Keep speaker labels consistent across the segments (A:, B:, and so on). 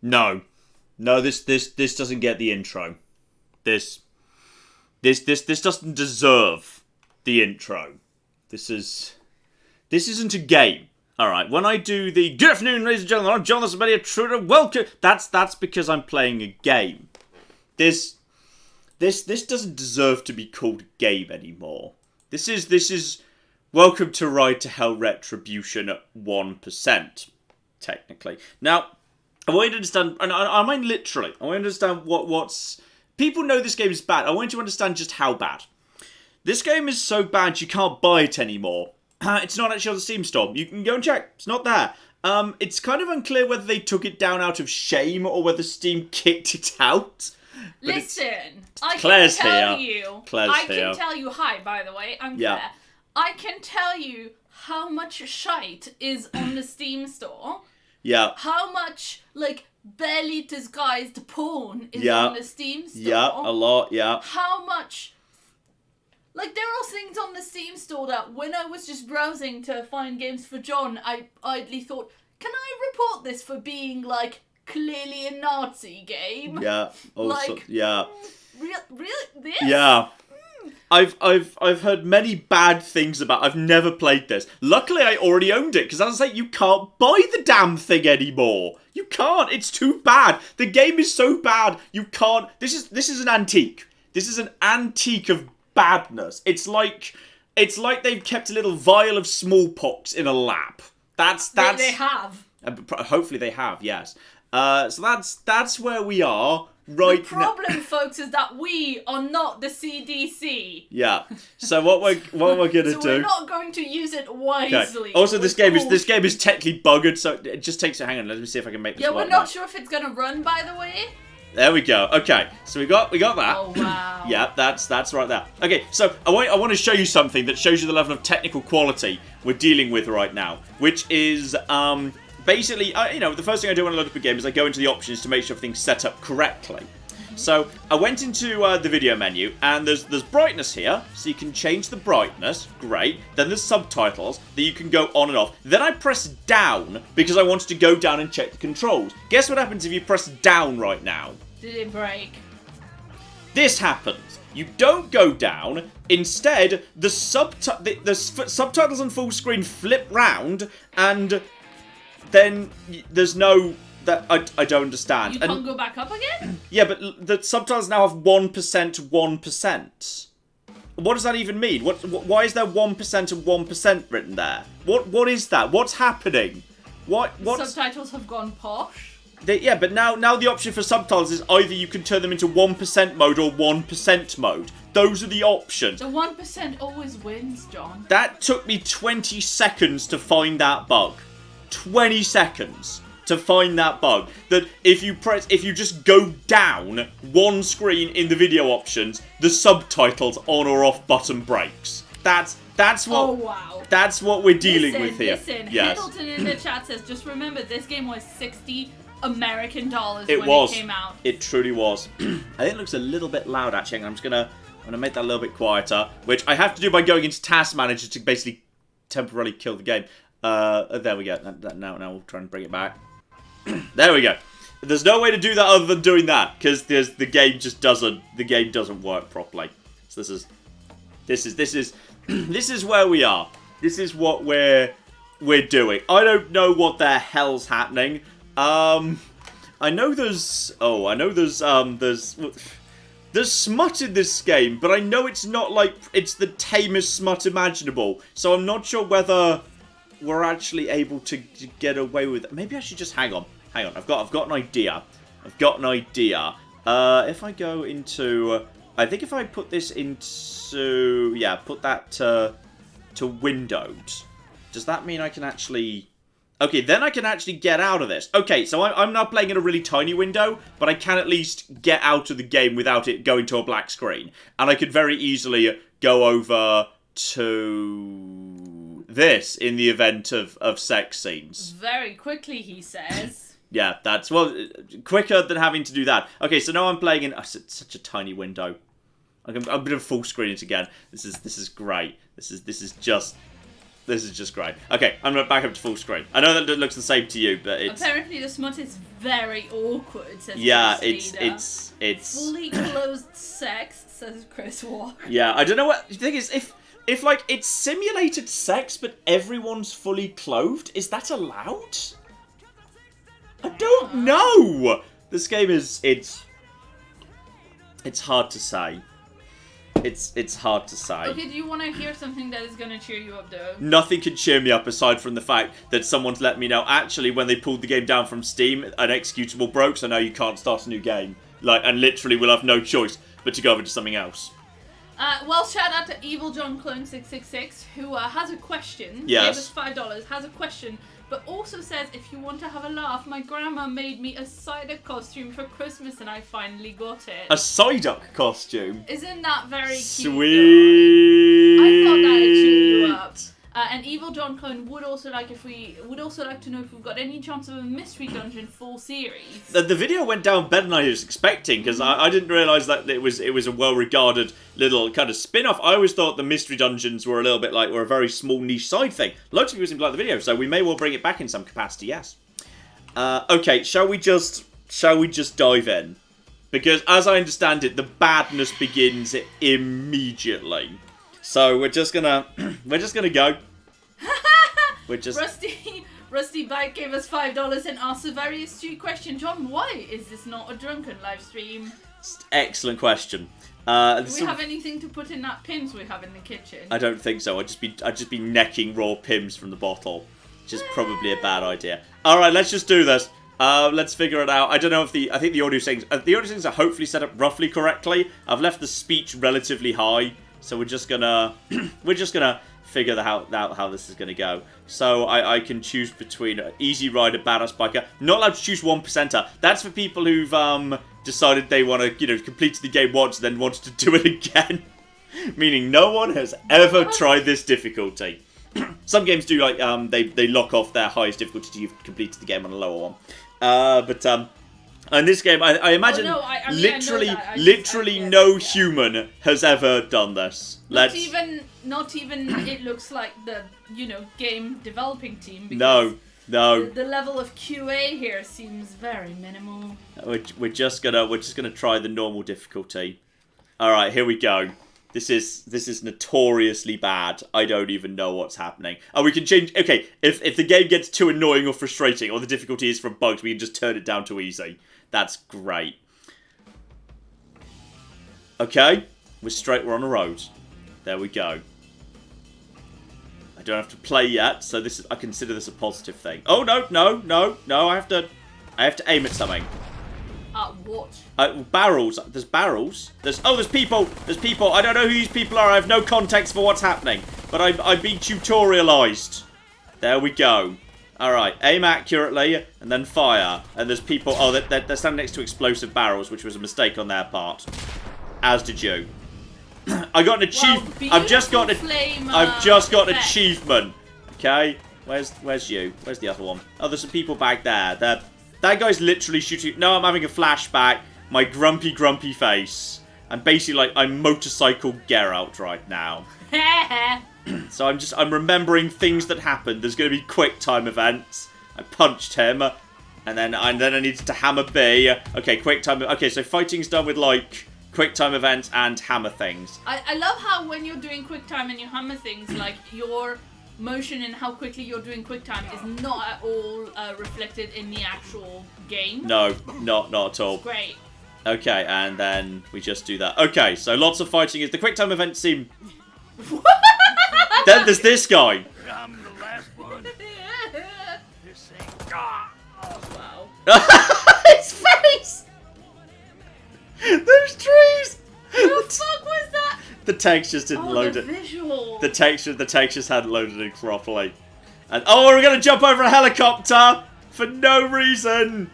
A: No. No, this doesn't get the intro. This doesn't deserve the intro. This isn't a game. Alright, when I do the good afternoon, ladies and gentlemen, I'm John, this is Media Intruder, welcome. That's because I'm playing a game. This doesn't deserve to be called a game anymore. This is welcome to Ride to Hell Retribution at 1%, technically. Now, I want you to understand, and I mean literally, I want you to understand what's... People know this game is bad. I want you to understand just how bad. This game is so bad you can't buy it anymore. It's not actually on the Steam store. You can go and check. It's not there. It's kind of unclear whether they took it down out of shame or whether Steam kicked it out.
B: Listen, I can tell you.
A: Claire's
B: here. Can tell you. Hi, by the way, I'm Claire. I can tell you how much shite is on the Steam store.
A: Yeah.
B: How much barely disguised porn is on the Steam store.
A: Yeah, a lot. Yeah.
B: How much. There are things on the Steam store that when I was just browsing to find games for John, I idly thought, can I report this for being, clearly a Nazi game?
A: Yeah. Also, yeah.
B: Really? This?
A: Yeah. I've heard many bad things about. I've never played this. Luckily, I already owned it because, as I say, you can't buy the damn thing anymore. You can't. It's too bad. The game is so bad. You can't. This is an antique. This is an antique of badness. It's like they've kept a little vial of smallpox in a lab. That's
B: they have.
A: Hopefully they have. Yes. So that's where we are right now.
B: The problem, folks, is that we are not the CDC.
A: Yeah. So what we're gonna do?
B: We're not going to use it wisely.
A: Okay. Also, this game is technically bugged, so it just takes. Hang on, let me see if I can make this.
B: Yeah,
A: work
B: we're not
A: now.
B: sure if it's gonna run. By the way.
A: There we go. Okay, so we got that.
B: Oh wow.
A: Yeah, that's right there. Okay, so I want to show you something that shows you the level of technical quality we're dealing with right now, which is basically the first thing I do when I load up a game is I go into the options to make sure everything's set up correctly. So I went into the video menu, and there's brightness here, so you can change the brightness. Great. Then there's subtitles that you can go on and off. Then I press down because I wanted to go down and check the controls. Guess what happens if you press down right now?
B: Did it break?
A: This happens. You don't go down. Instead, the subtitles on full screen flip round, and then there's no... That I don't understand.
B: You can't go back up again?
A: Yeah, but the subtitles now have 1%, 1%. What does that even mean? Why is there 1% and 1% written there? What is that? What's happening? What?
B: Subtitles have gone posh.
A: Yeah, but now the option for subtitles is either you can turn them into 1% mode or 1% mode. Those are the options.
B: The 1% always wins, John.
A: That took me 20 seconds to find that bug. 20 seconds. To find that bug, that if you just go down one screen in the video options, the subtitles on or off button breaks. That's what.
B: Oh wow.
A: That's what we're dealing with here.
B: Listen,
A: yes.
B: Hamilton in the chat says, just remember this game was $60 American when it came out.
A: It truly was. I think it looks a little bit loud actually. I'm gonna make that a little bit quieter, which I have to do by going into Task Manager to basically temporarily kill the game. There we go. Now we'll try and bring it back. There we go. There's no way to do that other than doing that, because the game just doesn't work properly. So this is where we are. This is what we're doing. I don't know what the hell's happening. I know there's smut in this game, but I know it's not it's the tamest smut imaginable. So I'm not sure whether we're actually able to get away with it. Maybe I should just hang on. I've got an idea. If I go into, I think if I put this into, put that to Windows. Does that mean I can actually? Okay, then I can actually get out of this. Okay, so I'm now playing in a really tiny window, but I can at least get out of the game without it going to a black screen, and I could very easily go over to this in the event of sex scenes.
B: Very quickly, he says.
A: Yeah, that's, quicker than having to do that. Okay, so now I'm playing in such a tiny window. I'm going to full screen it again. This is great. This is just This is just great. Okay, I'm going to back up to full screen. I know that it looks the same to you, but it's...
B: Apparently the smut is very awkward, says
A: Yeah,
B: Chris Leader.
A: it's...
B: Fully closed sex, says Chris Walker.
A: Yeah, I don't know what... The thing is, if like, it's simulated sex, but everyone's fully clothed, is that allowed? I don't know! This game is... It's hard to say. It's hard to say.
B: Okay, do you want to hear something that is going to cheer you up, though?
A: Nothing can cheer me up aside from the fact that someone's let me know, actually, when they pulled the game down from Steam, an executable broke, so now you can't start a new game. Like, and literally we'll have no choice but to go over to something else.
B: Well, shout out to Evil John Clone 666, who has a question.
A: Yes.
B: Gave us $5, has a question, but also says, if you want to have a laugh, my grandma made me a Psyduck costume for Christmas and I finally got it.
A: A Psyduck costume?
B: Isn't that very cute?
A: Sweet.
B: Though? I thought that'd cheer you up. And Evil John Clone would also like to know if we've got any chance of a Mystery Dungeon full series.
A: The video went down better than I was expecting, because I didn't realise that it was a well-regarded little kind of spin-off. I always thought the Mystery Dungeons were a very small niche side thing. Loads of people seem to like the video, so we may well bring it back in some capacity, yes. Okay, shall we just dive in? Because as I understand it, the badness begins immediately. So we're just gonna go.
B: Rusty Bike gave us $5 and asked a very astute question. John, why is this not a drunken live stream?
A: Excellent question.
B: Do we have anything to put in that Pims we have in the kitchen?
A: I don't think so. I'd just be necking raw Pims from the bottle, which is probably a bad idea. All right, let's just do this. Let's figure it out. I don't know if I think the audio settings are hopefully set up roughly correctly. I've left the speech relatively high. So we're just gonna figure out how this is gonna go. So I can choose between Easy Rider, Badass Biker. Not allowed to choose 1%er. That's for people who've decided they want to complete the game once and then wanted to do it again. Meaning no one has ever tried this difficulty. Some games do they lock off their highest difficulty till you've completed the game on a lower one. In this game, I imagine literally no human has ever done this.
B: Not even it looks like the game developing team.
A: No.
B: The level of QA here seems very minimal.
A: We're just gonna try the normal difficulty. All right, here we go. This is notoriously bad. I don't even know what's happening. Oh, we can change. Okay, if the game gets too annoying or frustrating, or the difficulty is from bugs, we can just turn it down to easy. That's great. Okay, we're on a road. There we go. I don't have to play yet, so I consider this a positive thing. Oh no! I have to aim at something.
B: What?
A: Barrels. There's barrels. There's people. There's people. I don't know who these people are. I have no context for what's happening. But I'm being tutorialized. There we go. Alright, aim accurately, and then fire. And there's people... Oh, they're standing next to explosive barrels, which was a mistake on their part. As did you. I got an achievement. I've just got an achievement. Okay, where's you? Where's the other one? Oh, there's some people back there. That guy's literally shooting... No, I'm having a flashback. My grumpy face. And basically, I'm motorcycle Geralt right now. So I'm remembering things that happened. There's going to be quick time events. I punched him, and then I needed to hammer B. Okay, quick time. Okay, so fighting's done with quick time events and hammer things.
B: I love how when you're doing quick time and you hammer things, your motion and how quickly you're doing quick time is not at all reflected in the actual game.
A: No, not at all.
B: It's great.
A: Okay, and then we just do that. Okay, so lots of fighting. Is the quick time events seem... Then there's this guy.
C: I'm the last one. This ain't God.
B: Wow.
A: His face! Those trees!
B: What the fuck was that?
A: The text just didn't load it.
B: Visual.
A: The text just hadn't loaded it properly. And we're gonna jump over a helicopter for no reason.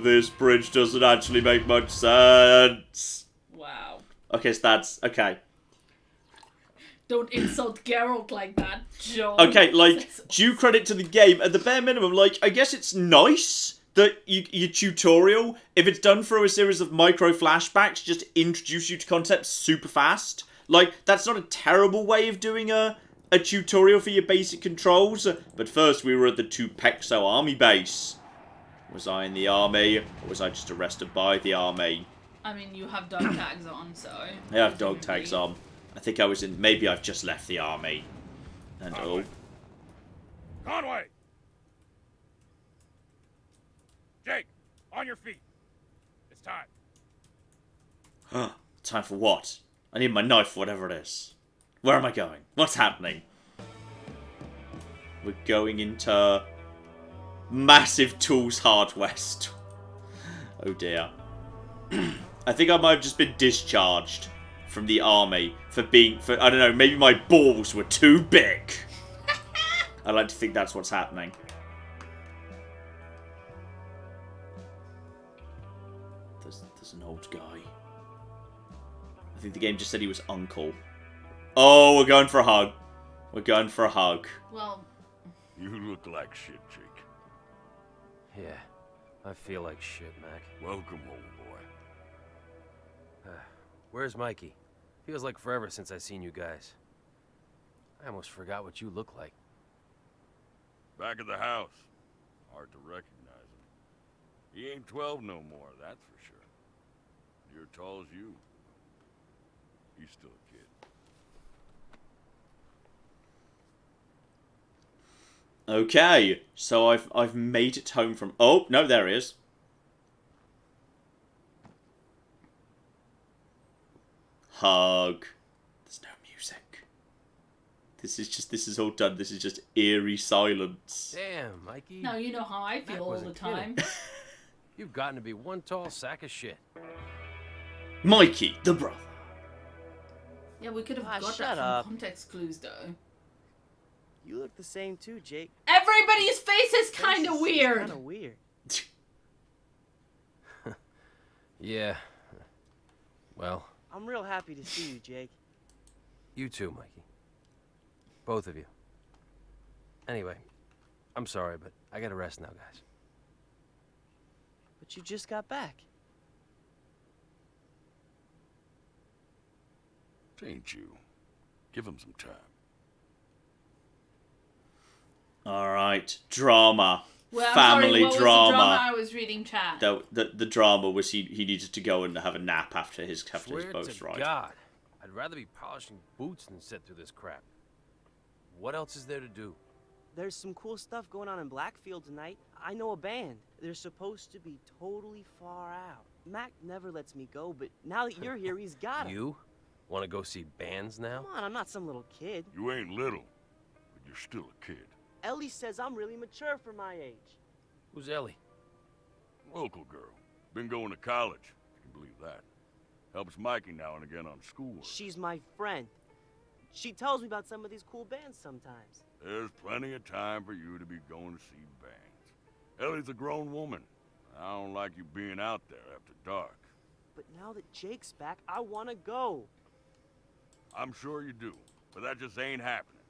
A: This bridge doesn't actually make much sense.
B: Wow.
A: Okay, so that's okay.
B: Don't insult Geralt like that, John.
A: Okay, due credit to the game, at the bare minimum, I guess it's nice that your tutorial, if it's done through a series of micro flashbacks, just introduce you to concepts super fast. Like, that's not a terrible way of doing a tutorial for your basic controls. But first, we were at the Tupexo army base. Was I in the army, or was I just arrested by the army?
B: I mean, you have dog tags on, so...
A: I have dog tags on. I think I was in... Maybe I've just left the army. And
C: Conway. Conway! Jake, on your feet. It's time.
A: Time for what? I need my knife, whatever it is. Where am I going? What's happening? We're going into massive tools hardware store. Oh dear. I think I might have just been discharged from the army for I don't know, maybe my balls were too big. I like to think that's what's happening. There's an old guy. I think the game just said he was uncle. Oh, we're going for a hug. We're going for a hug.
B: Well...
C: You look like shit, Jake.
D: Yeah, I feel like shit, Mac.
C: Welcome, old boy.
D: Where's Mikey? Feels like forever since I seen you guys. I almost forgot what you look like.
C: Back at the house. Hard to recognize him. He ain't 12 no more, that's for sure. You're tall as you. He's still a kid.
A: Okay, so I've made it home from... Oh, no, there he is. Hug. There's no music. This is all done. This is just eerie silence.
D: Damn, Mikey.
B: Now you know how I feel all the time.
D: You've gotten to be one tall sack of shit.
A: Mikey, the brother.
B: Yeah, we could have got
E: shut
B: that
E: up.
B: from context clues, though.
E: You look the same too, Jake.
B: Everybody's face is kind of weird.
E: Kind of weird.
D: Yeah. Well,
E: I'm real happy to see you, Jake.
D: you too, Mikey. Both of you. Anyway, I'm sorry, but I gotta rest now, guys.
E: But you just got back.
C: Ain't you? Give him some time.
A: Alright, drama.
B: Well, I'm
A: Family
B: sorry, what
A: drama.
B: was the drama? I was reading chat.
A: The drama was he needed to go and have a nap after his
D: Swear
A: post
D: to
A: ride.
D: God, I'd rather be polishing boots than sit through this crap. What else is there to do?
E: There's some cool stuff going on in Blackfield tonight. I know a band. They're supposed to be totally far out. Mac never lets me go, but now that you're here, he's got it.
D: You want to go see bands now?
E: Come on, I'm not some little kid.
C: You ain't little, but you're still a kid.
E: Ellie says I'm really mature for my age.
D: Who's Ellie?
C: Local girl. Been going to college, if you can believe that. Helps Mikey now and again on schoolwork.
E: She's my friend. She tells me about some of these cool bands sometimes.
C: There's plenty of time for you to be going to see bands. Ellie's a grown woman. I don't like you being out there after dark.
E: But now that Jake's back, I want to go.
C: I'm sure you do, but that just ain't happening.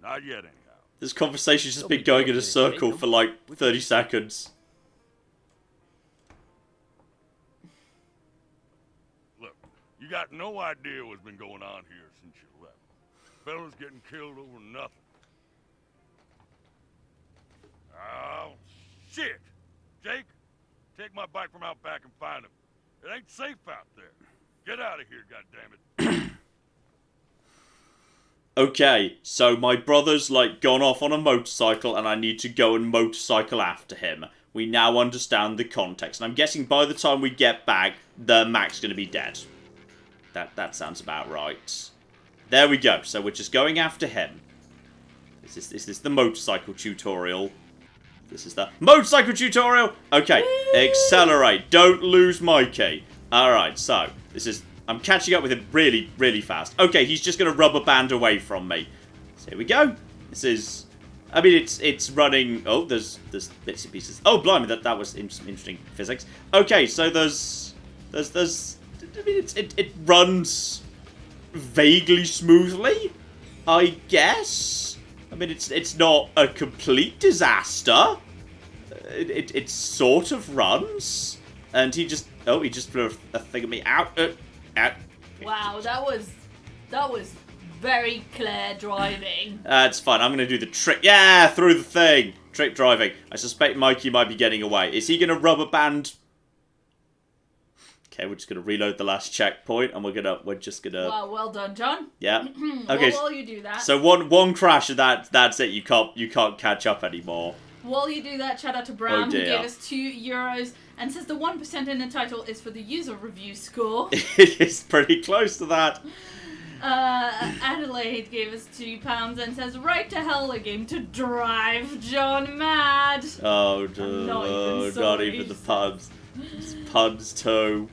C: Not yet, anyhow.
A: This conversation's just
D: Don't
A: been
D: be
A: going in a
D: joking,
A: circle
D: Jacob.
A: for like 30 seconds.
C: Look, you got no idea what's been going on here since you left. Fellas getting killed over nothing. Oh, shit! Jake, take my bike from out back and find him. It ain't safe out there. Get out of here, goddammit.
A: Okay, so my brother's like gone off on a motorcycle and I need to go and motorcycle after him. We now understand the context. And I'm guessing by the time we get back, the Mac's going to be dead. That sounds about right. There we go. So we're just going after him. Is this the motorcycle tutorial? This is the motorcycle tutorial! Okay, accelerate. Don't lose Mikey. Alright, so this is... I'm catching up with him really, really fast. Okay, he's just going to rubber band away from me. So here we go. This is... I mean, it's running... Oh, there's bits and pieces. Oh, blimey, that was interesting physics. Okay, so there's... I mean, it runs vaguely smoothly, I guess. I mean, it's not a complete disaster. It sort of runs. And he just... Oh, he just threw a thing at me. Out.
B: Wow, that was That was very clear driving.
A: That's fine. I'm going to do the trick. Yeah, through the thing. Trick driving. I suspect Mikey might be getting away. Is he going to rubber band? Okay, we're just going to reload the last checkpoint, and we're just going to...
B: Wow, well done, John.
A: Yeah. Okay.
B: While you do that...
A: So one crash, and that's it. You can't catch up anymore.
B: While you do that, shout out to Bram,
A: Oh,
B: who
A: dear.
B: gave us €2, and says the 1% in the title is for the user review score.
A: It's pretty close to that.
B: Adelaide gave us £2 and says, right to hell, a game to drive John mad.
A: Oh,
B: not
A: not
B: even
A: even the
B: sorry.
A: puns. It's puns too.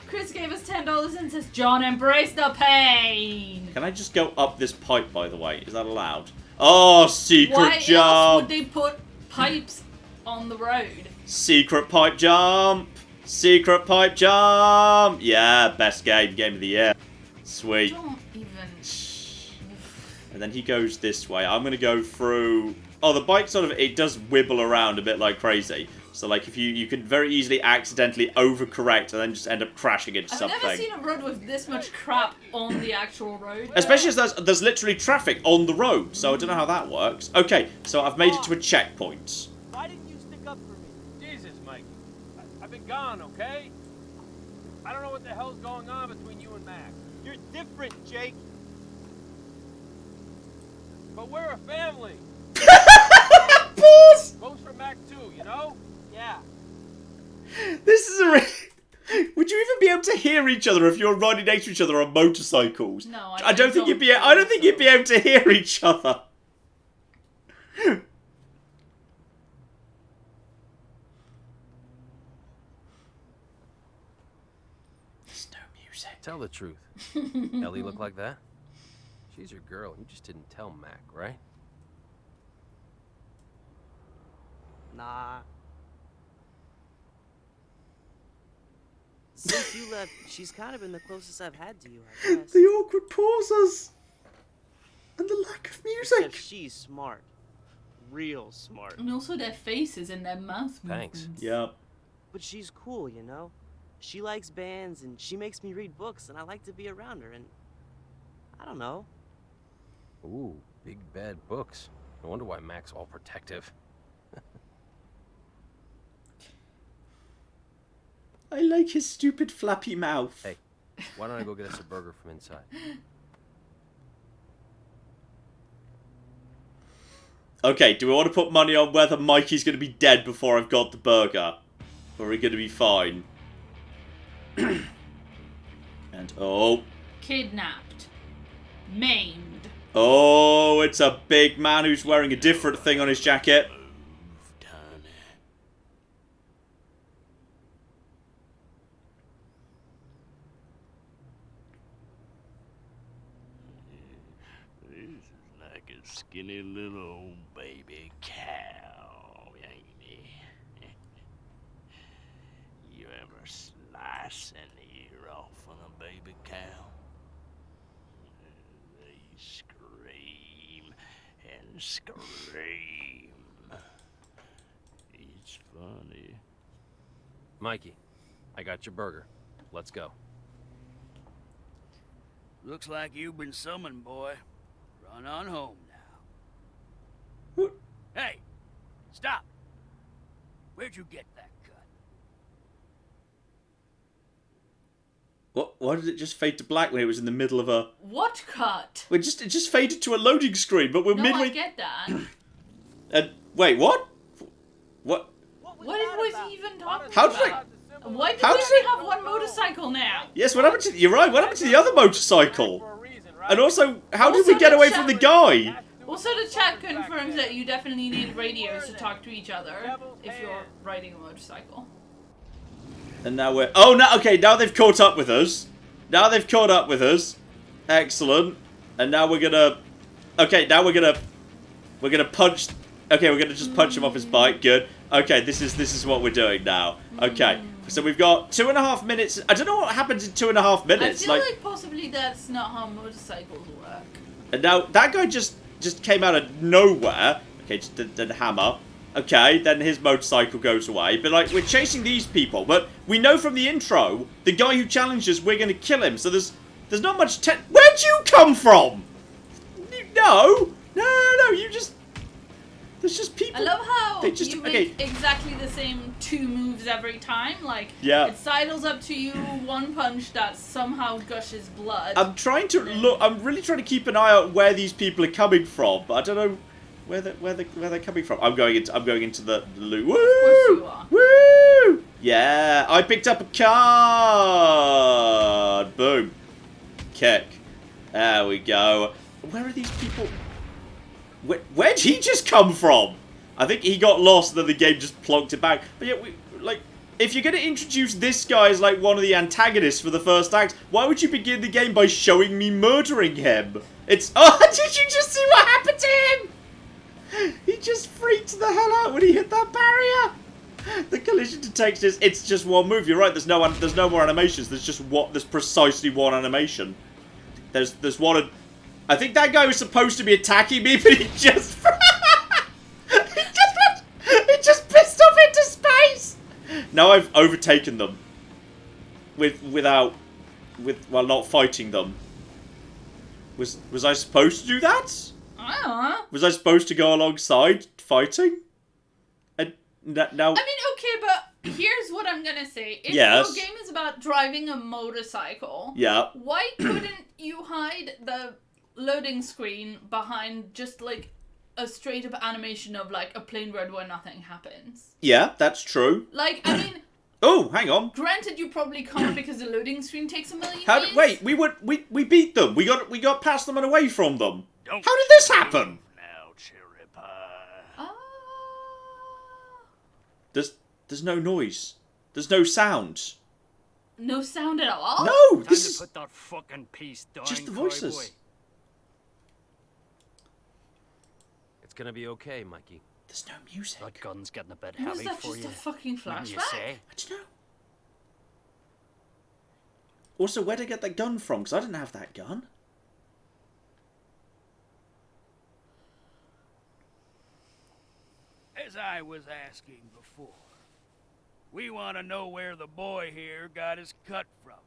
B: Chris gave us $10 and says, John, embrace the pain.
A: Can I just go up this pipe, by the way? Is that allowed? Oh, secret
B: Why else
A: jump!
B: would they put pipes on the road?
A: Secret pipe jump! Secret pipe jump! Yeah, best game of the year. Sweet.
B: Don't even...
A: And then he goes this way. I'm going to go through... Oh, the bike sort of, it does wibble around a bit like crazy. So, like, if you can very easily accidentally overcorrect and then just end up crashing into something.
B: I've never seen a road with this much crap on the actual road.
A: Especially as there's literally traffic on the road, so I don't know how that works. Okay, so I've made it to a checkpoint.
E: Why didn't you stick up for me?
D: Jesus, Mike. I've been gone, okay? I don't know what the hell's going on between you and Mac.
E: You're different, Jake.
D: But we're a family.
A: Pause!
D: Goes for Mac too, you know?
E: Yeah.
A: This is a Would you even be able to hear each other if you're riding next to each other on motorcycles?
B: No,
A: I don't think you'd be. I don't think you'd be able to hear each other. There's no music.
D: Tell the truth. Ellie look like that? She's your girl. You just didn't tell Mac, right?
E: Nah. Since you left, she's kind of been the closest I've had to you, I guess.
A: The awkward pauses and the lack of music.
E: Except she's smart. Real smart.
B: And also their faces and their mouth
D: Thanks.
B: movements.
A: Yep.
E: But she's cool, you know? She likes bands and she makes me read books and I like to be around her and... I don't know.
D: Ooh, big bad books. No wonder why Mac's all protective.
A: I like his stupid flappy mouth.
D: Hey, why don't I go get us a burger from inside?
A: Okay, do we want to put money on whether Mikey's going to be dead before I've got the burger? Or are we going to be fine? And, oh.
B: Kidnapped. Maimed.
A: Oh, it's a big man who's wearing a different thing on his jacket.
C: Skinny little old baby cow, ain't he? You ever slice an ear off on a baby cow? They scream and scream. It's funny.
D: Mikey, I got your burger. Let's go.
C: Looks like you've been summoned, boy. Run on home now.
A: What?
C: Hey, stop. Where'd you get that cut?
A: What? Why did it just fade to black when it was in the middle of a...
B: What cut?
A: It just faded to a loading screen, but we're
B: No,
A: midway...
B: I get that.
A: Wait, what? What?
B: What was he even talking
A: How did
B: about? Why do
A: How
B: we
A: did
B: only have one motorcycle now?
A: Yes, what happened to... You're right, what happened to the other motorcycle?
D: For a reason, right?
A: And also, how did
B: Also
A: we get
B: the
A: away
B: chat
A: from the
B: room.
A: guy?
B: Also, the chat confirms that you definitely need radios to talk to each other if you're riding a motorcycle.
A: And now we're... Oh, no, okay, now they've caught up with us. Now they've caught up with us. Excellent. And now we're gonna... Okay, now we're gonna punch... Okay, we're gonna just punch him off his bike. Good. Okay, this is what we're doing now. Okay, so we've got 2.5 minutes. I don't know what happens in 2.5 minutes.
B: I feel like possibly that's not how motorcycles work.
A: And now that guy just came out of nowhere. Okay, just did a hammer. Okay, then his motorcycle goes away. But, like, we're chasing these people. But we know from the intro, the guy who challenged us, we're going to kill him. So there's not much Where'd you come from? No, you just... There's just people...
B: I love how
A: you
B: make exactly the same 2 moves every time. Like,
A: yeah.
B: It sidles up to you, 1 punch that somehow gushes blood.
A: I'm trying to look... I'm really trying to keep an eye out where these people are coming from. But I don't know where they're coming from. I'm going into the loot. Woo!
B: Of course you are.
A: Woo! Yeah, I picked up a card. Boom. Kick. There we go. Where are these people? Where'd he just come from? I think he got lost and then the game just plonked it back. But yeah, if you're going to introduce this guy as like one of the antagonists for the first act, why would you begin the game by showing me murdering him? It's... Oh, did you just see what happened to him? He just freaked the hell out when he hit that barrier. The collision detects this. It's just 1 move. You're right. There's no more animations. There's precisely 1 animation. There's one... I think that guy was supposed to be attacking me, but he just... he just pissed off into space! Now I've overtaken them. While not fighting them. Was I supposed to do that?
B: I don't know.
A: Was I supposed to go alongside fighting? And now...
B: I mean, okay, but here's what I'm gonna say. If your game is about driving a motorcycle, why couldn't you hide the loading screen behind just like a straight up animation of like a plane ride where nothing happens?
A: Yeah, that's true.
B: Like, I mean...
A: Oh, hang on.
B: Granted, you probably can't because the loading screen takes a million years.
A: Wait, we beat them. We got past them and away from them. How did this happen?
C: Now, cherry pie.
B: Ah.
A: There's no noise. There's no sound.
B: No sound at all?
A: No, this is
C: put that fucking piece down,
A: just the voices.
C: cowboy.
D: It's gonna be okay, Mikey.
A: There's no music.
C: That gun's getting a bit
B: Was
C: heavy
B: that
C: for
B: just
C: you.
B: a fucking
C: wouldn't you
B: flashback?
C: say?
A: I don't know. Also, where'd I get that gun from? Because I didn't have that gun.
C: As I was asking before, we want to know where the boy here got his cut from.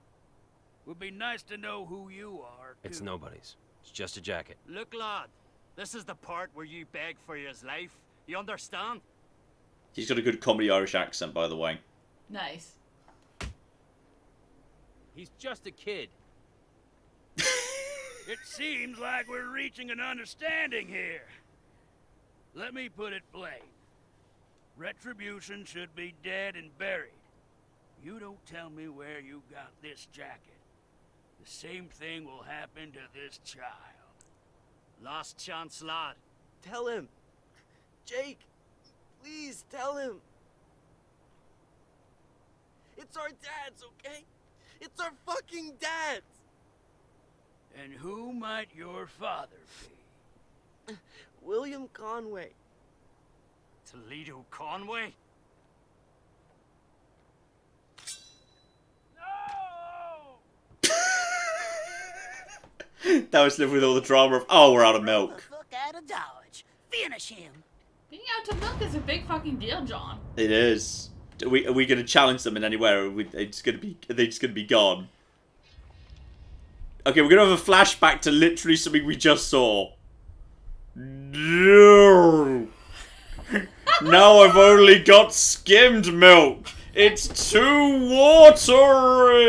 C: Would be nice to know who you are, too.
D: It's nobody's. It's just a jacket.
F: Look, lad, this is the part where you beg for his life. You understand?
A: He's got a good comedy Irish accent, by the way.
B: Nice.
D: He's just a kid.
C: It seems like we're reaching an understanding here. Let me put it plain. Retribution should be dead and buried. You don't tell me where you got this jacket. The same thing will happen to this child.
F: Last chance, lad.
E: Tell him. Jake, please tell him. It's our dads, okay? It's our fucking dads.
C: And who might your father be?
E: William Conway.
F: Toledo Conway?
A: That was living with all the drama of, oh, we're out of milk.
G: The fuck out of Dodge. Finish him.
B: Being out of milk is a big fucking deal, John.
A: It is. Are we going to challenge them in any way, or are they just going to be gone? Okay, we're going to have a flashback to literally something we just saw. No. Now I've only got skimmed milk. It's too watery.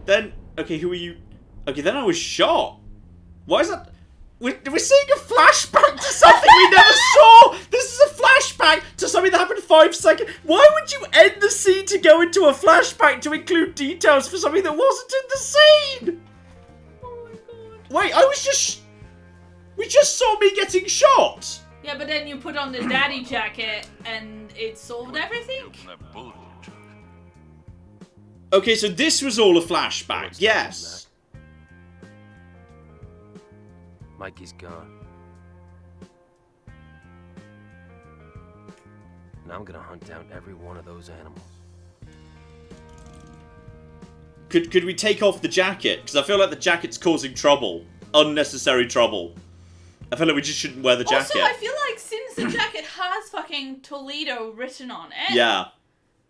A: Then, okay, who are you? Okay, then I was shot. Why is that? We're seeing a flashback to something we never saw. This is a flashback to something that happened 5 seconds. Why would you end the scene to go into a flashback to include details for something that wasn't in the scene?
B: Oh my god.
A: Wait, we just saw me getting shot.
B: Yeah, but then you put on the daddy jacket and it solved everything?
A: Okay, so this was all a flashback. Yes.
D: Mikey's gone. Now I'm gonna hunt down every one of those animals.
A: Could we take off the jacket? Because I feel like the jacket's causing trouble. Unnecessary trouble. I feel like we just shouldn't wear the jacket.
B: Also, I feel like since the jacket has fucking Toledo written on it,
A: yeah.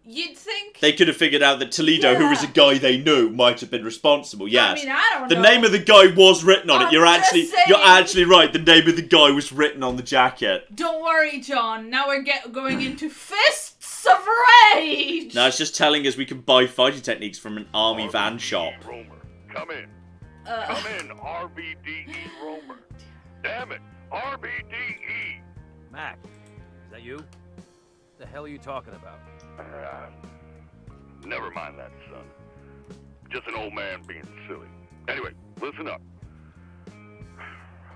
B: you'd think...
A: They could have figured out that Toledo, who was a guy they knew, might have been responsible. Yes.
B: I mean, I don't know.
A: The name of the guy was written on it.
B: I'm
A: You're
B: just
A: actually
B: saying.
A: right. The name of the guy was written on the jacket.
B: Don't worry, John. Now we're going into fists of rage.
A: No, it's just telling us we can buy fighting techniques from an army van shop.
C: Romer, come in. Come in, RBDE Romer. Damn it, RBDE.
D: Mac, is that you? What the hell are you talking about?
C: Never mind that, son. Just an old man being silly. Anyway, listen up.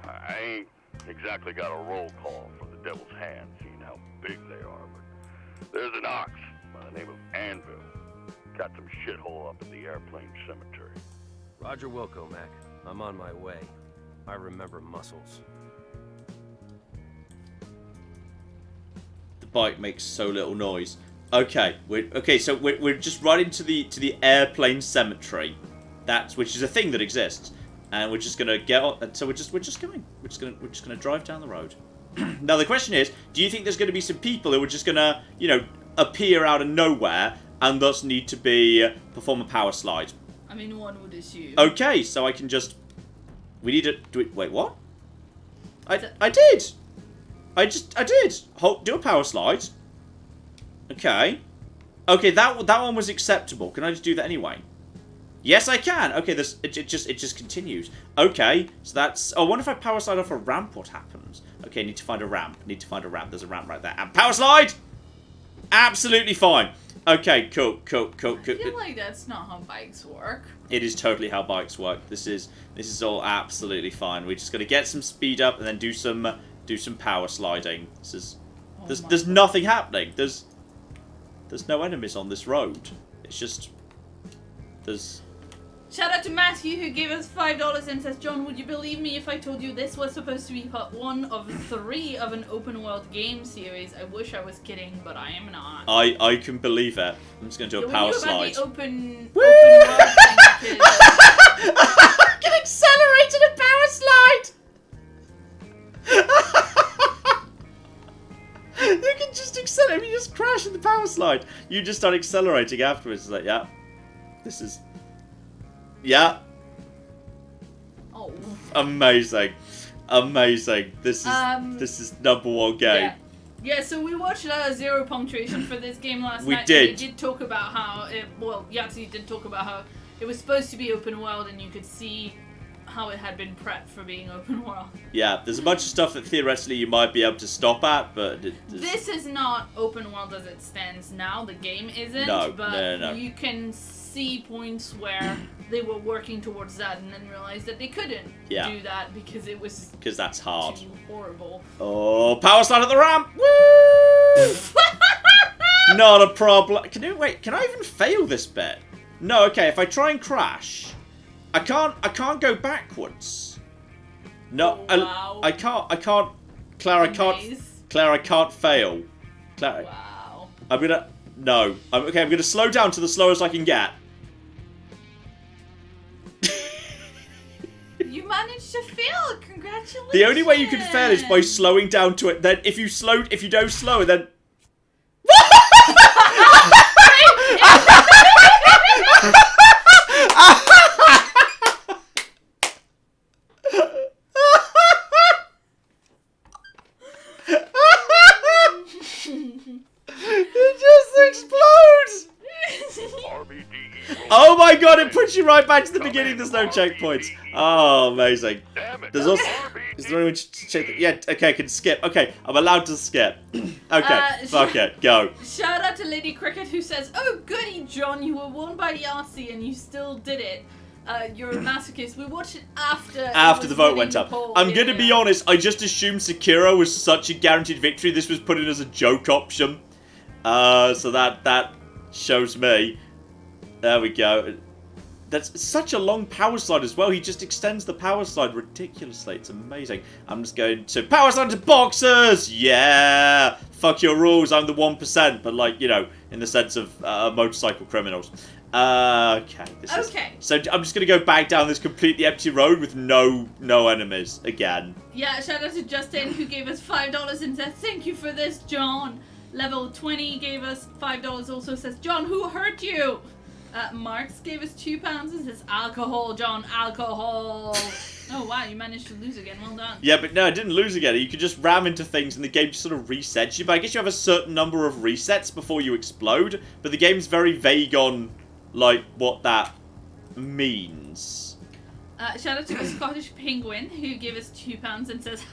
C: I ain't exactly got a roll call for the Devil's Hand, seeing how big they are, but there's an ox by the name of Anvil. Got some shithole up at the airplane cemetery.
D: Roger Wilco, Mac. I'm on my way. I remember muscles.
A: The bike makes so little noise. Okay, so we're just right into the airplane cemetery, which is a thing that exists, and we're just gonna get on. So we're just gonna drive down the road. Now the question is, do you think there's gonna be some people who are just gonna appear out of nowhere and thus need to perform a power slide?
B: I mean, one would assume.
A: Okay, so I can just. We need to do it. Wait, what? I did. I did. Do a power slide. Okay. Okay, that one was acceptable. Can I just do that anyway? Yes, I can. Okay, it just continues. Okay, so that's. Oh, I wonder if I power slide off a ramp, what happens? Okay, need to find a ramp. There's a ramp right there. And power slide. Absolutely fine. Okay, cool.
B: I feel like that's not how bikes work.
A: It is totally how bikes work. This is all absolutely fine. We're just gonna get some speed up and then do some power sliding. There's nothing happening. There's no enemies on this road. It's just there's.
B: Shout out to Matthew who gave us $5 and says, John, would you believe me if I told you this was supposed to be part 1 of 3 of an open world game series? I wish I was kidding, but I am not.
A: I can believe it. I'm just gonna do a power slide.
B: The open world thing
A: I can accelerate in a power slide. You can just accelerate. You just crash in the power slide. You just start accelerating afterwards. It's like, yeah, this is. Yeah.
B: Oh.
A: Amazing. This is #1 game.
B: Yeah, so we watched Zero Punctuation for this game last night.
A: We did.
B: And they did talk about how Yahtzee did talk about how it was supposed to be open world and you could see how it had been prepped for being open world.
A: Yeah, there's a bunch of stuff that theoretically you might be able to stop at, but
B: this is not open world as it stands now. The game isn't. No. You can see points where they were working towards that and then realized that they couldn't do that because
A: that's hard.
B: Too horrible.
A: Oh, power slide at the ramp! Woo! Not a problem. Can I even fail this bit? No. Okay, if I try and crash, I can't go backwards. No,
B: wow.
A: I can't. Claire, I can't fail. Claire,
B: wow.
A: I'm gonna slow down to the slowest I can get.
B: You managed to fail. Congratulations.
A: The only way you can fail is by slowing down to it. Then if you don't slow it, then. It just explodes! Oh my god, it puts you right back to the beginning. There's no checkpoints. Oh, amazing. There's also. Is there anyone to check? Yeah, okay, I can skip. Okay, I'm allowed to skip. Okay, fuck it, go.
B: Shout out to Lady Cricket who says, "Oh goody, John, you were warned by Yahtzee and you still did it. You're a masochist." We watched it after
A: the vote went up. I'm gonna be honest, I just assumed Sekiro was such a guaranteed victory. This was put in as a joke option. So that shows me. There we go. That's such a long power slide as well. He just extends the power slide ridiculously. It's amazing. I'm just going to power slide to boxers. Yeah. Fuck your rules. I'm the 1%. But like, in the sense of motorcycle criminals. Okay. So I'm just gonna go back down this completely empty road with no enemies again.
B: Yeah, shout out to Justin who gave us $5 and said, thank you for this, John. Level 20 gave us $5, also says, John, who hurt you? Marks gave us £2 and says, alcohol, John, alcohol. Oh wow, you managed to lose again, well done.
A: Yeah, but no, I didn't lose again. You could just ram into things and the game just sort of resets you. But I guess you have a certain number of resets before you explode. But the game's very vague on, like, what that means.
B: Shout out to the Scottish Penguin who gave us £2 and says,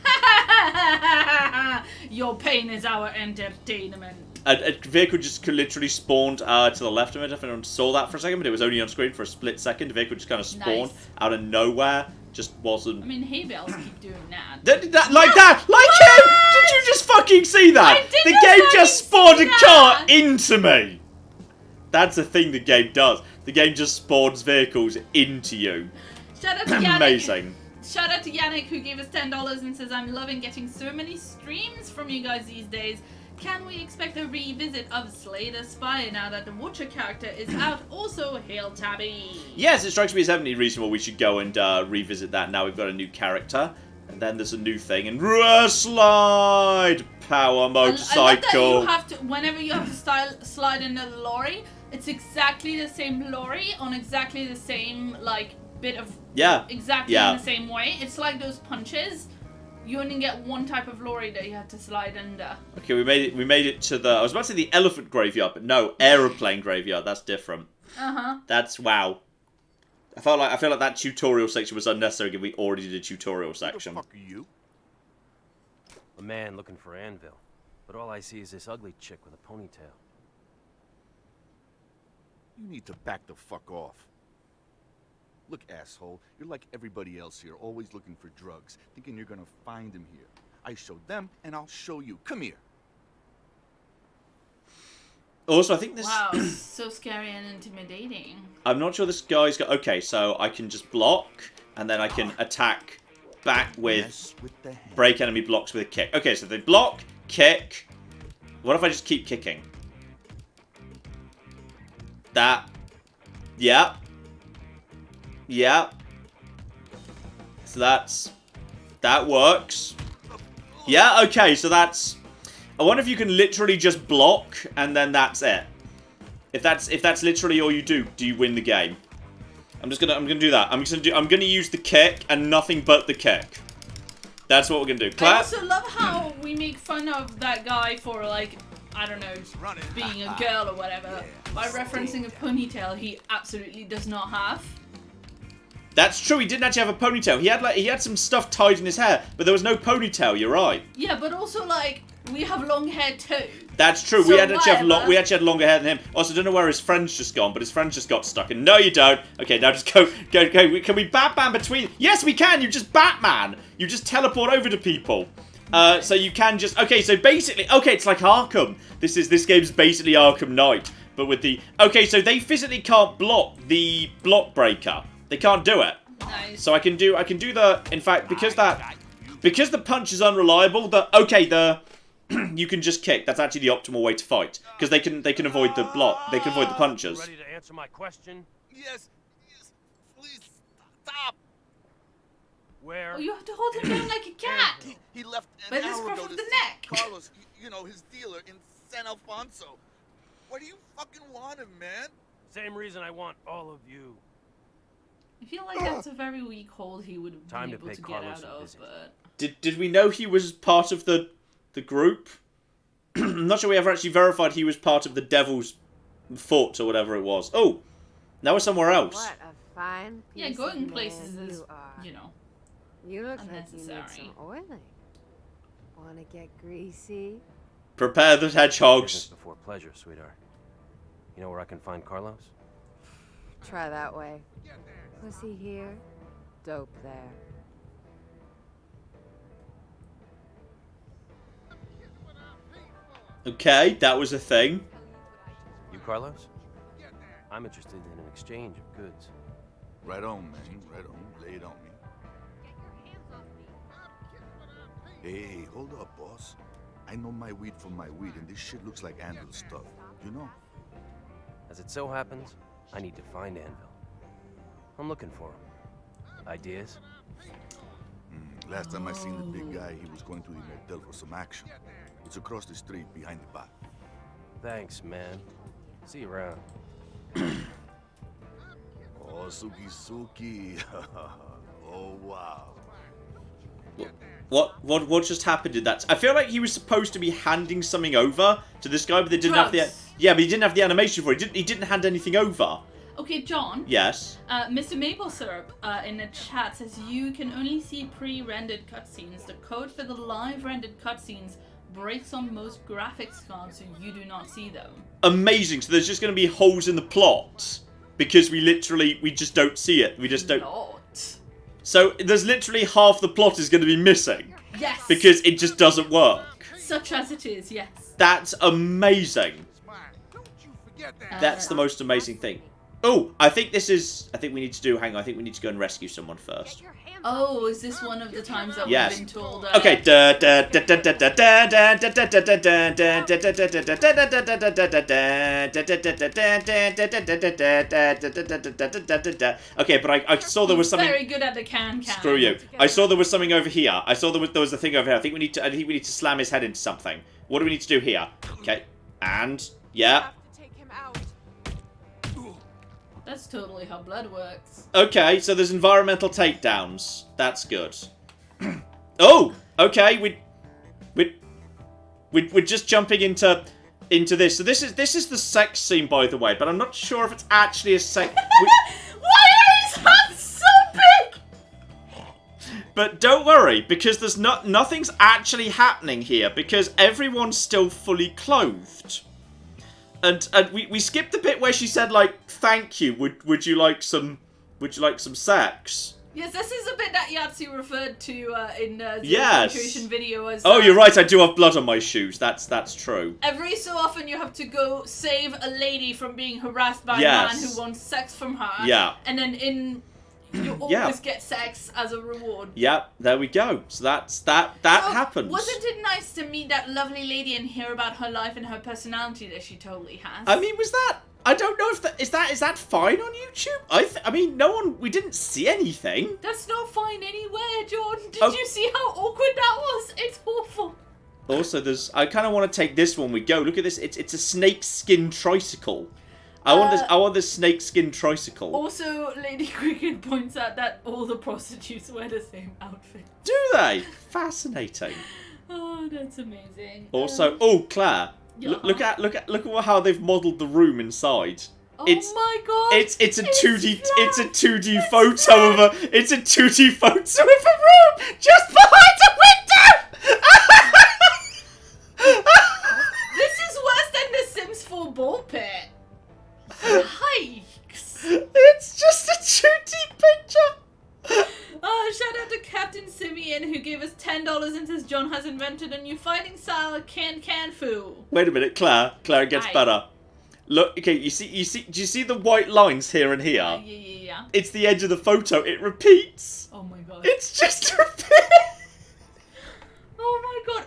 B: your pain is our entertainment.
A: A vehicle just literally spawned to the left of it. If anyone saw that for a second, but it was only on screen for a split second. The vehicle just kind of spawned out of nowhere. Just wasn't.
B: I mean, hay bales keep doing that.
A: Like him! Did you just fucking see that? The game just spawned a car into me. That's the thing the game does. The game just spawns vehicles into you.
B: Shout out to Yannick.
A: Amazing.
B: Shout out to Yannick who gave us $10 and says, I'm loving getting so many streams from you guys these days. Can we expect a revisit of Slay the Spy now that the Watcher character is out? Also, hail Tabby.
A: Yes, it strikes me as definitely reasonable we should go and revisit that now we've got a new character. And then there's a new thing. And slide! Power motorcycle.
B: I love that you have to, whenever you have to slide into the lorry, it's exactly the same lorry on exactly the same, like, bit of...
A: Yeah.
B: Exactly in the same way. It's like those punches. You only get one type of lorry that you have to slide under. Okay,
A: we made it to the... I was about to say the elephant graveyard, but no, aeroplane graveyard. That's different. That's wow. I feel like that tutorial section was unnecessary given we already did a tutorial section.
C: Who the fuck are you?
D: A man looking for Anvil, but all I see is this ugly chick with a ponytail.
C: You need to back the fuck off. Look, asshole, you're like everybody else here, always looking for drugs, thinking you're gonna find them here. I showed them, and I'll show you. Come here.
A: Also, I think this...
B: Wow, so scary and intimidating.
A: I'm not sure this guy's got... Okay, so I can just block, and then I can attack back with break enemy blocks with a kick. Okay, so they block, kick. What if I just keep kicking? That. Yeah. Yeah. So that works. Yeah, okay, so that's... I wonder if you can literally just block and then that's it. If that's literally all you do you win the game? I'm gonna do that. I'm gonna use the kick and nothing but the kick. That's what we're gonna do. Clap.
B: I also love how we make fun of that guy for, like, I don't know, being a girl or whatever, by referencing a ponytail he absolutely does not have.
A: That's true, he didn't actually have a ponytail. He had some stuff tied in his hair, but there was no ponytail, you're right.
B: Yeah, but also, like, we have long hair too.
A: That's true,
B: So
A: we actually had longer hair than him. Also, I don't know where his friend's just gone, but his friend's just got stuck. And no, you don't. Okay, now just go. Can we Batman between? Yes, we can. You just Batman. You just teleport over to people. So you can just... Okay, so basically... Okay, it's like Arkham. This game's basically Arkham Knight, but with the... Okay, so they physically can't block the block breaker. They can't do it.
B: Nice.
A: So I can do the... In fact, because the punch is unreliable, you can just kick. That's actually the optimal way to fight. Because they can avoid the block. They can avoid the punches.
D: Ready to answer my question?
C: Yes, please, stop.
D: Where?
B: Oh, you have to hold him down like a cat.
C: He left
B: By
C: an
B: the
C: hour
B: scruff
C: ago
B: of
C: to
B: the
C: see
B: neck.
C: Carlos, you know, his dealer in San Alfonso. What do you fucking want him, man?
D: Same reason I want all of you.
B: I feel like that's a very weak hold he would have
D: Time
B: been
D: to
B: able
D: pay
B: to get
D: Carlos
B: out
D: a
B: of,
D: visit.
B: but...
A: Did we know he was part of the group? I'm not sure we ever actually verified he was part of the Devil's Fort or whatever it was. Oh, now we're somewhere else.
H: What a fine piece
B: Yeah, going
H: of
B: places
H: man
B: is,
H: you are.
B: you know,
H: You look like you need
B: unnecessary.
H: some oiling. Wanna get greasy?
A: Prepare the hedgehogs.
D: Business before pleasure, sweetheart. You know where I can find Carlos?
H: Try that way. Pussy here, dope there.
A: Okay, that was a thing.
D: You Carlos? I'm interested in an exchange of goods.
C: Right on, man. Right on. Lay it on me. Hey, hold up, boss. I know my weed from my weed, and this shit looks like Anvil stuff. You know?
D: As it so happens, I need to find Anvil. I'm looking for him. Ideas?
I: Last time I seen the big guy, he was going to the motel for some action. It's across the street behind the bar.
D: Thanks, man. See you around.
I: Oh, Suki. Oh, wow.
A: What just happened in that? I feel like he was supposed to be handing something over to this guy, but they didn't have the... Yeah, but he didn't have the animation for it. He didn't hand anything over.
B: Okay, John.
A: Yes?
B: Mr. Maple Syrup in the chat says you can only see pre-rendered cutscenes. The code for the live rendered cutscenes breaks on most graphics cards, so you do not see them.
A: Amazing. So there's just going to be holes in the plot because we just don't see it. We just don't.
B: Not.
A: So there's literally half the plot is going to be missing.
B: Yes.
A: Because it just doesn't work.
B: Such as it is, yes.
A: That's amazing. That's the most amazing thing. Oh, I think we need to do, hang on, I think we need to go and rescue someone first.
B: Oh, is this one of the times that
A: Yes.
B: we've been told?
A: Okay. Okay, but I saw there was something.
B: Very good at the can.
A: Screw you. I saw there was something over here. I saw there was a thing over here. I think we need to slam his head into something. What do we need to do here? Okay. And yeah.
B: That's totally how blood works.
A: Okay, so there's environmental takedowns. That's good. Oh, okay. We're just jumping into this. So this is the sex scene, by the way, but I'm not sure if it's actually a sex.
B: Why are his hands so big?
A: But don't worry, because there's nothing's actually happening here because everyone's still fully clothed. And we skipped the bit where she said, like, thank you. Would you like some sex?
B: Yes, this is a bit that Yahtzee referred to in the
A: Yes.
B: Retribution video as.
A: Oh, you're right. I do have blood on my shoes. That's true.
B: Every so often, you have to go save a lady from being harassed by
A: Yes.
B: a man who wants sex from her.
A: Yeah.
B: And then you always get sex as a reward.
A: Yep. There we go. So that happens.
B: Wasn't it nice to meet that lovely lady and hear about her life and her personality that she totally has?
A: I mean, was that? I don't know if that is that fine on YouTube. I mean, we didn't see anything.
B: That's not fine anywhere, John. Did
A: Oh.
B: you see how awkward that was? It's awful.
A: Also, I kind of want to take this one. We go. Look at this. It's a snake skin tricycle. I want this snake skin tricycle.
B: Also, Lady Cricket points out that all the prostitutes wear the same outfit.
A: Do they? Fascinating.
B: Oh, that's amazing.
A: Also, Claire,
B: Yeah.
A: look at how they've modelled the room inside.
B: Oh my god!
A: It's a 2D
B: flat.
A: it's a 2D photo of a room just behind a window.
B: This is worse than the Sims 4 ball pit. Yikes!
A: It's just a 2D picture.
B: Shout out to Captain Simeon who gave us $10 and says John has invented a new fighting style of can foo.
A: Wait a minute, Claire. Claire, it gets better. Look, okay, do you see the white lines here and here?
B: Yeah.
A: It's the edge of the photo. It repeats.
B: Oh my god.
A: It's just repeat.
B: Oh my god.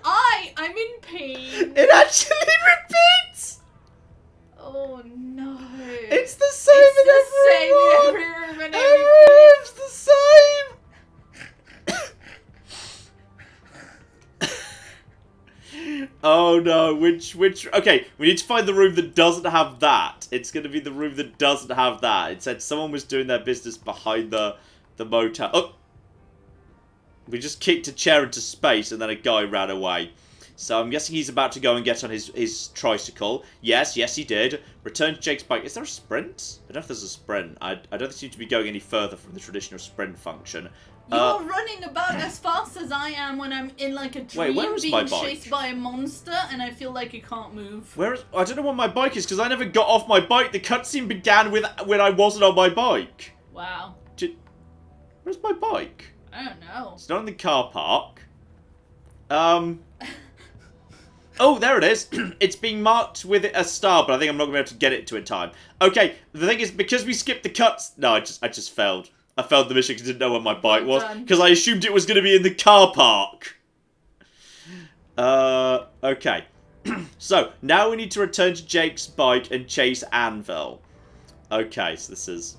B: I'm in pain.
A: It actually repeats.
B: Oh no.
A: It's the same in every room. Every room's the same. Oh no, which okay, we need to find the room that doesn't have that. It's gonna be the room that doesn't have that. It said someone was doing their business behind the motel. Oh, we just kicked a chair into space and then a guy ran away. So I'm guessing he's about to go and get on his tricycle. Yes, he did. Return to Jake's bike. Is there a sprint? I don't know if there's a sprint. I don't seem to be going any further from the traditional sprint function.
B: You're running about as fast as I am when I'm in like a dream
A: where is my
B: being
A: bike?
B: chased by a monster and I feel like I can't move.
A: I don't know what my bike is because I never got off my bike. The cutscene began with when I wasn't on my bike.
B: Wow.
A: Where's my bike?
B: I don't know.
A: It's not in the car park. Oh, there it is. It's being marked with a star, but I think I'm not going to be able to get it to in time. Okay, the thing is, because we skipped the cuts... No, I just failed. I failed the mission because I didn't know where my bike was. Because I assumed it was going to be in the car park. Okay. So, now we need to return to Jake's bike and chase Anvil. Okay, so this is...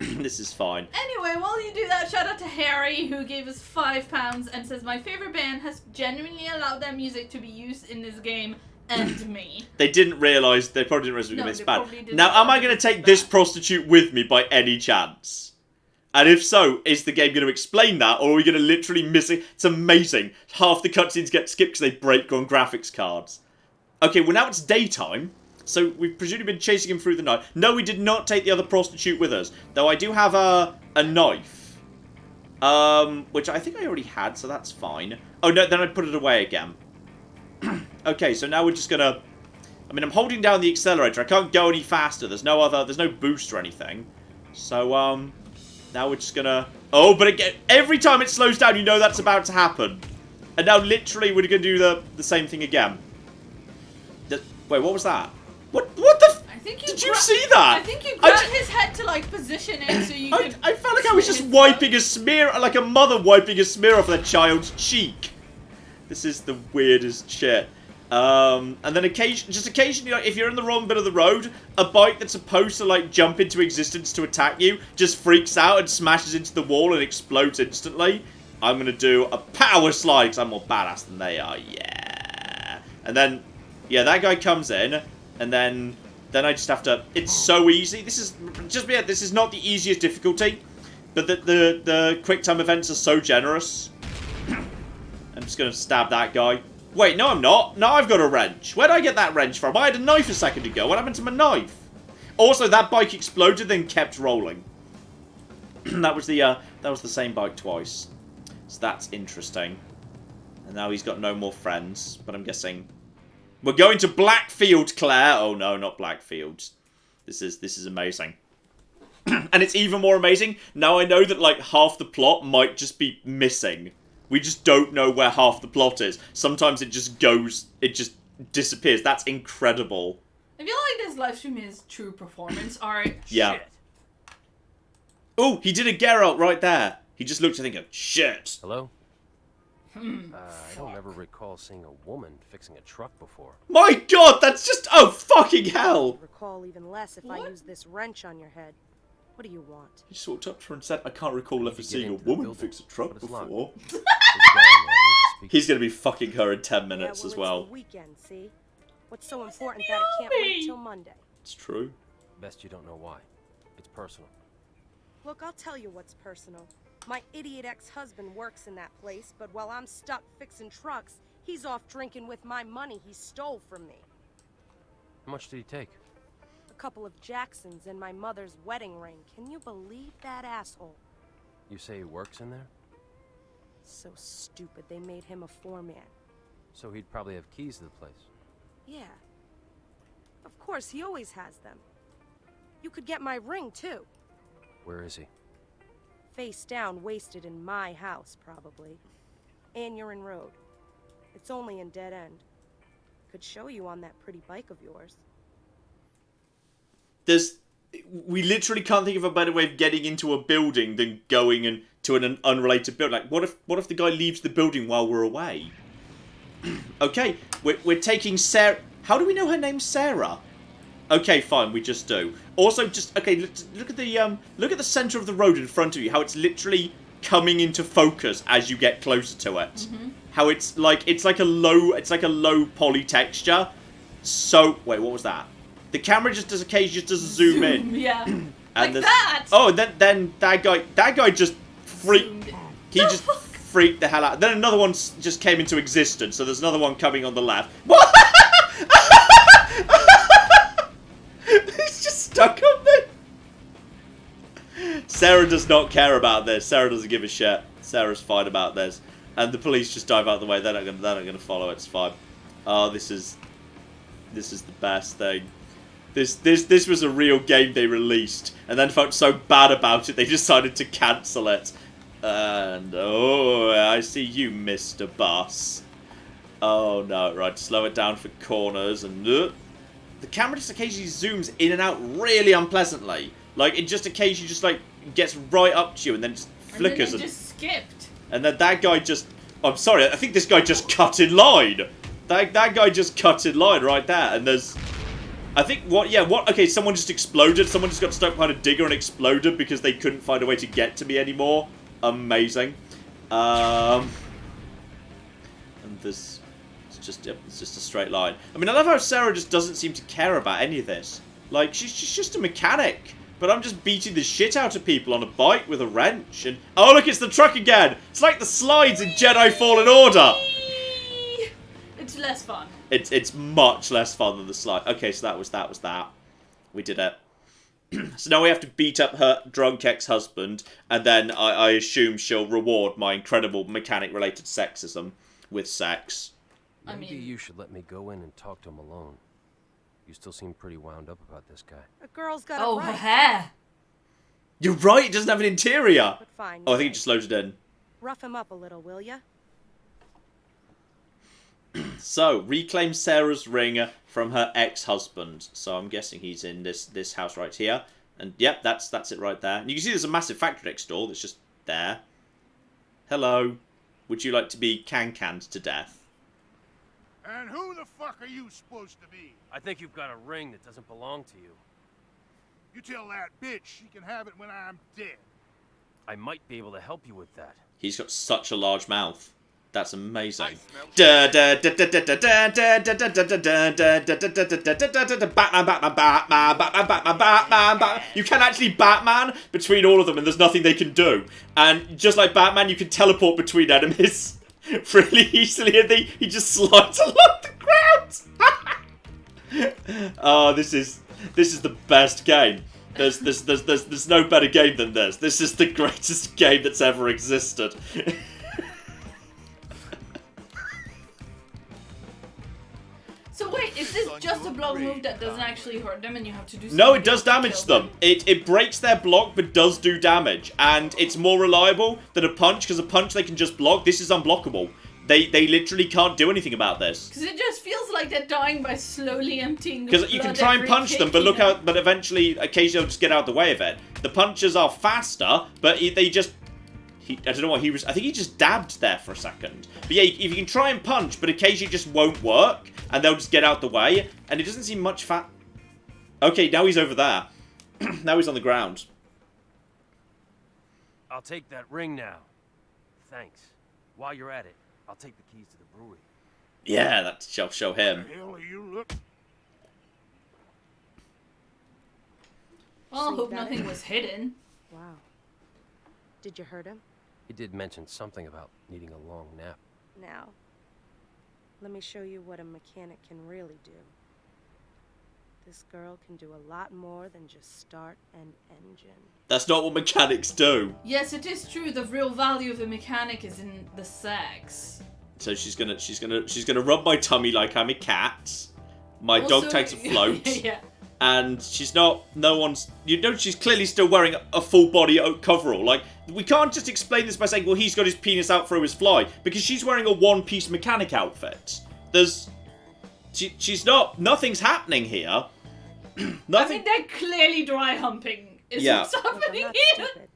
A: this is fine.
B: Anyway, while you do that, shout out to Harry, who gave us £5 and says, my favourite band has genuinely allowed their music to be used in this game, and me.
A: They didn't realise, they probably didn't realise we were going to
B: No,
A: be
B: they
A: spam. Now, am I going to take this prostitute with me by any chance? And if so, is the game going to explain that, or are we going to literally miss it? It's amazing. Half the cutscenes get skipped because they break on graphics cards. Okay, well now it's daytime. So we've presumably been chasing him through the night. No, we did not take the other prostitute with us. Though I do have a knife. Which I think I already had, so that's fine. Oh, no, then I put it away again. Okay, so now we're just gonna... I mean, I'm holding down the accelerator. I can't go any faster. There's no boost or anything. So, now we're just gonna... Oh, but again, every time it slows down, you know that's about to happen. And now literally we're gonna do the same thing again. Wait, what was that? What the
B: I think
A: did you see that?
B: I think you grabbed his head to, like, position it so you could...
A: I felt like I was just wiping a smear, like a mother wiping a smear off their child's cheek. This is the weirdest shit. And then occasionally, like, if you're in the wrong bit of the road, a bike that's supposed to, like, jump into existence to attack you just freaks out and smashes into the wall and explodes instantly. I'm gonna do a power slide because I'm more badass than they are. Yeah. And then, yeah, that guy comes in, and then I just have to... It's so easy. This is not the easiest difficulty, but the quick time events are so generous. I'm just gonna stab that guy. Wait, no I'm not. No, I've got a wrench. Where'd I get that wrench from? I had a knife a second ago. What happened to my knife? Also, that bike exploded, then kept rolling. that was the same bike twice. So that's interesting. And now he's got no more friends, but I'm guessing... We're going to Blackfield, Claire. Oh no, not Blackfield. This is amazing. And it's even more amazing. Now I know that, like, half the plot might just be missing. We just don't know where half the plot is. Sometimes it just goes, it just disappears. That's incredible.
B: I feel like this livestream is true performance art.
A: Yeah.
F: Shit.
A: Oh, he did a Geralt right there. He just looked to think of shit.
D: Hello? I don't ever recall seeing a woman fixing a truck before.
A: My god, that's just... Oh, fucking hell.
J: Recall even less if I use this wrench on your head. What do you want?
A: He just walked up to her and said, I can't recall ever seeing a woman fix a truck before. He's going to be fucking her in 10 minutes as well.
J: It's the weekend, see? What's so important that it can't wait till Monday?
A: It's true.
D: Best you don't know why. It's personal.
J: Look, I'll tell you what's personal. My idiot ex-husband works in that place, but while I'm stuck fixing trucks, he's off drinking with my money he stole from me.
D: How much did he take?
J: A couple of Jacksons and my mother's wedding ring. Can you believe that asshole?
D: You say he works in there?
J: So stupid they made him a foreman.
D: So he'd probably have keys to the place.
J: Yeah. Of course, he always has them. You could get my ring, too.
D: Where is he?
J: Face down, wasted in my house, probably. Aneurin Road. It's only in Dead End. Could show you on that pretty bike of yours.
A: We literally can't think of a better way of getting into a building than going to an unrelated building. Like, what if the guy leaves the building while we're away? Okay, we're taking Sarah. How do we know her name's Sarah? Okay, fine, we just do. Also, just okay. Look at the center of the road in front of you. How it's literally coming into focus as you get closer to it. Mm-hmm. How it's like a low poly texture. So wait, what was that? The camera just does a zoom in.
B: Yeah.
A: And
B: like that.
A: Oh, then that guy just freaked. He just freaked the hell out. Then another one just came into existence. So there's another one coming on the left. What? He's just stuck on me. Sarah does not care about this. Sarah doesn't give a shit. Sarah's fine about this. And the police just dive out of the way. They're not gonna follow it. It's fine. Oh, this is the best thing. This was a real game they released, and then felt so bad about it they decided to cancel it. And oh, I see you, Mr. Bus. Oh no, right, slow it down for corners, and the camera just occasionally zooms in and out really unpleasantly. Like, it just occasionally just like gets right up to you and then just flickers.
B: And then it just skipped.
A: And then that guy just... I'm sorry, I think this guy just cut in line. That guy just cut in line right there, and there's... I think what? Yeah, what? Okay, someone just exploded. Someone just got stuck behind a digger and exploded because they couldn't find a way to get to me anymore. Amazing. And this, it's just a straight line. I mean, I love how Sarah just doesn't seem to care about any of this. Like, she's just a mechanic. But I'm just beating the shit out of people on a bike with a wrench. And oh, look, it's the truck again. It's like the slides in Jedi Fallen Order.
B: It's less fun.
A: It's much less fun than the slide. Okay, so that was that. We did it. So now we have to beat up her drunk ex-husband, and then I assume she'll reward my incredible mechanic-related sexism with sex.
D: Maybe you should let me go in and talk to him alone. You still seem pretty wound up about this guy.
J: A girl's got
B: Oh,
J: a
B: her
J: right.
B: hair.
A: You're right, it doesn't have an interior.
J: But fine.
A: Oh, I think it just loaded in.
J: Rough him up a little, will ya?
A: So, reclaim Sarah's ring from her ex-husband. So I'm guessing he's in this house right here. And yep, that's it right there. And you can see there's a massive factory next door that's just there. Hello. Would you like to be can-canned to death?
C: And who the fuck are you supposed to be?
D: I think you've got a ring that doesn't belong to you.
C: You tell that bitch she can have it when I'm dead.
D: I might be able to help you with that.
A: He's got such a large mouth. That's amazing. Batman. You can actually Batman between all of them, and there's nothing they can do. And just like Batman, you can teleport between enemies really easily, and he just slides along the ground. Oh, this is the best game. There's no better game than this. This is the greatest game that's ever existed.
B: So wait, is this just a block move that doesn't actually hurt them and you have to do something?
A: No, it does
B: to
A: damage
B: kill
A: them. It breaks their block, but does do damage. And it's more reliable than a punch, because a punch they can just block. This is unblockable. They literally can't do anything about this.
B: Because it just feels like they're dying by slowly emptying the
A: Because you can
B: blood
A: try and
B: every
A: punch them,
B: kick,
A: but
B: you
A: look
B: know?
A: out. But eventually, occasionally, they'll just get out of the way of it. The punches are faster, but they just... I don't know what he was... I think he just dabbed there for a second. But yeah, if you can try and punch, but occasionally it just won't work, and they'll just get out the way, and it doesn't seem much fat... Okay, now he's over there. Now he's on the ground.
D: I'll take that ring now. Thanks. While you're at it, I'll take the keys to the brewery.
A: Yeah, that shall show him.
C: The hell are you look?
B: Well, I
J: So
B: hope
J: you got
B: nothing
J: it?
B: was hidden.
J: Wow. Did you hurt him?
D: He did mention something about needing a long nap.
J: Now, let me show you what a mechanic can really do. This girl can do a lot more than just start an engine.
A: That's not what mechanics do.
B: Yes, it is true. The real value of a mechanic is in the sex.
A: So she's gonna rub my tummy like I'm a cat. My dog
B: Also-
A: takes a float.
B: Yeah.
A: And she's not, she's clearly still wearing a full body coverall. Like, we can't just explain this by saying, well, he's got his penis out through his fly. Because she's wearing a one-piece mechanic outfit. She's not, nothing's happening here. Nothing.
B: I think they're clearly dry humping. Is
A: Yeah.
B: what's
J: Look, I'm
B: happening
J: not
B: here.
J: stupid.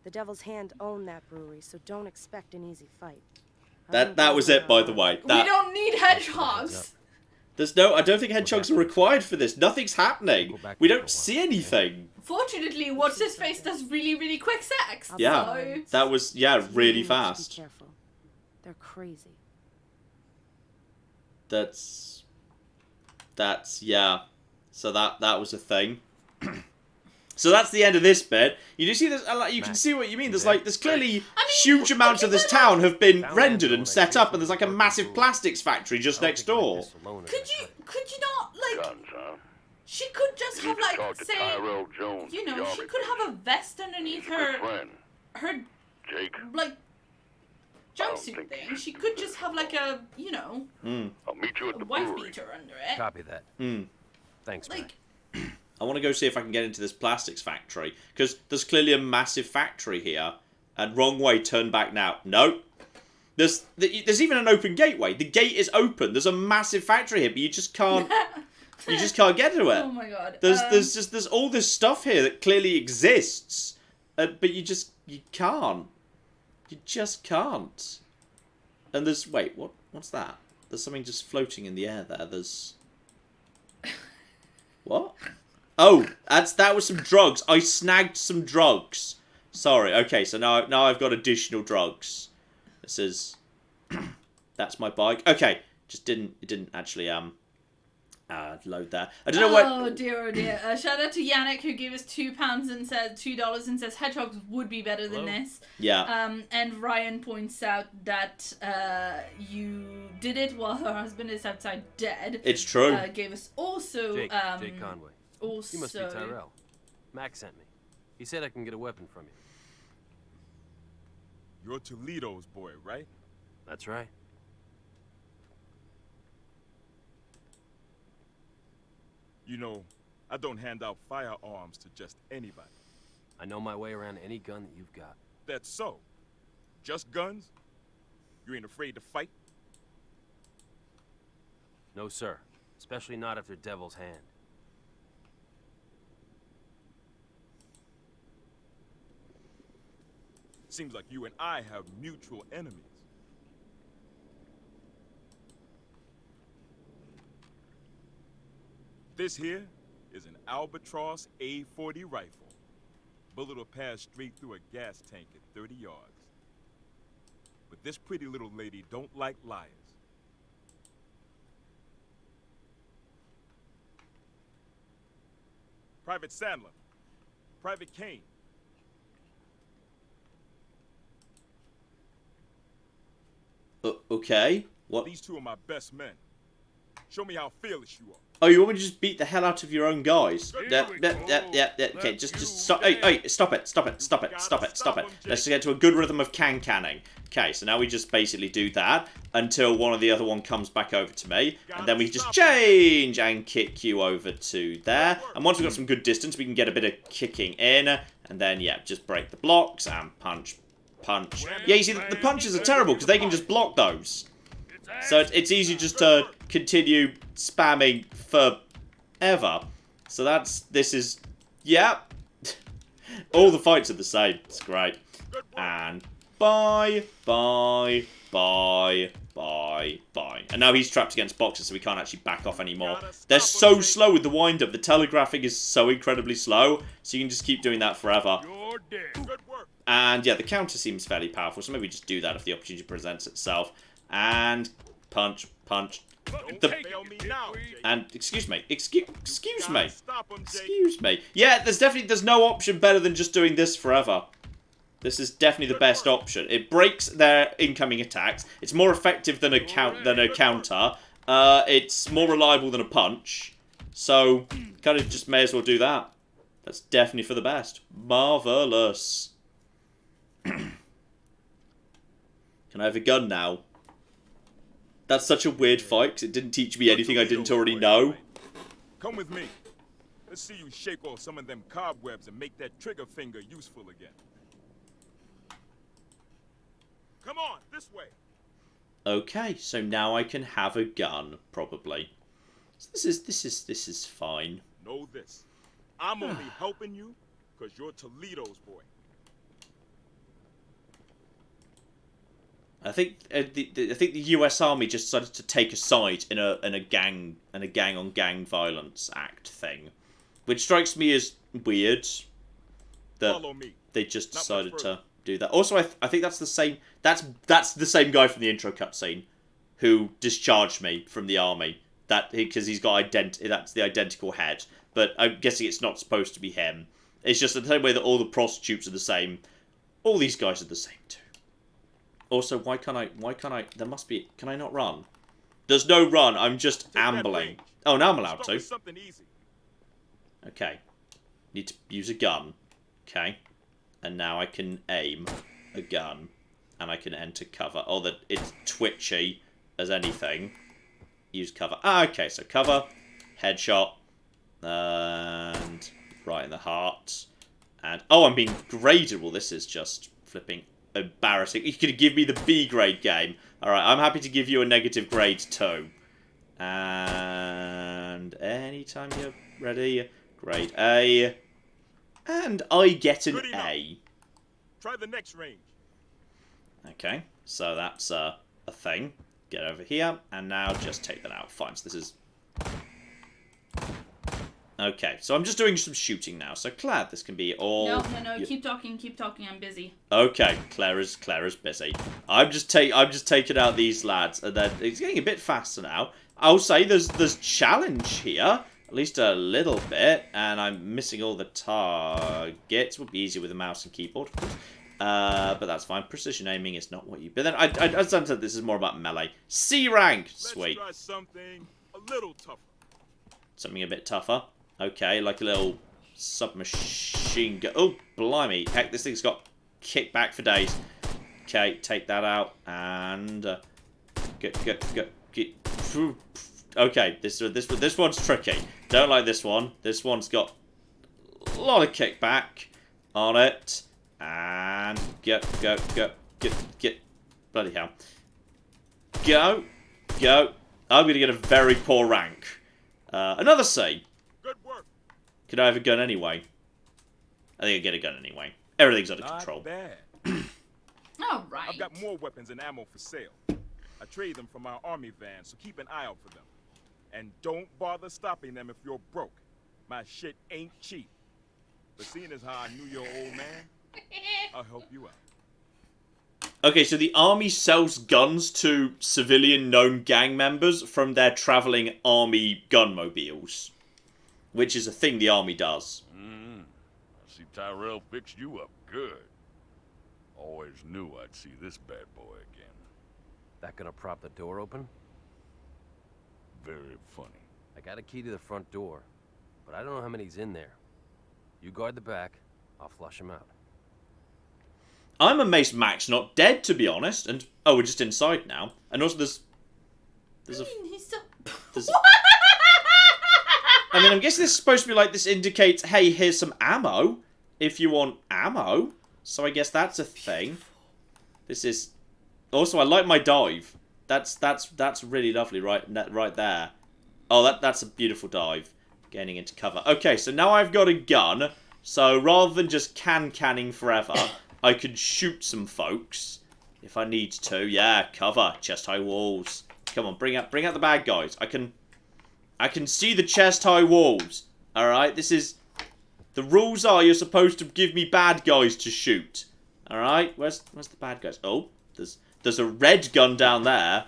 J: The Devil's Hand owned that brewery, so don't expect an easy fight. I
A: That
J: don't
A: was
J: go
A: it, by the
J: around-
A: way.
B: We
A: That,
B: don't need hedgehogs.
A: I don't think hedgehogs are required for this. Nothing's happening. We don't see anything.
B: Fortunately, what's his face does really, really quick sex.
A: Yeah.
B: So...
A: That was, really
J: You need to be
A: fast.
J: careful. They're crazy.
A: That's, yeah. So that was a thing. So that's the end of this bit. You do see this, you can see what you mean. There's clearly huge amounts of this town have been rendered and set up, and there's like a massive plastics factory just next door.
B: Could you not, like...
C: Guns, huh?
B: She could just
C: You
B: have,
C: need to
B: like,
C: talk to
B: say...
C: Tyrell Jones,
B: You
C: the
B: know, she
C: Army
B: could have a vest underneath
C: Good
B: her...
C: friend.
B: Her,
C: Jake,
B: like...
C: don't
B: jumpsuit
C: think
B: thing. She could just have, like, a, you know...
C: I'll meet you at
B: A
C: the
B: wife
C: brewery.
B: beater under it.
D: Copy that. Thanks, Mac.
B: Like...
A: I want to go see if I can get into this plastics factory, because there's clearly a massive factory here. And wrong way, turn back now. Nope. There's even an open gateway. The gate is open. There's a massive factory here, but you just can't get to it.
B: Oh my god.
A: There's all this stuff here that clearly exists, but you can't. You just can't. And what's that? There's something just floating in the air there. What? Oh, that was some drugs. I snagged some drugs. Sorry. Okay, so now I've got additional drugs. This is that's my bike. Okay, it didn't actually load that. I don't know what.
B: Oh dear. Shout out to Yannick who gave us £2 and said $2 and says hedgehogs would be better than this.
A: Yeah.
B: And Ryan points out that you did it while her husband is outside dead.
A: It's true.
B: Gave us also
D: Jake Conway.
B: Also,
D: You must be Tyrell. Mac sent me. He said I can get a weapon from you.
K: You're Toledo's boy, right?
D: That's right.
K: You know, I don't hand out firearms to just anybody.
D: I know my way around any gun that you've got.
K: That's so. Just guns? You ain't afraid to fight?
D: No, sir. Especially not after Devil's Hand.
K: Seems like you and I have mutual enemies. This here is an Albatross A40 rifle. Bullet will pass straight through a gas tank at 30 yards. But this pretty little lady don't like liars. Private Sandler. Private Kane.
A: Okay. What?
K: These two are my best men. Show me how fearless you are.
A: Oh, you want me to just beat the hell out of your own guys? Yeah. Okay, just stop. Hey, stop it. Let's get to a good rhythm of canning. Okay, so now we just basically do that until one of the other one comes back over to me, and then we just change and kick you over to there. And once we've got some good distance, we can get a bit of kicking in, and then yeah, just break the blocks and punch. Yeah, you see, the punches are terrible because they can just block those. So it's easy just to continue spamming forever. So this is, yeah. All the fights are the same. It's great. And bye. And now he's trapped against boxes, so we can't actually back off anymore. They're so slow with the wind-up. The telegraphing is so incredibly slow, so you can just keep doing that forever. And yeah, the counter seems fairly powerful, so maybe just do that if the opportunity presents itself. And punch. And excuse me. Yeah, there's no option better than just doing this forever. This is definitely the best option. It breaks their incoming attacks. It's more effective than a counter. It's more reliable than a punch. So kind of just may as well do that. That's definitely for the best. Marvelous. Can I have a gun now? That's such a weird fight because it didn't teach me anything I didn't already know.
K: Come with me. Let's see you shake off some of them cobwebs and make that trigger finger useful again. Come on, this way.
A: Okay, so now I can have a gun, probably. So this is fine.
K: Know this. I'm only helping you because you're Toledo's boy.
A: I think the U.S. Army just decided to take a side in a gang on gang violence act thing, which strikes me as weird. That they just decided to do that. Also, I think that's the same. That's the same guy from the intro cutscene who discharged me from the army. Because he's got that's the identical head. But I'm guessing it's not supposed to be him. It's just the same way that all the prostitutes are the same. All these guys are the same too. Also, why can't I, there must be, can I not run? There's no run, I'm just ambling. Oh, now I'm allowed to. Okay. Need to use a gun. Okay. And now I can aim a gun. And I can enter cover. Oh, it's twitchy as anything. Use cover. Ah, okay, so cover, headshot, and right in the heart. And, oh, I'm being graded. Well, this is just flipping embarrassing. You could give me the B grade game. Alright, I'm happy to give you a negative grade too. And anytime you're ready, grade A. And I get an A.
K: Try the next range.
A: Okay, so that's a thing. Get over here, and now just take that out. Fine, so this is... Okay, so I'm just doing some shooting now. So Claire, this can be all.
B: No. Keep talking. I'm busy.
A: Okay, Claire is busy. I'm just taking out these lads, and then it's getting a bit faster now. I'll say there's challenge here, at least a little bit, and I'm missing all the targets. Would be easier with a mouse and keyboard, but that's fine. Precision aiming is not what you. But then I said this is more about melee. C rank, sweet.
K: Let's try something a little tougher.
A: Something a bit tougher. Okay, like a little submachine gun. Oh, blimey. Heck, this thing's got kickback for days. Okay, take that out. And... Okay, this one's tricky. Don't like this one. This one's got a lot of kickback on it. And... Get. Bloody hell. Go. I'm going to get a very poor rank. Another C.
K: Good work.
A: Could I have a gun anyway? I think I get a gun anyway. Everything's under control.
K: Bad.
B: All right.
K: I've got more weapons and ammo for sale. I trade them from our army van, so keep an eye out for them. And don't bother stopping them if you're broke. My shit ain't cheap. But seeing as how I knew your old man, I'll help you out.
A: Okay, so the army sells guns to civilian known gang members from their traveling army gunmobiles. Which is a thing the army does.
C: I see Tyrell fixed you up good. Always knew I'd see this bad boy again.
D: That gonna prop the door open?
C: Very funny.
D: I got a key to the front door, but I don't know how many's in there. You guard the back, I'll flush him out.
A: I'm amazed Mac's not dead, to be honest. And oh, we're just inside now. And also there's
B: He's still...
A: I mean, I'm guessing this is supposed to be like, this indicates, hey, here's some ammo, if you want ammo. So I guess that's a thing. This is... Also, I like my dive. That's really lovely, right there. Oh, that's a beautiful dive. Getting into cover. Okay, so now I've got a gun. So rather than just canning forever, I could shoot some folks if I need to. Yeah, cover, chest high walls. Come on, bring out the bad guys. I can see the chest high walls. All right, this is the rules are you're supposed to give me bad guys to shoot. All right, where's the bad guys? Oh, there's a red gun down there.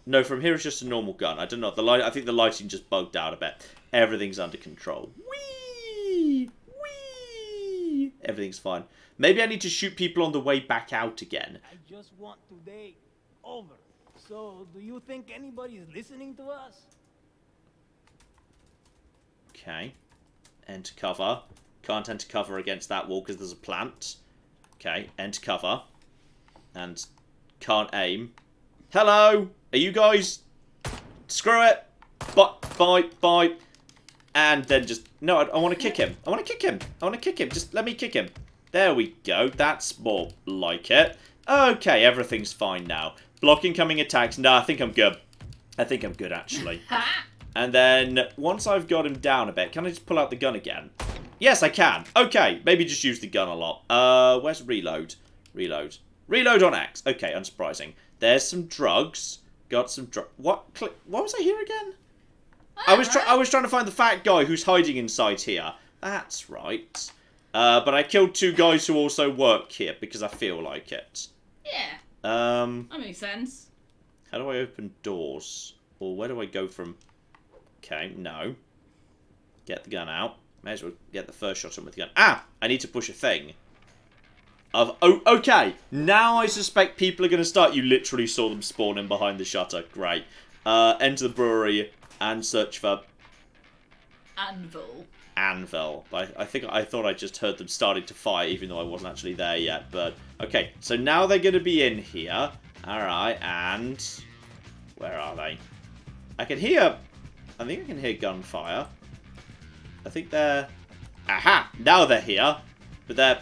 A: No, from here it's just a normal gun. I don't know. I think the lighting just bugged out a bit. Everything's under control. Whee! Whee! Everything's fine. Maybe I need to shoot people on the way back out again.
L: I just want today over. So, do you think anybody is listening to us?
A: Okay. Enter cover. Can't enter cover against that wall because there's a plant. Okay, enter cover. And can't aim. Hello! Are you guys... Screw it! Bye. And then just... No, I want to kick him. I want to kick him. Just let me kick him. There we go. That's more like it. Okay, everything's fine now. Block incoming attacks. No, I think I'm good. I think I'm good, actually. And then, once I've got him down a bit, can I just pull out the gun again? Yes, I can. Okay, maybe just use the gun a lot. Where's reload? Reload on X. Okay, unsurprising. There's some drugs. Got some What was I here again? I was trying to find the fat guy who's hiding inside here. That's right. But I killed two guys who also work here because I feel like it.
B: Yeah. That makes sense.
A: How do I open doors? Or where do I go from? Okay, no. Get the gun out. May as well get the first shot on with the gun. Ah! I need to push a thing. Oh, okay. Now I suspect people are going to start. You literally saw them spawning behind the shutter. Great. Enter the brewery and search for... Anvil. I thought I just heard them starting to fire, even though I wasn't actually there yet. But, okay. So now they're going to be in here. Alright, and... Where are they? I think I can hear gunfire. I think they're... Aha! Now they're here. But they're...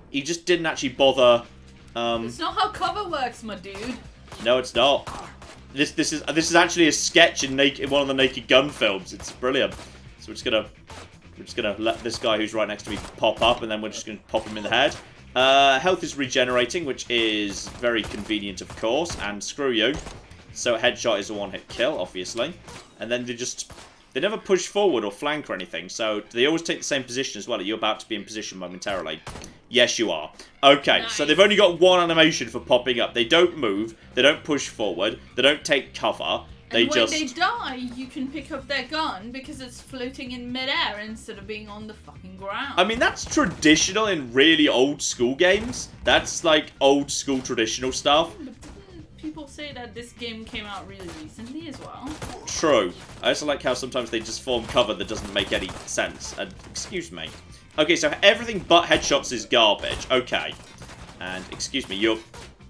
A: He just didn't actually bother...
B: It's not how cover works, my dude.
A: No, it's not. This is actually a sketch in one of the Naked Gun films. It's brilliant. So we're just gonna let this guy who's right next to me pop up, and then we're just gonna pop him in the head. Health is regenerating, which is very convenient, of course. And screw you. So a headshot is a one-hit kill, obviously. and then they never push forward or flank or anything, so they always take the same position as well. Are you about to be in position momentarily? Yes, you are. Okay,
B: Nice.
A: so they've only got one animation for popping up. They don't move, they don't push forward, they don't take cover,
B: And when they die, you can pick up their gun because it's floating in midair instead of being on the fucking ground.
A: I mean, that's traditional in really old school games. That's like old school traditional stuff.
B: But didn't people say that this game came out really recently as well?
A: True. I also like how sometimes they just form cover that doesn't make any sense. Excuse me. Okay, so everything but headshots is garbage. Okay. And excuse me, you're...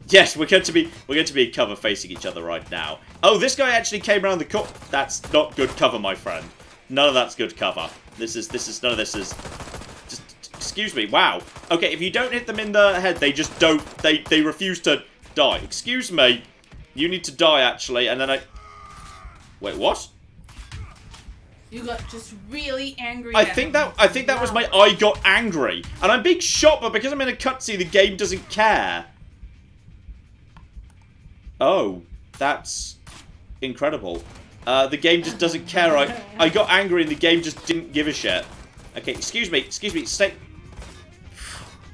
A: Yes, we're going to be in cover facing each other right now. Oh, this guy actually came around the corner. That's not good cover, my friend. None of that's good cover. None of this is... Just, excuse me, wow. Okay, if you don't hit them in the head, they just don't... They refuse to die. Excuse me. You need to die, actually, and then I... Wait, what?
B: You got just really angry.
A: I think that was my I got angry. And I'm being shot, but because I'm in a cutscene, the game doesn't care. Oh, that's incredible. The game just doesn't care. I got angry and the game just didn't give a shit. Okay, excuse me, stay.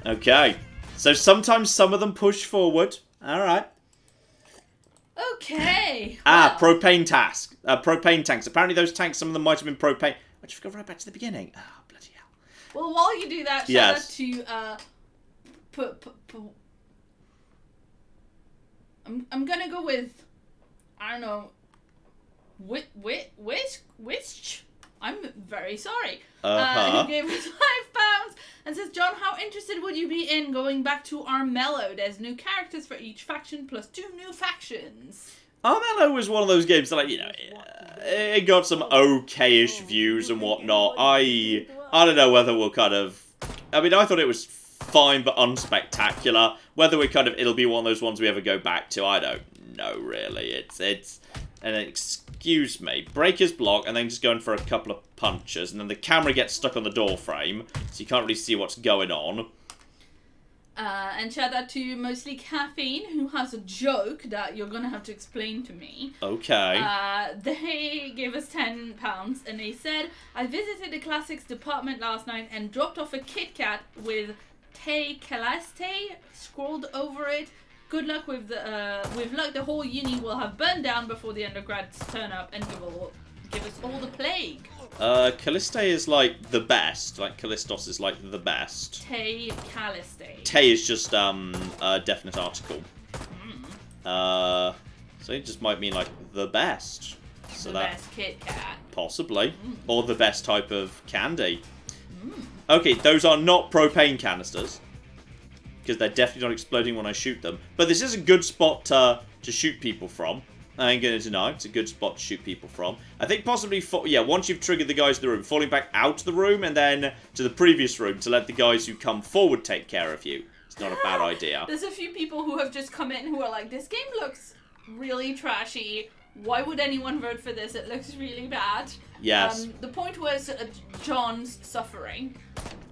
A: Okay, so sometimes some of them push forward. Alright.
B: Okay.
A: Ah, propane tanks. Apparently those tanks, some of them might have been propane. I just go right back to the beginning. Oh, bloody hell.
B: Well, while you do that, shout out to, I'm gonna go with, I don't know, which? I'm very sorry. Who gave us £5 and says, John, how interested would you be in going back to Armello? There's new characters for each faction plus 2 new factions.
A: Armello was one of those games that, like, you know, it got some okay-ish views and whatnot. I don't know whether we'll kind of... I mean, I thought it was fine but unspectacular. Whether it'll be one of those ones we ever go back to, I don't know, really. It's and excuse me, break his block and then just going for a couple of punches, and then the camera gets stuck on the door frame, so you can't really see what's going on.
B: And shout out to Mostly Caffeine, who has a joke that you're gonna have to explain to me.
A: Okay.
B: They gave us £10, and they said, I visited the classics department last night and dropped off a Kit Kat with Te Calaste scrolled over it. Good luck with luck, the whole uni will have burned down before the undergrads turn up and give us all the plague.
A: Calliste is like the best. Like Callistos is like the best.
B: Te Calaste.
A: Te is just a definite article. So it just might mean like the best. So
B: the best Kit Kat.
A: Possibly. Or the best type of candy. Okay, those are not propane canisters. Because they're definitely not exploding when I shoot them. But this is a good spot to shoot people from. I ain't going to deny, it's a good spot to shoot people from. I think possibly, once you've triggered the guys in the room, falling back out of the room and then to the previous room to let the guys who come forward take care of you. It's not a bad idea.
B: There's a few people who have just come in who are like, this game looks really trashy. Why would anyone vote for this? It looks really bad.
A: Yes.
B: The point was John's suffering.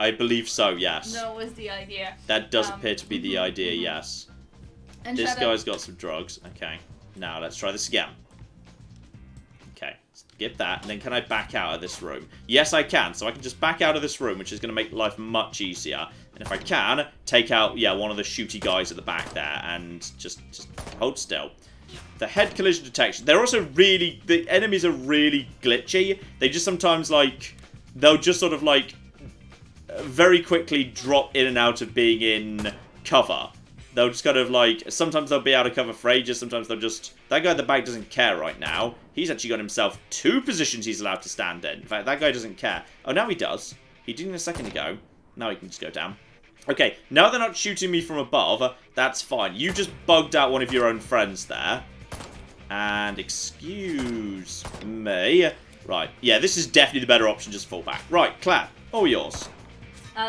A: I believe so, yes.
B: That was the idea.
A: That does appear to be the idea, yes.
B: And
A: this guy's got some drugs. Okay. Now, let's try this again. Okay. Get that. And then can I back out of this room? Yes, I can. So I can just back out of this room, which is going to make life much easier. And if I can, take out, one of the shooty guys at the back there. And just hold still. The head collision detection. They're also really... The enemies are really glitchy. They just sometimes, like... They'll just sort of, like... very quickly drop in and out of being in cover. They'll just kind of, like... Sometimes they'll be out of cover for ages. Sometimes they'll just... That guy at the back doesn't care right now. He's actually got himself 2 positions he's allowed to stand in. In fact, that guy doesn't care. Oh, now he does. He didn't a second ago. Now he can just go down. Okay, now they're not shooting me from above. That's fine. You just bugged out one of your own friends there. And excuse me. Right, yeah, this is definitely the better option, just fall back. Right, Claire, all yours.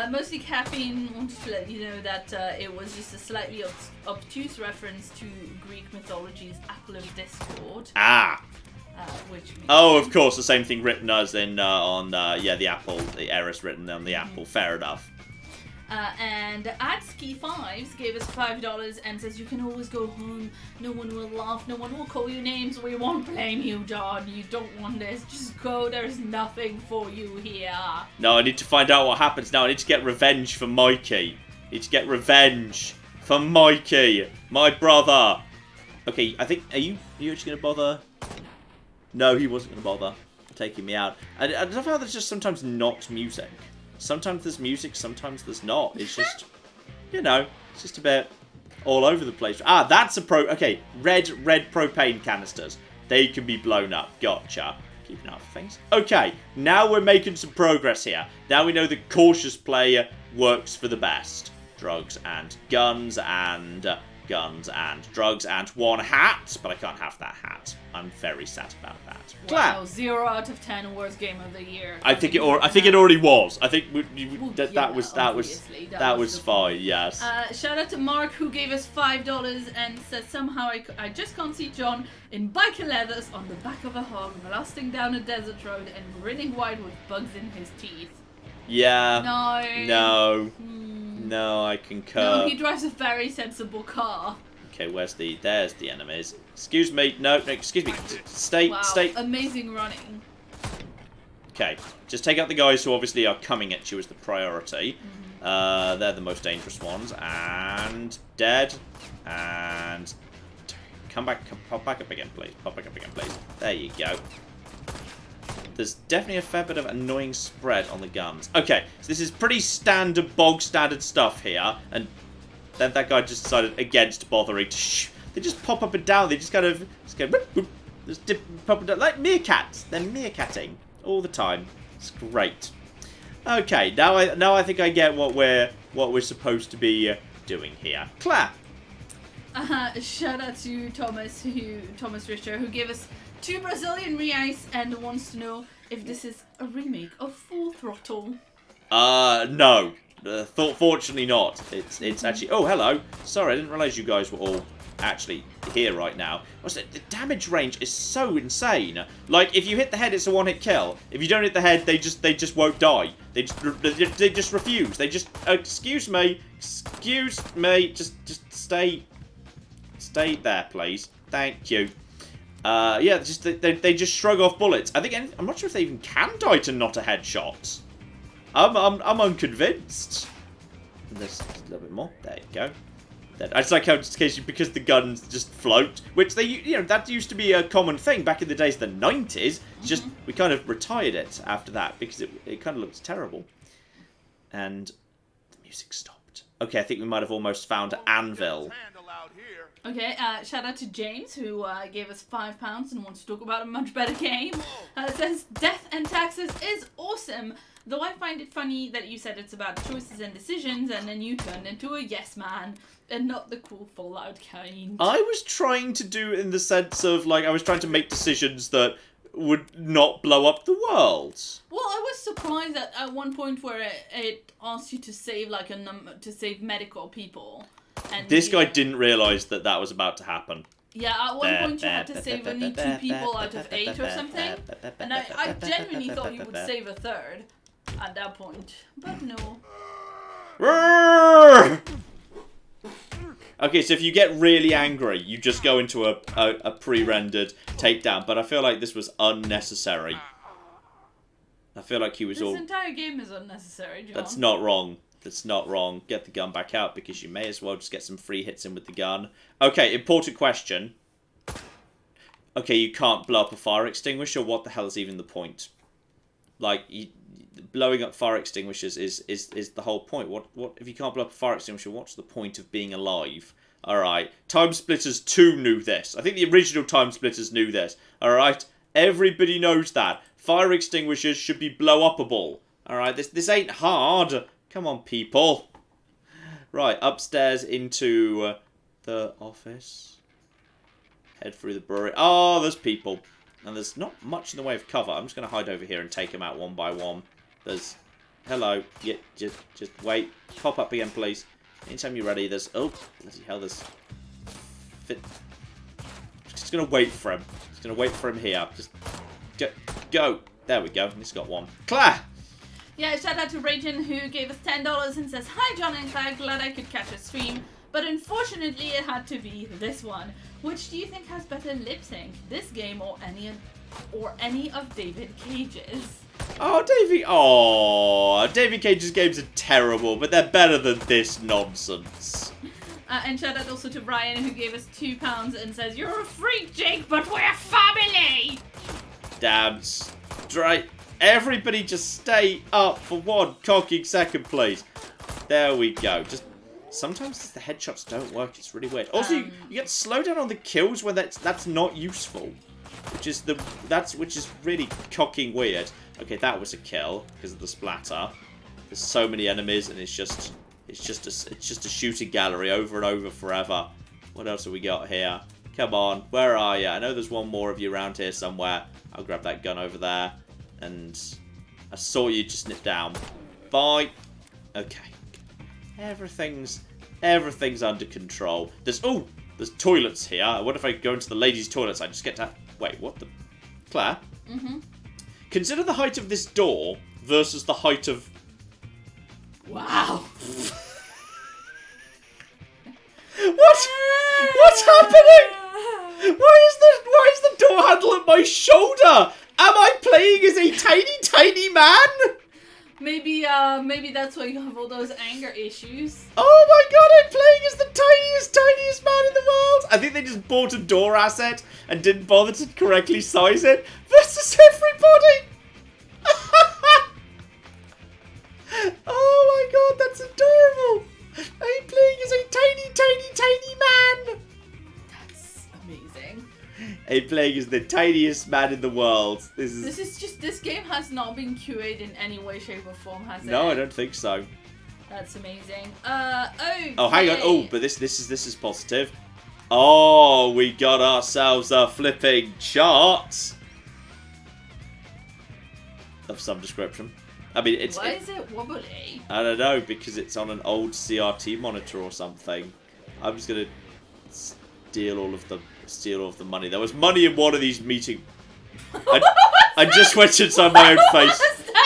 B: Mostly Caffeine wanted to let you know that it was just a slightly obtuse reference to Greek mythology's Apple of Discord.
A: Ah. Of course, the same thing written as in the apple, the Eris written on the apple. Fair enough.
B: And Adski5s gave us $5 and says you can always go home. No one will laugh. No one will call you names. We won't blame you, John. You don't want this. Just go. There's nothing for you here.
A: No, I need to find out what happens now. I need to get revenge for Mikey. I need to get revenge for Mikey, my brother. Okay, I think... Are you actually going to bother? No, he wasn't going to bother taking me out. I love how there's just sometimes not music. Sometimes there's music, sometimes there's not. It's just, you know, it's just a bit all over the place. Ah, that's a okay, red propane canisters. They can be blown up. Gotcha. Keep an eye for things. Okay, now we're making some progress here. Now we know the cautious player works for the best. Drugs and guns and drugs and one hat. But I can't have that hat. I'm very sad about that.
B: Wow, 0 out of 10 worst game of the year.
A: I think it already was. I think that was fine. Yes.
B: Shout out to Mark who gave us $5 and said somehow I just can't see John in biker leathers on the back of a hog blasting down a desert road and grinning wide with bugs in his teeth.
A: Yeah.
B: No.
A: No, I concur.
B: No, he drives a very sensible car.
A: Okay, there's the enemies. Excuse me, no, excuse me. Stay.
B: Amazing running.
A: Okay, just take out the guys who obviously are coming at you as the priority. They're the most dangerous ones. And dead. And pop back up again, please. Pop back up again, please. There you go. There's definitely a fair bit of annoying spread on the guns. Okay, so this is pretty standard, bog standard stuff here. And then that guy just decided against bothering to they just pop up and down. They just kind of go whoop, whoop, just dip, pop and down like meerkats. They're meerkatting all the time. It's great. Okay, now I think I get what we're supposed to be doing here. Claire.
B: Shout out to Thomas Richter who gave us 2 Brazilian reais and wants to know if this is a remake of Full Throttle.
A: No. Fortunately not. It's actually... Oh, hello. Sorry, I didn't realise you guys were all actually here right now. The damage range is so insane. Like, if you hit the head, it's a one-hit kill. If you don't hit the head, they just won't die. They just refuse. They just... Excuse me. Just stay there, please. Thank you. Yeah, they just shrug off bullets. I'm not sure if they even can die to not a headshot. I'm unconvinced. And there's a little bit more. There you go. I just like how just in case because the guns just float, which that used to be a common thing back in the days of the 90s. It's just we kind of retired it after that because it kind of looked terrible. And the music stopped. Okay, I think we might have almost found Anvil.
B: Okay, shout out to James who gave us £5 and wants to talk about a much better game. It says Death and Taxes is awesome, though I find it funny that you said it's about choices and decisions and then you turned into a yes man and not the cool Fallout kind.
A: I was trying to do in the sense of like I was trying to make decisions that would not blow up the world.
B: Well, I was surprised at one point where it asked you to save like to save medical people. And
A: this guy didn't realise that was about to happen.
B: Yeah, at one point you had to save only 2 people out of 8 or something. And I genuinely thought you would save a third at that point. But no.
A: Okay, so if you get really angry, you just go into a pre-rendered takedown. But I feel like this was unnecessary. I feel like he was
B: This entire game is unnecessary, John.
A: That's not wrong. That's not wrong. Get the gun back out because you may as well just get some free hits in with the gun. Okay, important question. Okay, you can't blow up a fire extinguisher. What the hell is even the point? Like, blowing up fire extinguishers is the whole point. What if you can't blow up a fire extinguisher? What's the point of being alive? All right, Time Splitters 2 knew this. I think the original Time Splitters knew this. All right, everybody knows that fire extinguishers should be blow-upable. All right, this ain't hard. Come on, people. Right, upstairs into the office. Head through the brewery. Oh, there's people. And there's not much in the way of cover. I'm just going to hide over here and take them out one by one. There's... Hello. Yeah, just wait. Pop up again, please. Anytime you're ready, there's... Oh, bloody hell, there's... Just going to wait for him. Just going to wait for him here. Just... Go. There we go. He's got one. Claire!
B: Yeah, shout out to Rayton who gave us $10 and says, "Hi John and Claire, glad I could catch a stream, but unfortunately it had to be this one. Which do you think has better lip sync, this game or any of David Cage's?"
A: David Cage's games are terrible, but they're better than this nonsense.
B: And shout out also to Brian who gave us £2 and says, "You're a freak, Jake, but we're family."
A: Damn straight. Everybody just stay up for one cocking second, please. There we go. Just sometimes the headshots don't work. It's really weird. Also, you get slowdown on the kills when that's not useful, which is really cocking weird. Okay, that was a kill because of the splatter. There's so many enemies, and it's just a shooting gallery over and over forever. What else have we got here? Come on, where are you? I know there's one more of you around here somewhere. I'll grab that gun over there. And I saw you just nip down. Bye. Okay. Everything's under control. There's toilets here. I wonder if I go into the ladies' toilets. I just get to... Wait, what the... Claire?
B: Mm-hmm.
A: Consider the height of this door versus the height of...
B: Wow.
A: What's happening? Why is the door handle at my shoulder? Am I playing as a tiny man?
B: Maybe that's why you have all those anger issues.
A: Oh my god, I'm playing as the tiniest man in the world. I think they just bought a door asset and didn't bother to correctly size it versus everybody. Oh my god, that's adorable. I'm playing as a tiny man.
B: That's amazing.
A: I'm playing as the tiniest man in the world.
B: This game has not been QA'd in any way, shape, or form, has it?
A: No, I don't think so.
B: That's amazing. Okay.
A: Oh, hang on. Oh, but this is positive. Oh, we got ourselves a flipping chart of some description. I mean,
B: Why is it wobbly?
A: I don't know, because it's on an old CRT monitor or something. I'm just gonna steal all of the money. There was money in one of these meetings. I just went inside my own face.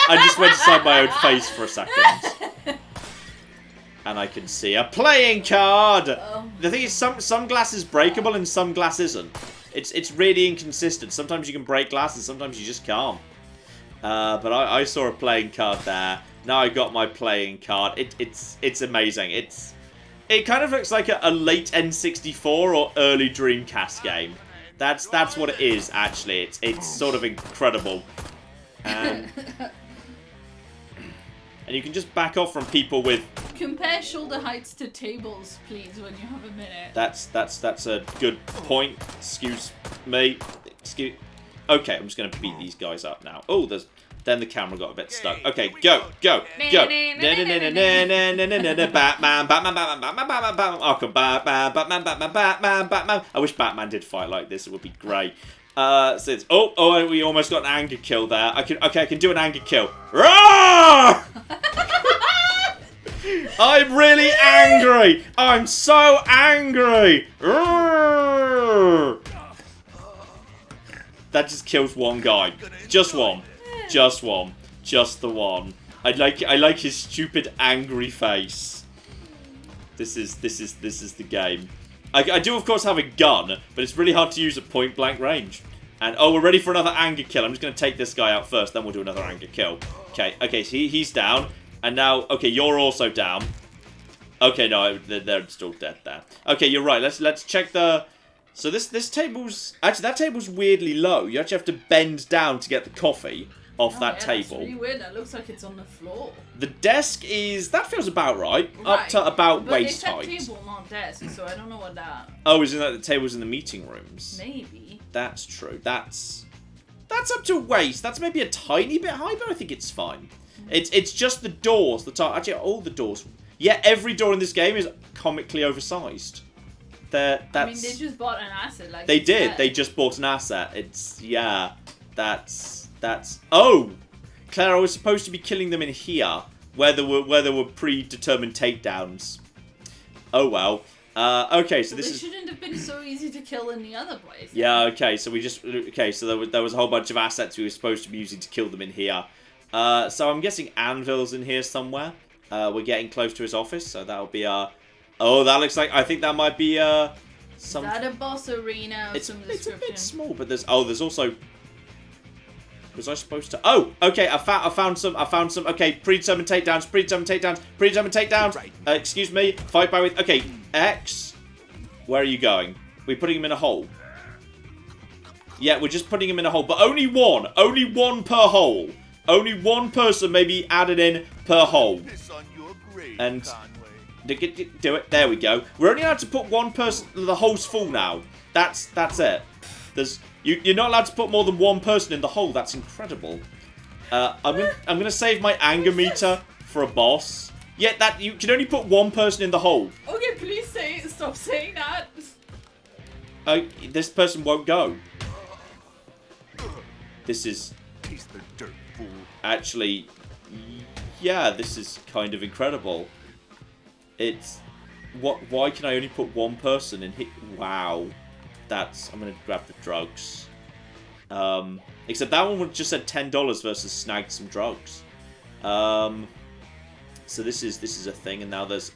A: I just went inside my own face for a second. And I can see a playing card!
B: Oh.
A: The thing is, some glass is breakable and some glass isn't. It's really inconsistent. Sometimes you can break glass and sometimes you just can't. But I saw a playing card there. Now I got my playing card. It's amazing. It kind of looks like a late N64 or early Dreamcast game. That's what it is, actually. It's sort of incredible. And you can just back off from people with...
B: Compare shoulder heights to tables, please, when you have a minute.
A: That's a good point. Excuse me. Okay, I'm just going to beat these guys up now. Oh, then the camera got a bit stuck. Okay, go. Batman, Arkham, Batman. I wish Batman did fight like this. It would be great. So it's, we almost got an anger kill there. I can do an anger kill. Roar! I'm really angry. I'm so angry. Roar! That just kills one guy. Just one. Just the one. I like his stupid angry face. This is the game. I do of course have a gun, but it's really hard to use at point blank range. And we're ready for another anger kill. I'm just gonna take this guy out first, then we'll do another anger kill. Okay, so he's down. And now, okay, you're also down. Okay, no, they're still dead there. Okay, you're right. Let's check the... So this table's... Actually, that table's weirdly low. You actually have to bend down to get the coffee off that table.
B: That's really weird. That looks like it's on the floor.
A: The desk is... That feels about right. Up to about waist height.
B: But it's a table, not desk, so I don't know what that...
A: Oh, isn't that the tables in the meeting rooms?
B: Maybe.
A: That's true. That's up to waist. That's maybe a tiny bit high, but I think it's fine. It's just the doors. Actually, all the doors. Yeah, every door in this game is comically oversized.
B: I mean, they just bought an asset. Like
A: they did. Said. They just bought an asset. That's. Oh, Claire, I was supposed to be killing them in here, where there were predetermined takedowns. Oh well. Okay, so this
B: shouldn't have been so easy to kill in the other place.
A: Yeah. Okay, so so there was a whole bunch of assets we were supposed to be using to kill them in here. So I'm guessing Anvil's in here somewhere. We're getting close to his office, so that'll be oh, that looks like, I think that might be some.
B: Is that a boss arena of
A: It's
B: some
A: a
B: description?
A: bit small, but there's also. Was I supposed to? Oh, okay. I found some. Okay, predetermined takedowns. Excuse me. Fight by with. Okay, X. Where are you going? We're putting him in a hole. Yeah, we're just putting him in a hole, but only one. Only one per hole. Only one person may be added in per hole. And do it. There we go. We're only allowed to put one person. The hole's full now. That's it. You're not allowed to put more than one person in the hole. That's incredible. I'm gonna save my anger meter for a boss. Yeah, that you can only put one person in the hole.
B: Okay, please stop saying that.
A: This person won't go. This is actually, yeah, this is kind of incredible. It's why can I only put one person in here? Wow. I'm gonna grab the drugs. Except that one would just said $10 versus snagged some drugs. So this is a thing, and now there's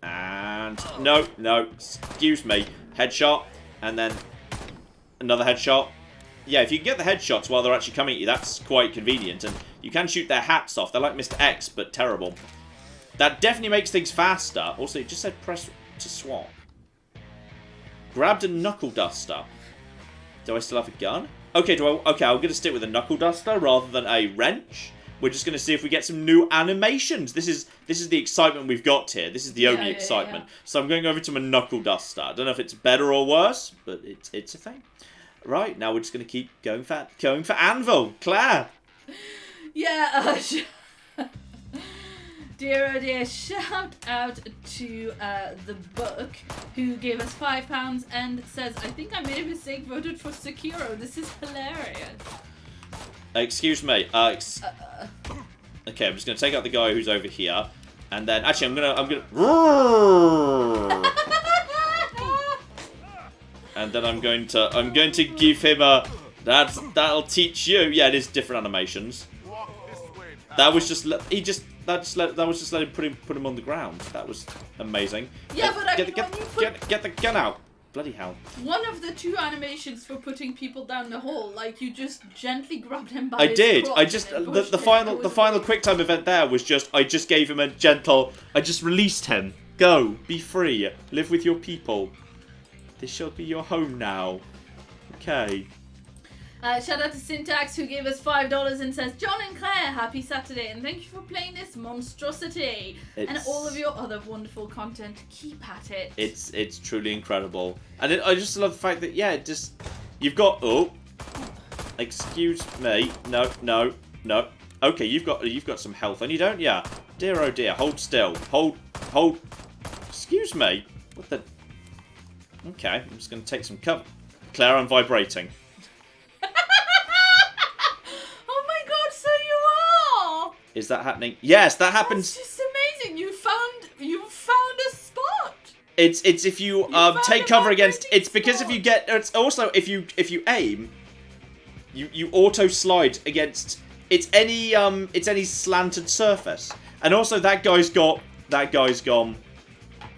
A: and no, excuse me, headshot, and then another headshot. Yeah, if you can get the headshots while they're actually coming at you, that's quite convenient, and you can shoot their hats off. They're like Mr. X, but terrible. That definitely makes things faster. Also, it just said press to swap. Grabbed a knuckle duster. Do I still have a gun? Okay, okay, I'm going to stick with a knuckle duster rather than a wrench. We're just going to see if we get some new animations. This is the excitement we've got here. This is the only excitement. Yeah. So I'm going over to my knuckle duster. I don't know if it's better or worse, but it's a thing. Right, now we're just going to keep going for Anvil. Claire.
B: Yeah, dear oh dear, shout out to the book who gave us £5 and says, I think I made a mistake, voted for Sekiro. This is hilarious.
A: Excuse me. Okay, I'm just gonna take out the guy who's over here, and then actually I'm gonna and then I'm going to give him a that'll teach you. Yeah, it is different animations. That was just let him put him on the ground. That was amazing.
B: Yeah, but
A: get the gun out. Bloody hell.
B: One of the two animations for putting people down the hole, like you just gently grabbed him by
A: I
B: his
A: did.
B: crotch
A: I just the final QuickTime event there was just I just gave him a gentle I just released him. Go, be free, live with your people. This shall be your home now. Okay.
B: Shout out to Syntax who gave us $5 and says, John and Claire, happy Saturday and thank you for playing this monstrosity and all of your other wonderful content. Keep at it.
A: It's truly incredible, and I just love the fact that you've got excuse me, no. Okay, you've got some health on you, don't you? Dear oh dear, hold still, hold. Excuse me, what the? Okay, I'm just gonna take some cover. Claire, I'm vibrating. Is that happening? Yes, that happens.
B: That's just amazing. You found a spot.
A: It's if you take cover against. It's because if you get. It's also if you aim, you auto slide against. It's any slanted surface, and also that guy's gone.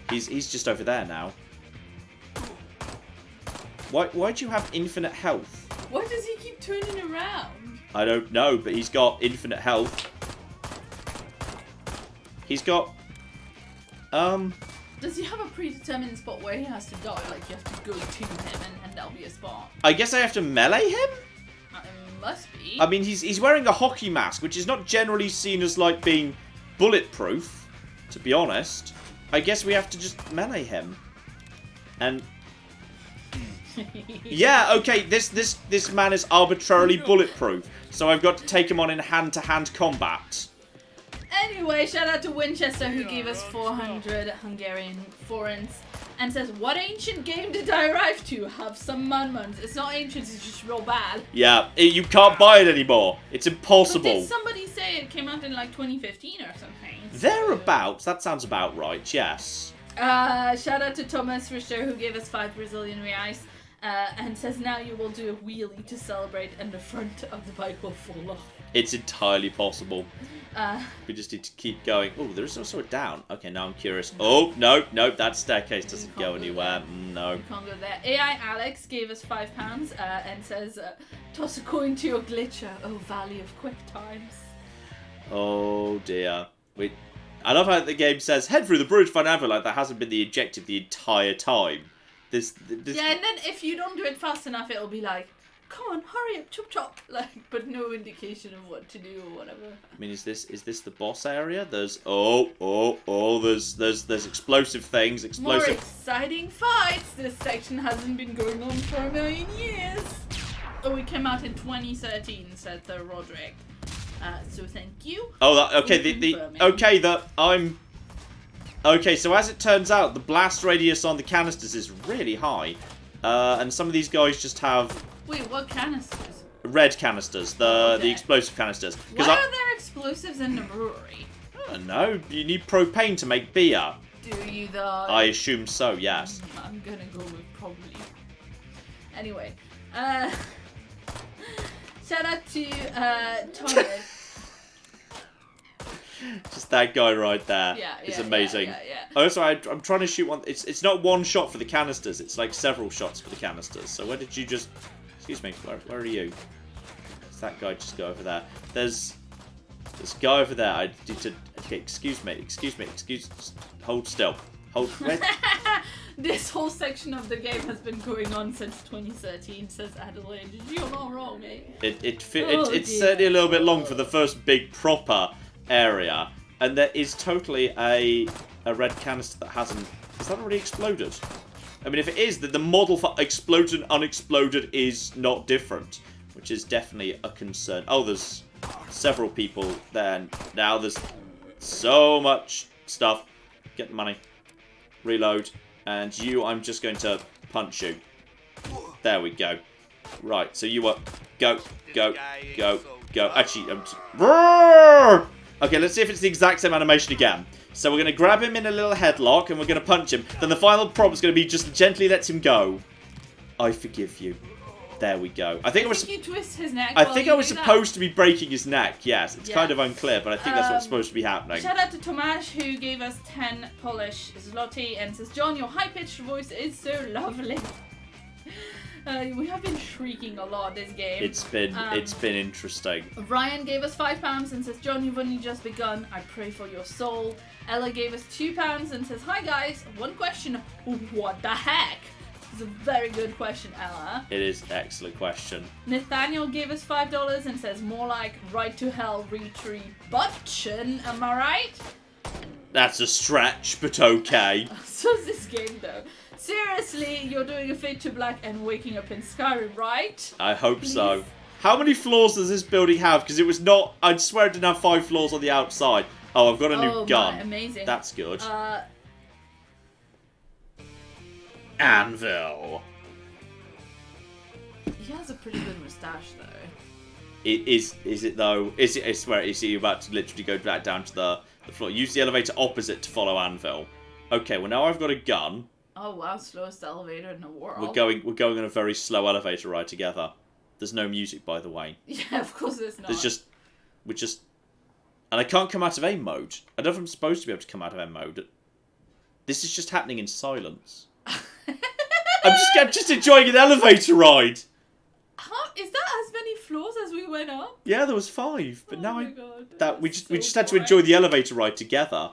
A: He's just over there now. Why do you have infinite health?
B: Why does he keep turning around?
A: I don't know, but he's got infinite health. He's got,
B: Does he have a predetermined spot where he has to die? Like, you have to go to him and that'll be a spot?
A: I guess I have to melee him?
B: Must be.
A: I mean, he's wearing a hockey mask, which is not generally seen as, like, being bulletproof, to be honest. I guess we have to just melee him. And... yeah, okay, this man is arbitrarily bulletproof, so I've got to take him on in hand-to-hand combat.
B: Anyway, shout out to Winchester who gave us 400 Hungarian forints and says, what ancient game did I arrive to? Have some man-muns. It's not ancient, it's just real bad.
A: Yeah, you can't buy it anymore. It's impossible.
B: But did somebody say it came out in like 2015 or something?
A: Thereabouts. That sounds about right, yes.
B: Shout out to Thomas Richter who gave us 5 Brazilian reais and says now you will do a wheelie to celebrate and the front of the bike will fall off.
A: It's entirely possible. We just need to keep going. Oh, there is also a down. Okay, now I'm curious. Oh, no, that staircase doesn't go anywhere. No.
B: You can't go there. AI Alex gave us £5 and says, toss a coin to your glitcher, oh valley of quick times.
A: Oh dear. I love how the game says, head through the bridge, find Anvil, like that hasn't been the objective the entire time. This...
B: Yeah, and then if you don't do it fast enough, it'll be like, come on, hurry up, chop chop, like, but no indication of what to do or whatever.
A: I mean, is this the boss area? There's there's explosive things,
B: More exciting fights. This section hasn't been going on for a million years. Oh, it came out in 2013, said Roderick. So thank you.
A: Oh, okay. So as it turns out, the blast radius on the canisters is really high, and some of these guys just have.
B: Wait, what canisters?
A: Red canisters, the explosive canisters.
B: Why are there explosives in the brewery?
A: I don't know. You need propane to make beer.
B: Do you though?
A: I assume so. Yes.
B: I'm gonna go with probably. Anyway, shout out to Thomas.
A: Just that guy right there. It's amazing.
B: Yeah.
A: Also, I'm trying to shoot one. It's not one shot for the canisters. It's like several shots for the canisters. So where did you just? Excuse me. Where are you? Does that guy just go over there? There's this guy over there. I need to. Okay. Excuse me. Hold still. Hold. Where?
B: This whole section of the game has been going on since 2013, says Adelaide. You're not wrong, mate.
A: It's certainly a little bit long for the first big proper area, and there is totally a red canister that hasn't. Has that already exploded? I mean, if it is, then the model for exploded and unexploded is not different, which is definitely a concern. Oh, there's several people there now. There's so much stuff. Get the money. Reload. And you, I'm just going to punch you. There we go. Right, so you are... Go. Actually, okay, let's see if it's the exact same animation again. So we're going to grab him in a little headlock and we're going to punch him. Then the final prompt is going to be just gently lets him go. I forgive you. There we go. I think
B: you twist his neck.
A: I think I was supposed to be breaking his neck. Yes, it's kind of unclear, but I think that's what's supposed to be happening.
B: Shout out to Tomasz, who gave us 10 Polish zloty and says, John, your high-pitched voice is so lovely. We have been shrieking a lot this game.
A: It's been interesting.
B: Ryan gave us £5 and says, John, you've only just begun. I pray for your soul. Ella gave us £2 and says, hi guys, one question. What the heck? It's a very good question, Ella.
A: It is an excellent question.
B: Nathaniel gave us $5 and says, more like right to hell Retribution. Am I right?
A: That's a stretch, but okay.
B: So is this game though. Seriously, you're doing a Fade to Black and waking up in Skyrim, right?
A: I hope so. How many floors does this building have? Because it was not... I'd swear it didn't have 5 floors on the outside. Oh, I've got a new gun.
B: Amazing.
A: That's good. Anvil.
B: He has a pretty good moustache, though.
A: Is it, though? Is it? I swear, is he about to literally go back down to the floor? Use the elevator opposite to follow Anvil. Okay, well, now I've got a gun.
B: Oh wow, slowest elevator in the world.
A: We're going on a very slow elevator ride together. There's no music, by the way.
B: Yeah, of course there's not.
A: We're just... And I can't come out of aim mode. I don't know if I'm supposed to be able to come out of aim mode. This is just happening in silence. I'm just enjoying an elevator ride.
B: Is that as many floors as we went up?
A: Yeah, there was 5, but now we just
B: so
A: had to enjoy the elevator ride together.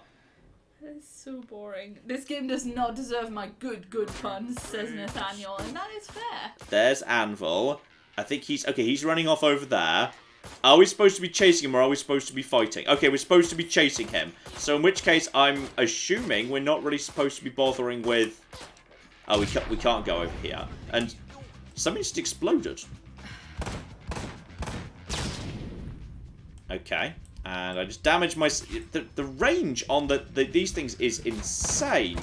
B: That's so boring. This game does not deserve my good puns, says Nathaniel, and that is fair.
A: There's Anvil. I think he's running off over there. Are we supposed to be chasing him or are we supposed to be fighting? Okay, we're supposed to be chasing him. So in which case, I'm assuming we're not really supposed to be bothering with... Oh, we can't go over here. And something just exploded. Okay. And I just damaged my... The range on these things is insane.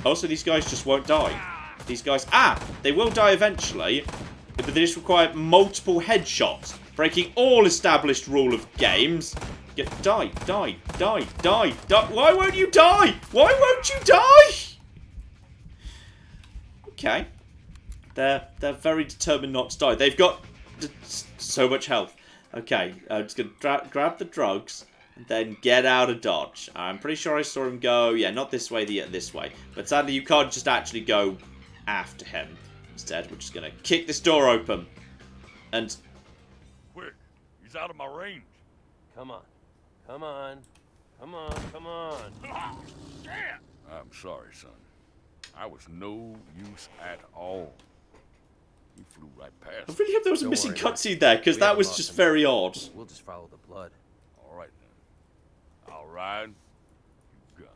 A: Also, these guys just won't die. These guys... They will die eventually. But they just require multiple headshots. Breaking all established rule of games. Die. Why won't you die? Why won't you die? Okay. They're very determined not to die. They've got so much health. Okay, I'm just going to grab the drugs and then get out of Dodge. I'm pretty sure I saw him go, yeah, not this way, this way. But sadly, you can't just actually go after him. Instead, we're just going to kick this door open. And...
C: Quick, he's out of my range.
D: Come on. Come on. Come on. Come on.
C: Damn! I'm sorry, son. I was no use at all. He flew right past.
A: I really hope there was a missing cutscene there, because that was just very odd.
D: We'll just follow the blood.
C: All right, then. I'll ride. You gun.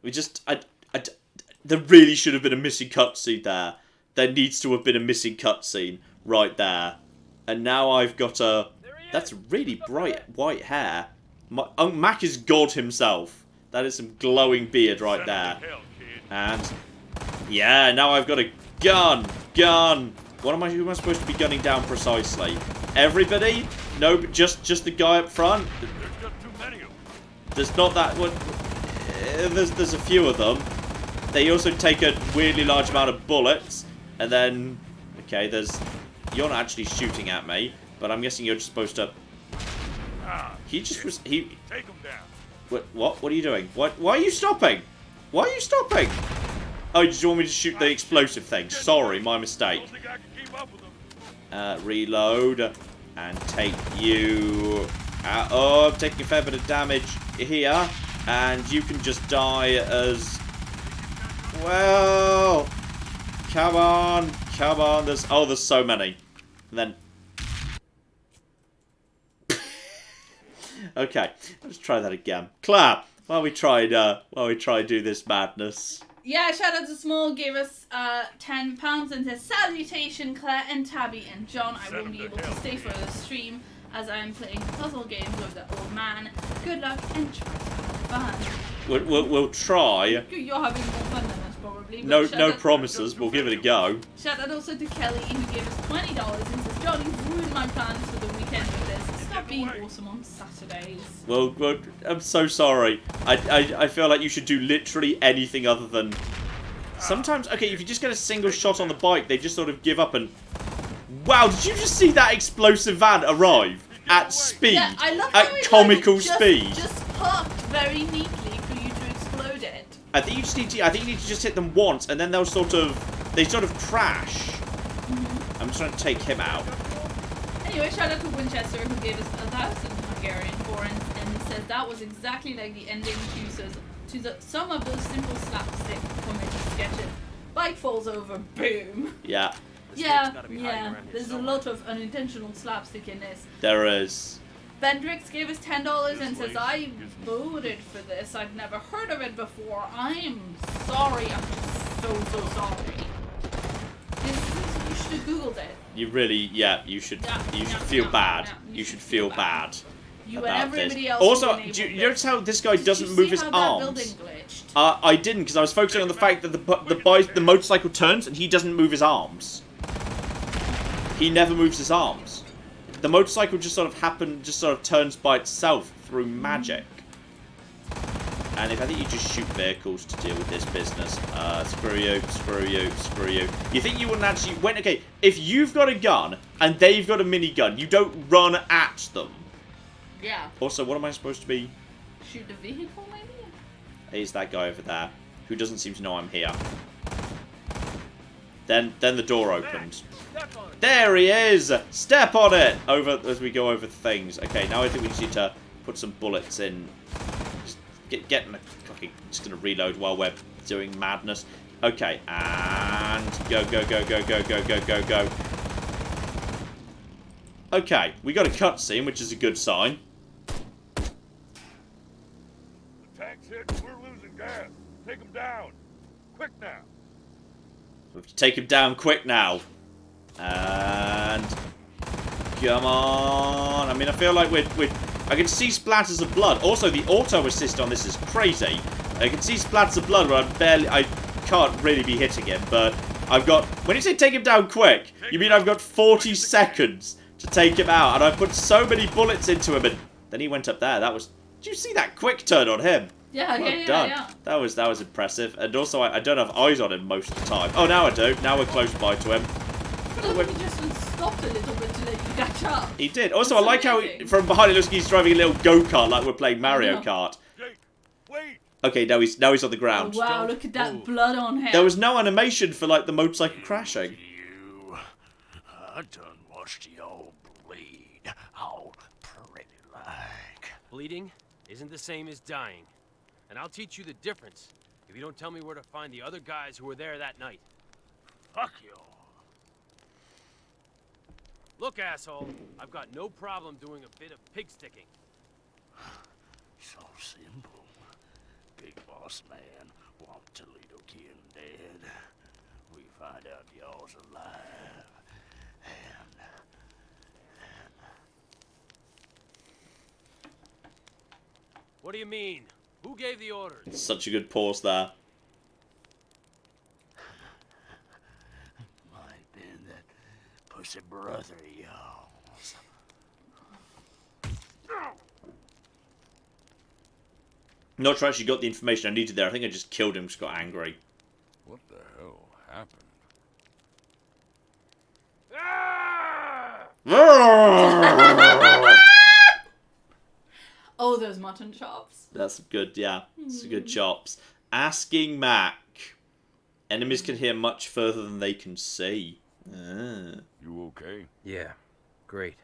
A: We just... there really should have been a missing cutscene there. There needs to have been a missing cutscene right there. And now I've got a... That's really bright white hair. Mac is God himself. That is some glowing beard right there. And... yeah, now I've got a gun. Gun. Who am I supposed to be gunning down precisely? Everybody? No, but just the guy up front?
C: There's just too many of them.
A: There's not that one. There's a few of them. They also take a weirdly large amount of bullets. And then... okay, there's... you're not actually shooting at me. But I'm guessing you're just supposed to... he just was... he...
C: take him down.
A: What? What are you doing? Why are you stopping? Why are you stopping? Oh, you just want me to shoot the explosive thing. Sorry, my mistake. Reload. And take you out. Oh, I'm taking a fair bit of damage here. And you can just die as... well... come on. Come on. There's so many. And then... okay, let's try that again. Claire, while we try do this madness.
B: Yeah, shout out to Small, gave us £10 and says, salutation Claire and Tabby and John. I won't be able to stay for the stream as I'm playing puzzle games with the old man. Good luck and try to have fun.
A: We'll try.
B: You're having more fun than us probably.
A: No promises. We'll give it a go.
B: Shout out also to Kelly who gave us $20 and says, John, you've ruined my plans for the weekend with this. Stop being awesome on Saturdays.
A: Well, I'm so sorry. I feel like you should do literally anything other than... sometimes, okay, if you just get a single shot on the bike, they just sort of give up and... wow, did you just see that explosive van arrive? At speed.
B: Yeah, I love
A: at comical speed.
B: Just parked very neatly for you to explode it.
A: I think you need to just hit them once, and then they'll sort of crash.
B: Mm-hmm.
A: I'm just trying to take him out.
B: Anyway, shout out to Winchester who gave us 1,000 Hungarian forints and says that was exactly like the ending to some of those simple slapstick comedy sketches. Bike falls over, boom.
A: Yeah.
B: Yeah. There's a lot of unintentional slapstick in this.
A: There is.
B: Bendrix gave us $10 and says, I voted for this. I've never heard of it before. I'm sorry. I'm just so sorry. You should have Googled it.
A: You really, you should feel bad. You should feel bad.
B: You and everybody else.
A: Also, do you notice how this guy doesn't move his arms? I didn't, because I was focusing on the fact that the motorcycle turns and he doesn't move his arms. He never moves his arms. The motorcycle just sort of turns by itself through magic. And I think you just shoot vehicles to deal with this business. Screw you, screw you, screw you. You think you wouldn't actually... okay, if you've got a gun and they've got a minigun, you don't run at them.
B: Yeah.
A: Also, what am I supposed to be?
B: Shoot the vehicle, maybe?
A: Here's that guy over there, who doesn't seem to know I'm here. Then the door opens. There he is! Step on it! Over as we go over things. Okay, now I think we just need to put some bullets in. Just get in the... okay, just gonna reload while we're doing madness. Okay, and go, go, go, go, go, go, go, go, go. Okay, we got a cutscene, which is a good sign.
C: The tank's hit. We're losing gas. Take him down. Quick now.
A: We have to take him down quick now. And... come on. I mean, I feel like we're... I can see splatters of blood. Also, the auto assist on this is crazy. I can see splatters of blood where I can't really be hitting him, but I've got... when you say take him down quick, you mean I've got 40 seconds to take him out, and I put so many bullets into him, and then he went up there. That was... did you see that quick turn on him?
B: Yeah,
A: Well done.
B: yeah.
A: That was impressive. And also, I don't have eyes on him most of the time. Oh, now I do. Now we're close by to him.
B: I feel like he just stopped a little bit to let you catch up.
A: He did. Also,
B: It's
A: I like
B: amazing.
A: how from behind it looks like he's driving a little go-kart like we're playing Mario Kart.
C: Wait.
A: Okay, now he's on the ground.
B: Oh, wow, look at that blood on him.
A: There was no animation for like the motorcycle crashing.
F: I done watched y'all bleed. All pretty like.
D: Bleeding isn't the same as dying. And I'll teach you the difference if you don't tell me where to find the other guys who were there that night.
F: Fuck y'all.
D: Look, asshole, I've got no problem doing a bit of pig sticking.
F: So simple. Big boss man want Toledo Kin dead. We find out y'all's alive. And
D: What do you mean? Who gave the orders?
A: Such a good pause there.
F: might been that pussy brother of y'all's.
A: Not sure I actually got the information I needed there. I think I just killed him, just got angry.
C: What the hell happened?
B: Oh, those mutton chops.
A: That's good, yeah. It's good chops. Asking Mac. Enemies can hear much further than they can see. Ah.
C: You okay?
D: Yeah, great.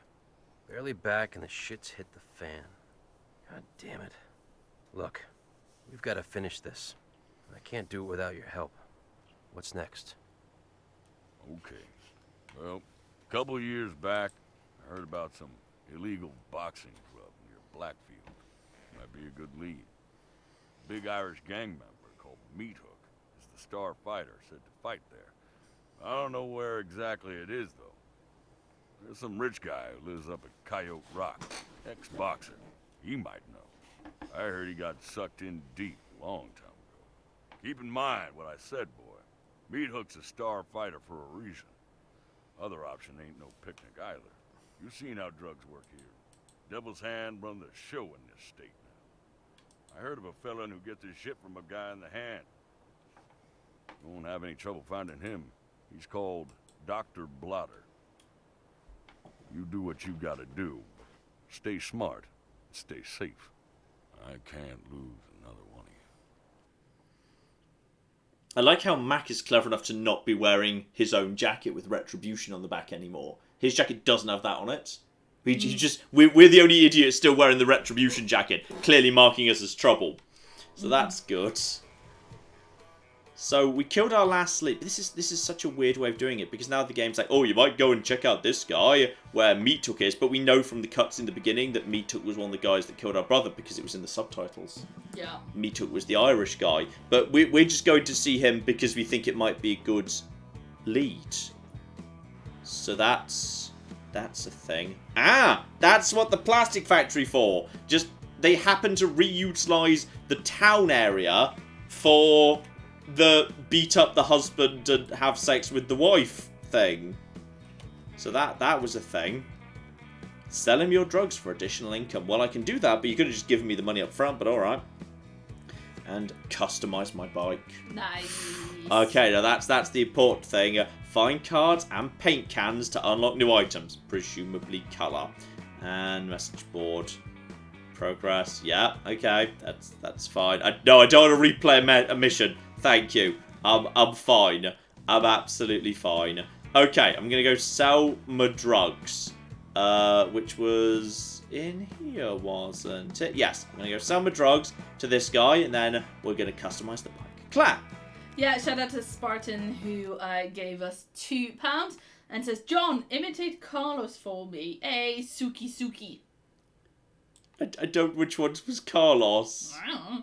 D: Barely back and the shit's hit the fan. God damn it. Look, we've got to finish this. I can't do it without your help. What's next?
C: Okay. Well, a couple of years back, I heard about some illegal boxing club near Blackfield. Might be a good lead. A big Irish gang member called Meat Hook is the star fighter said to fight there. I don't know where exactly it is, though. There's some rich guy who lives up at Coyote Rock, ex-boxer. He might know. I heard he got sucked in deep a long time ago. Keep in mind what I said, boy. Meat Hook's a star fighter for a reason. Other option ain't no picnic either. You've seen how drugs work here. Devil's Hand run the show in this state now. I heard of a fella who gets his shit from a guy in the hand. You won't have any trouble finding him. He's called Dr. Blotter. You do what you gotta do. Stay smart. Stay safe. I can't lose another one of you.
A: I like how Mac is clever enough to not be wearing his own jacket with Retribution on the back anymore. His jacket doesn't have that on it. We're the only idiots still wearing the Retribution jacket, clearly marking us as trouble. So that's good. So we killed our last sleep. This is such a weird way of doing it, because now the game's like, oh, you might go and check out this guy where Meat Hook is, but we know from the cuts in the beginning that Meat Hook was one of the guys that killed our brother because it was in the subtitles.
B: Yeah.
A: Meat Hook was the Irish guy, but we're just going to see him because we think it might be a good lead. So that's a thing. Ah, that's what the plastic factory for. Just they happen to reutilize the town area for the beat up the husband and have sex with the wife thing. So that was a thing. Sell him your drugs for additional income. Well, I can do that, but you could have just given me the money up front, but alright. And customize my bike.
B: Nice.
A: Okay, now that's the important thing. Find cards and paint cans to unlock new items, presumably colour. And message board. Progress. Yeah, okay, that's fine. No, I don't want to replay a mission. Thank you. I'm fine. I'm absolutely fine. Okay, I'm gonna go sell my drugs, which was in here, wasn't it? Yes, I'm gonna go sell my drugs to this guy, and then we're gonna customize the bike. Claire.
B: Yeah, shout out to Spartan who gave us £2 and says, John, imitate Carlos for me. Hey, Suki Suki.
A: I don't. Which one was Carlos?
B: I don't know.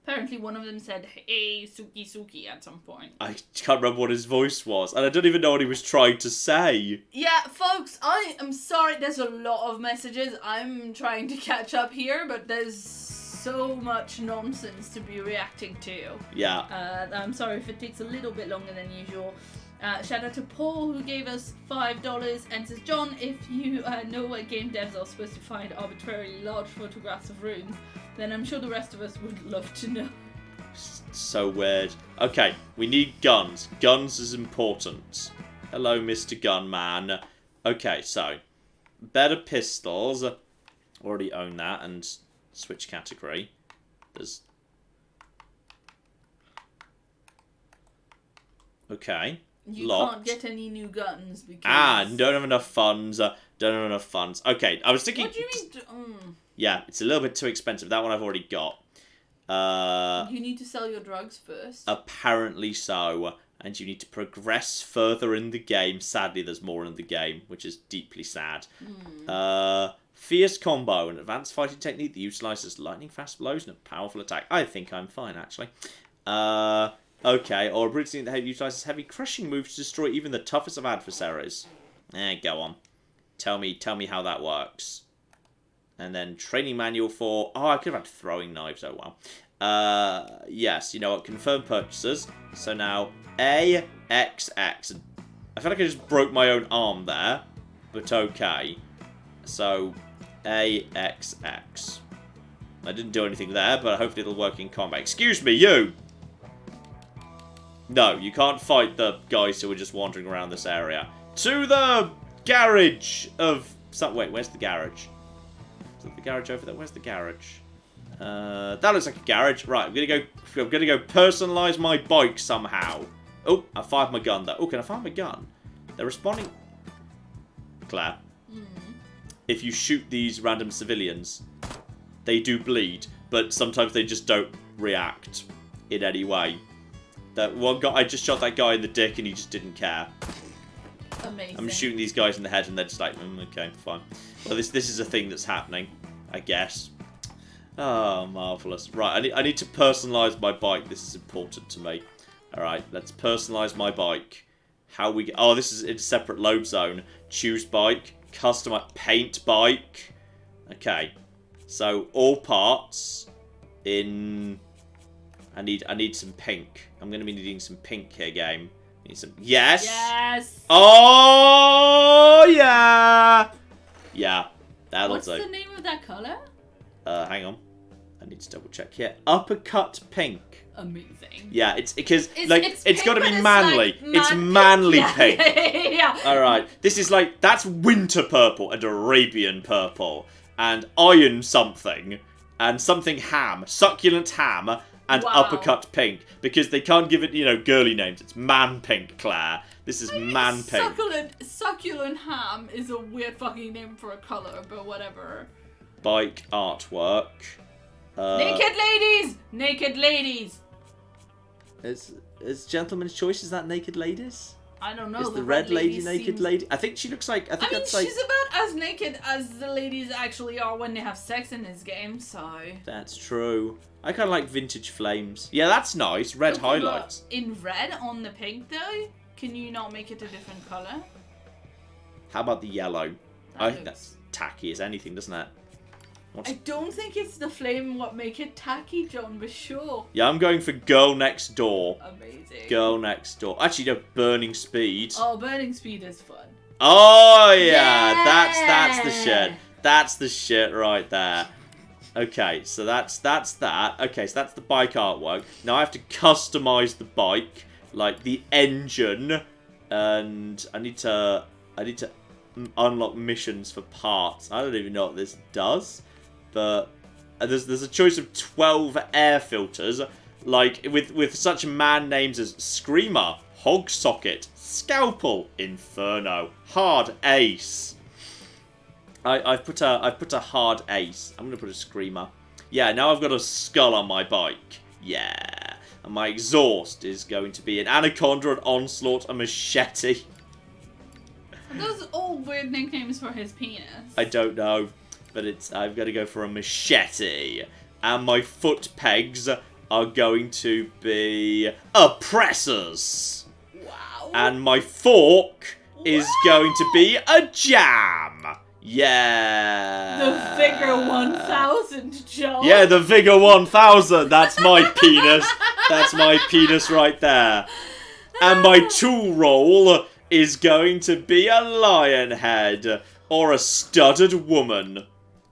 B: Apparently one of them said, hey, Suki Suki at some point.
A: I can't remember what his voice was, and I don't even know what he was trying to say.
B: Yeah, folks, I am sorry. There's a lot of messages. I'm trying to catch up here, but there's so much nonsense to be reacting to.
A: Yeah.
B: I'm sorry if it takes a little bit longer than usual. Shout out to Paul who gave us $5 and says, John, if you know what game devs are supposed to find arbitrarily large photographs of rooms, then I'm sure the rest of us would love to know.
A: So weird. Okay, we need guns. Guns is important. Hello, Mr. Gunman. Okay, so better pistols. Already own that and switch category. There's... Okay.
B: You
A: Locked.
B: can't get any new guns because...
A: Don't have enough funds. Don't have enough funds. Okay, I was thinking...
B: What do you mean?
A: Yeah, it's a little bit too expensive. That one I've already got.
B: You need to sell your drugs first.
A: Apparently so. And you need to progress further in the game. Sadly, there's more in the game, which is deeply sad. Fierce combo, an advanced fighting technique that utilizes lightning fast blows and a powerful attack. I think I'm fine, actually. Okay, or a ability that utilizes heavy crushing moves to destroy even the toughest of adversaries. Go on. Tell me how that works. And then training manual for... Oh, I could have had throwing knives. Oh, well. Yes, you know what? Confirm purchases. So now, AXX. I feel like I just broke my own arm there. But okay. So, AXX. I didn't do anything there, but hopefully it'll work in combat. Excuse me, you! No, you can't fight the guys who are just wandering around this area. To the garage of... Wait, where's the garage? Is that the garage over there? Where's the garage? That looks like a garage. Right, I'm gonna go personalize my bike somehow. Oh, I fired my gun though. Oh, can I fire my gun? They're responding. Claire. If you shoot these random civilians, they do bleed, but sometimes they just don't react in any way. That one guy, I just shot that guy in the dick and he just didn't care.
B: Amazing.
A: I'm shooting these guys in the head and they're just like, okay, fine. Well, this is a thing that's happening, I guess. Oh, marvellous. Right, I need to personalise my bike. This is important to me. Alright, let's personalise my bike. How we get... Oh, this is in a separate load zone. Choose bike. Customize... Paint bike. Okay. So, all parts in... I need some pink. I'm going to be needing some pink here, game. Need some... Yes!
B: Yes!
A: Oh, yeah! Yeah, that'll do.
B: What's the name of that colour?
A: Hang on. I need to double check here. Uppercut pink.
B: Amazing.
A: Yeah, it's because
B: it's
A: got to
B: pink,
A: be
B: but
A: manly.
B: it's like
A: It's manly pink.
B: Yeah.
A: All right. This is like that's winter purple and Arabian purple and iron something and something ham, succulent ham and uppercut pink because they can't give it girly names. It's man pink, Claire. This is man pink.
B: Succulent ham is a weird fucking name for a colour, but whatever.
A: Bike artwork.
B: Naked ladies! Naked ladies!
A: Is Gentleman's Choice, is that naked ladies?
B: I don't know.
A: Is the red lady naked lady? I think she looks like... I mean,
B: she's about as naked as the ladies actually are when they have sex in this game, so...
A: That's true. I kind of like vintage flames. Yeah, that's nice. Red highlights.
B: In red on the pink, though? Can you not make it a different colour?
A: How about the yellow? I think that's tacky as anything, doesn't it?
B: I don't think it's the flame what make it tacky, John, but sure.
A: Yeah, I'm going for Girl Next Door.
B: Amazing.
A: Girl Next Door. Actually, no, Burning Speed.
B: Oh, Burning Speed is fun.
A: Oh, yeah. That's the shit. That's the shit right there. Okay, so that's that. Okay, so that's the bike artwork. Now I have to customize the bike, like the engine, and I need to unlock missions for parts. I don't even know what this does. But there's a choice of 12 air filters, like with such man names as Screamer, Hog Socket, Scalpel, Inferno, Hard Ace. I've put a Hard Ace. I'm gonna put a Screamer. Yeah, now I've got a skull on my bike. Yeah, and my exhaust is going to be an Anaconda, an Onslaught, a Machete.
B: Are those all weird nicknames for his penis?
A: I don't know. But I've got to go for a machete. And my foot pegs are going to be oppressors.
B: Wow.
A: And my fork is going to be a jam. Yeah.
B: The Vigor 1000, John.
A: Yeah, the Vigor 1000. That's my penis. That's my penis right there. And my tool roll is going to be a lion head or a studded woman.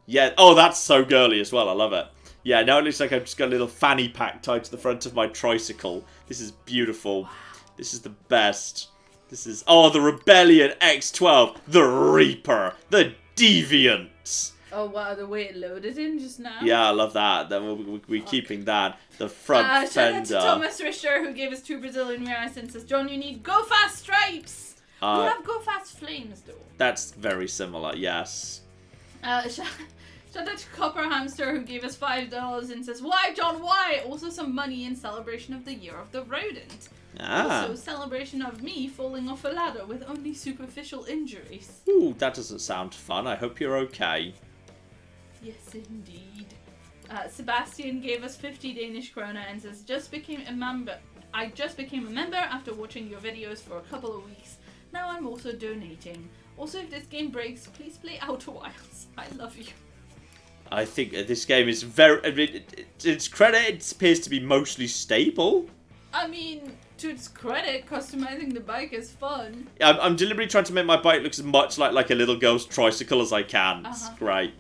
A: Yeah. Oh, that's so girly as well. I love it. Yeah, now it looks like I've just got a little fanny pack tied to the front of my tricycle. This is beautiful. This is the best. This is... Oh, the Rebellion X12. The Reaper. The Deviants.
B: Oh, wow, the way it loaded in just now.
A: Yeah, I love that. We're keeping that. The front
B: Shout out
A: fender.
B: to Thomas Richter, who gave us 2 Brazilian reais and says, John, you need Go Fast Stripes. We have Go Fast Flames, though.
A: That's very similar, yes.
B: Shout out to Copper Hamster, who gave us $5 and says, why, John, why? Also some money in celebration of the Year of the Rodent. Also, celebration of me falling off a ladder with only superficial injuries.
A: Ooh, that doesn't sound fun. I hope you're okay.
B: Yes, indeed. Sebastian gave us 50 Danish krona and says, I just became a member after watching your videos for a couple of weeks. Now I'm also donating. Also, if this game breaks, please play Outer Wilds. I love you.
A: I think this game is very... I mean, its credit, it appears to be mostly stable.
B: I mean, to its credit, customizing the bike is fun.
A: I'm deliberately trying to make my bike look as much like a little girl's tricycle as I can. It's great.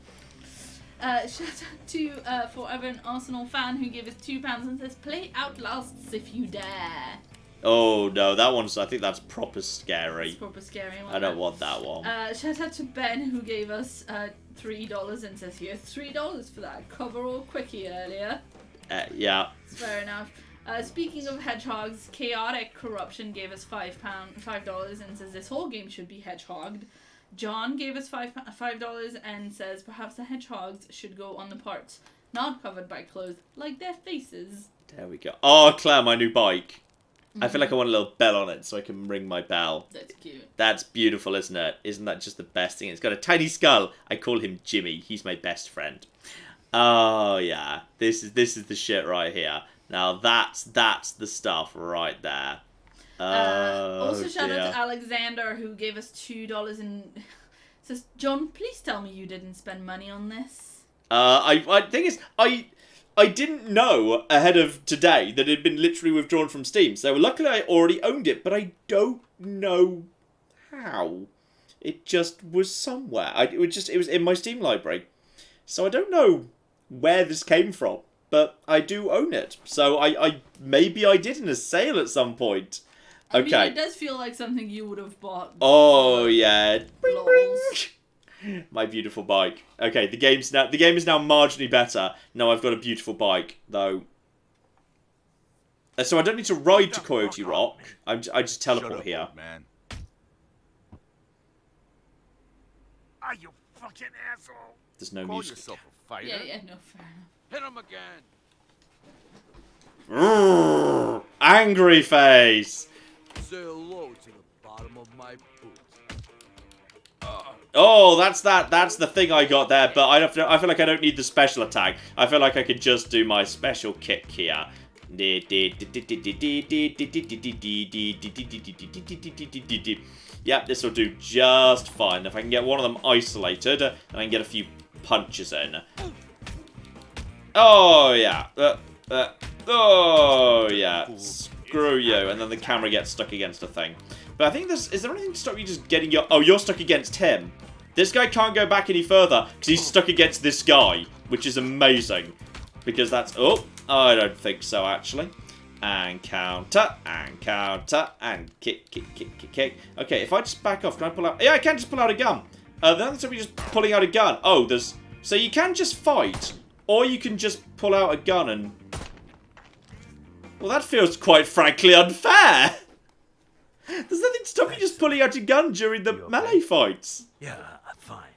B: Shout out to Forever an Arsenal fan who gave us £2 and says, play Outlasts if you dare.
A: Oh no, that one's... I think that's proper scary.
B: It's proper scary one.
A: I don't want that one.
B: Shout out to Ben who gave us $3 and says, here's $3 for that coverall quickie earlier.
A: Yeah.
B: It's fair enough. Speaking of hedgehogs, Chaotic Corruption gave us $5 and says, this whole game should be hedgehogged. John gave us $5 and says, perhaps the hedgehogs should go on the parts not covered by clothes, like their faces.
A: There we go. Oh, Claire, my new bike. I feel like I want a little bell on it so I can ring my bell.
B: That's cute.
A: That's beautiful, isn't it? Isn't that just the best thing? It's got a tiny skull. I call him Jimmy. He's my best friend. Oh, yeah. This is the shit right here. Now, that's the stuff right there.
B: Also, shout out to Alexander, who gave us $2 and says, John, please tell me you didn't spend money on this.
A: I think it's... I didn't know ahead of today that it had been literally withdrawn from Steam. So luckily I already owned it, but I don't know how. It just was somewhere. It was in my Steam library. So I don't know where this came from, but I do own it. So I maybe I did in a sale at some point. Okay.
B: I mean, it does feel like something you would have bought.
A: Oh yeah. Bring, bring. My beautiful bike. Okay, the game is now marginally better. No, I've got a beautiful bike though. So I don't need to ride to Coyote Rock. I just teleport here.
I: Man.
C: Are you fucking asshole?
A: There's no
I: Call
A: music.
I: yourself a fighter.
B: Yeah, no, fair enough.
C: Hit him again.
A: Angry face.
C: Say hello to the bottom of my boot.
A: Oh, that's the thing I got there, but I feel like I don't need the special attack. I feel like I could just do my special kick here. Yep, this will do just fine. If I can get one of them isolated, and I can get a few punches in. Oh, yeah. Oh, yeah. Screw you. And then the camera gets stuck against a thing. But I think is there anything to stop you just getting your... Oh, you're stuck against him. This guy can't go back any further because he's stuck against this guy, which is amazing. Because that's... Oh, I don't think so, actually. And counter, and kick, kick, kick, kick, kick. Okay, if I just back off, can I pull out... Yeah, I can just pull out a gun. Then there's somebody just pulling out a gun. Oh, there's... So you can just fight, or you can just pull out a gun and... Well, that feels quite frankly unfair. There's nothing to stop you just pulling out a gun during the melee fights.
F: Yeah, I'm fine.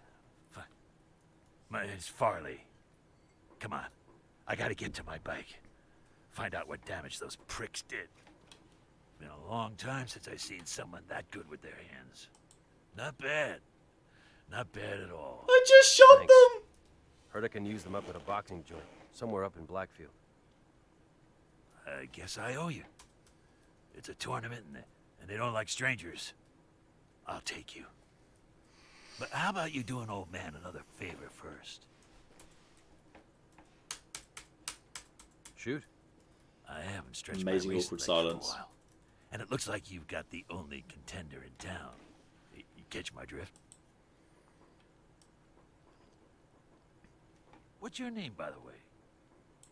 F: My name's Farley. Come on. I gotta get to my bike. Find out what damage those pricks did. Been a long time since I've seen someone that good with their hands. Not bad. Not bad at all.
A: I just shot them!
D: Heard I can use them up at a boxing joint, somewhere up in Blackfield.
F: I guess I owe you. It's a tournament and they don't like strangers. I'll take you. But how about you do an old man another favor first?
D: Shoot.
F: I haven't stretched
A: Amazing
F: my
A: awkward
F: waist legs for a
A: silence.
F: while. And it looks like you've got the only contender in town. You catch my drift? What's your name, by the way?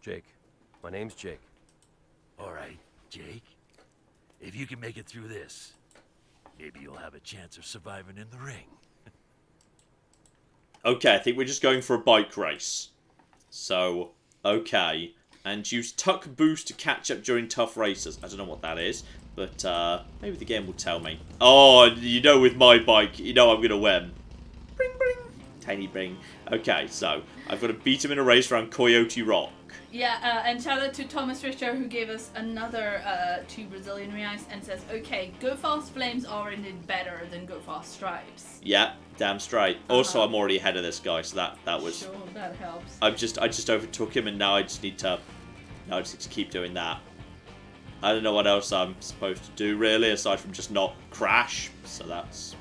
D: Jake. My name's Jake.
F: All right, Jake. If you can make it through this, maybe you'll have a chance of surviving in the ring.
A: Okay, I think we're just going for a bike race. So, okay. And use tuck boost to catch up during tough races. I don't know what that is, but maybe the game will tell me. Oh, you know, with my bike, you know I'm going to win. Bring, bring. Tiny bring. Okay, so I've got to beat him in a race around Coyote Rock.
B: Yeah, and shout out to Thomas Richter who gave us another 2 Brazilian reais and says, okay, Go Fast Flames are indeed better than Go Fast Stripes.
A: Yeah, damn straight. Also, I'm already ahead of this guy, so that was...
B: Sure, that helps.
A: I just overtook him, and now I just need to keep doing that. I don't know what else I'm supposed to do, really, aside from just not crash. So that's...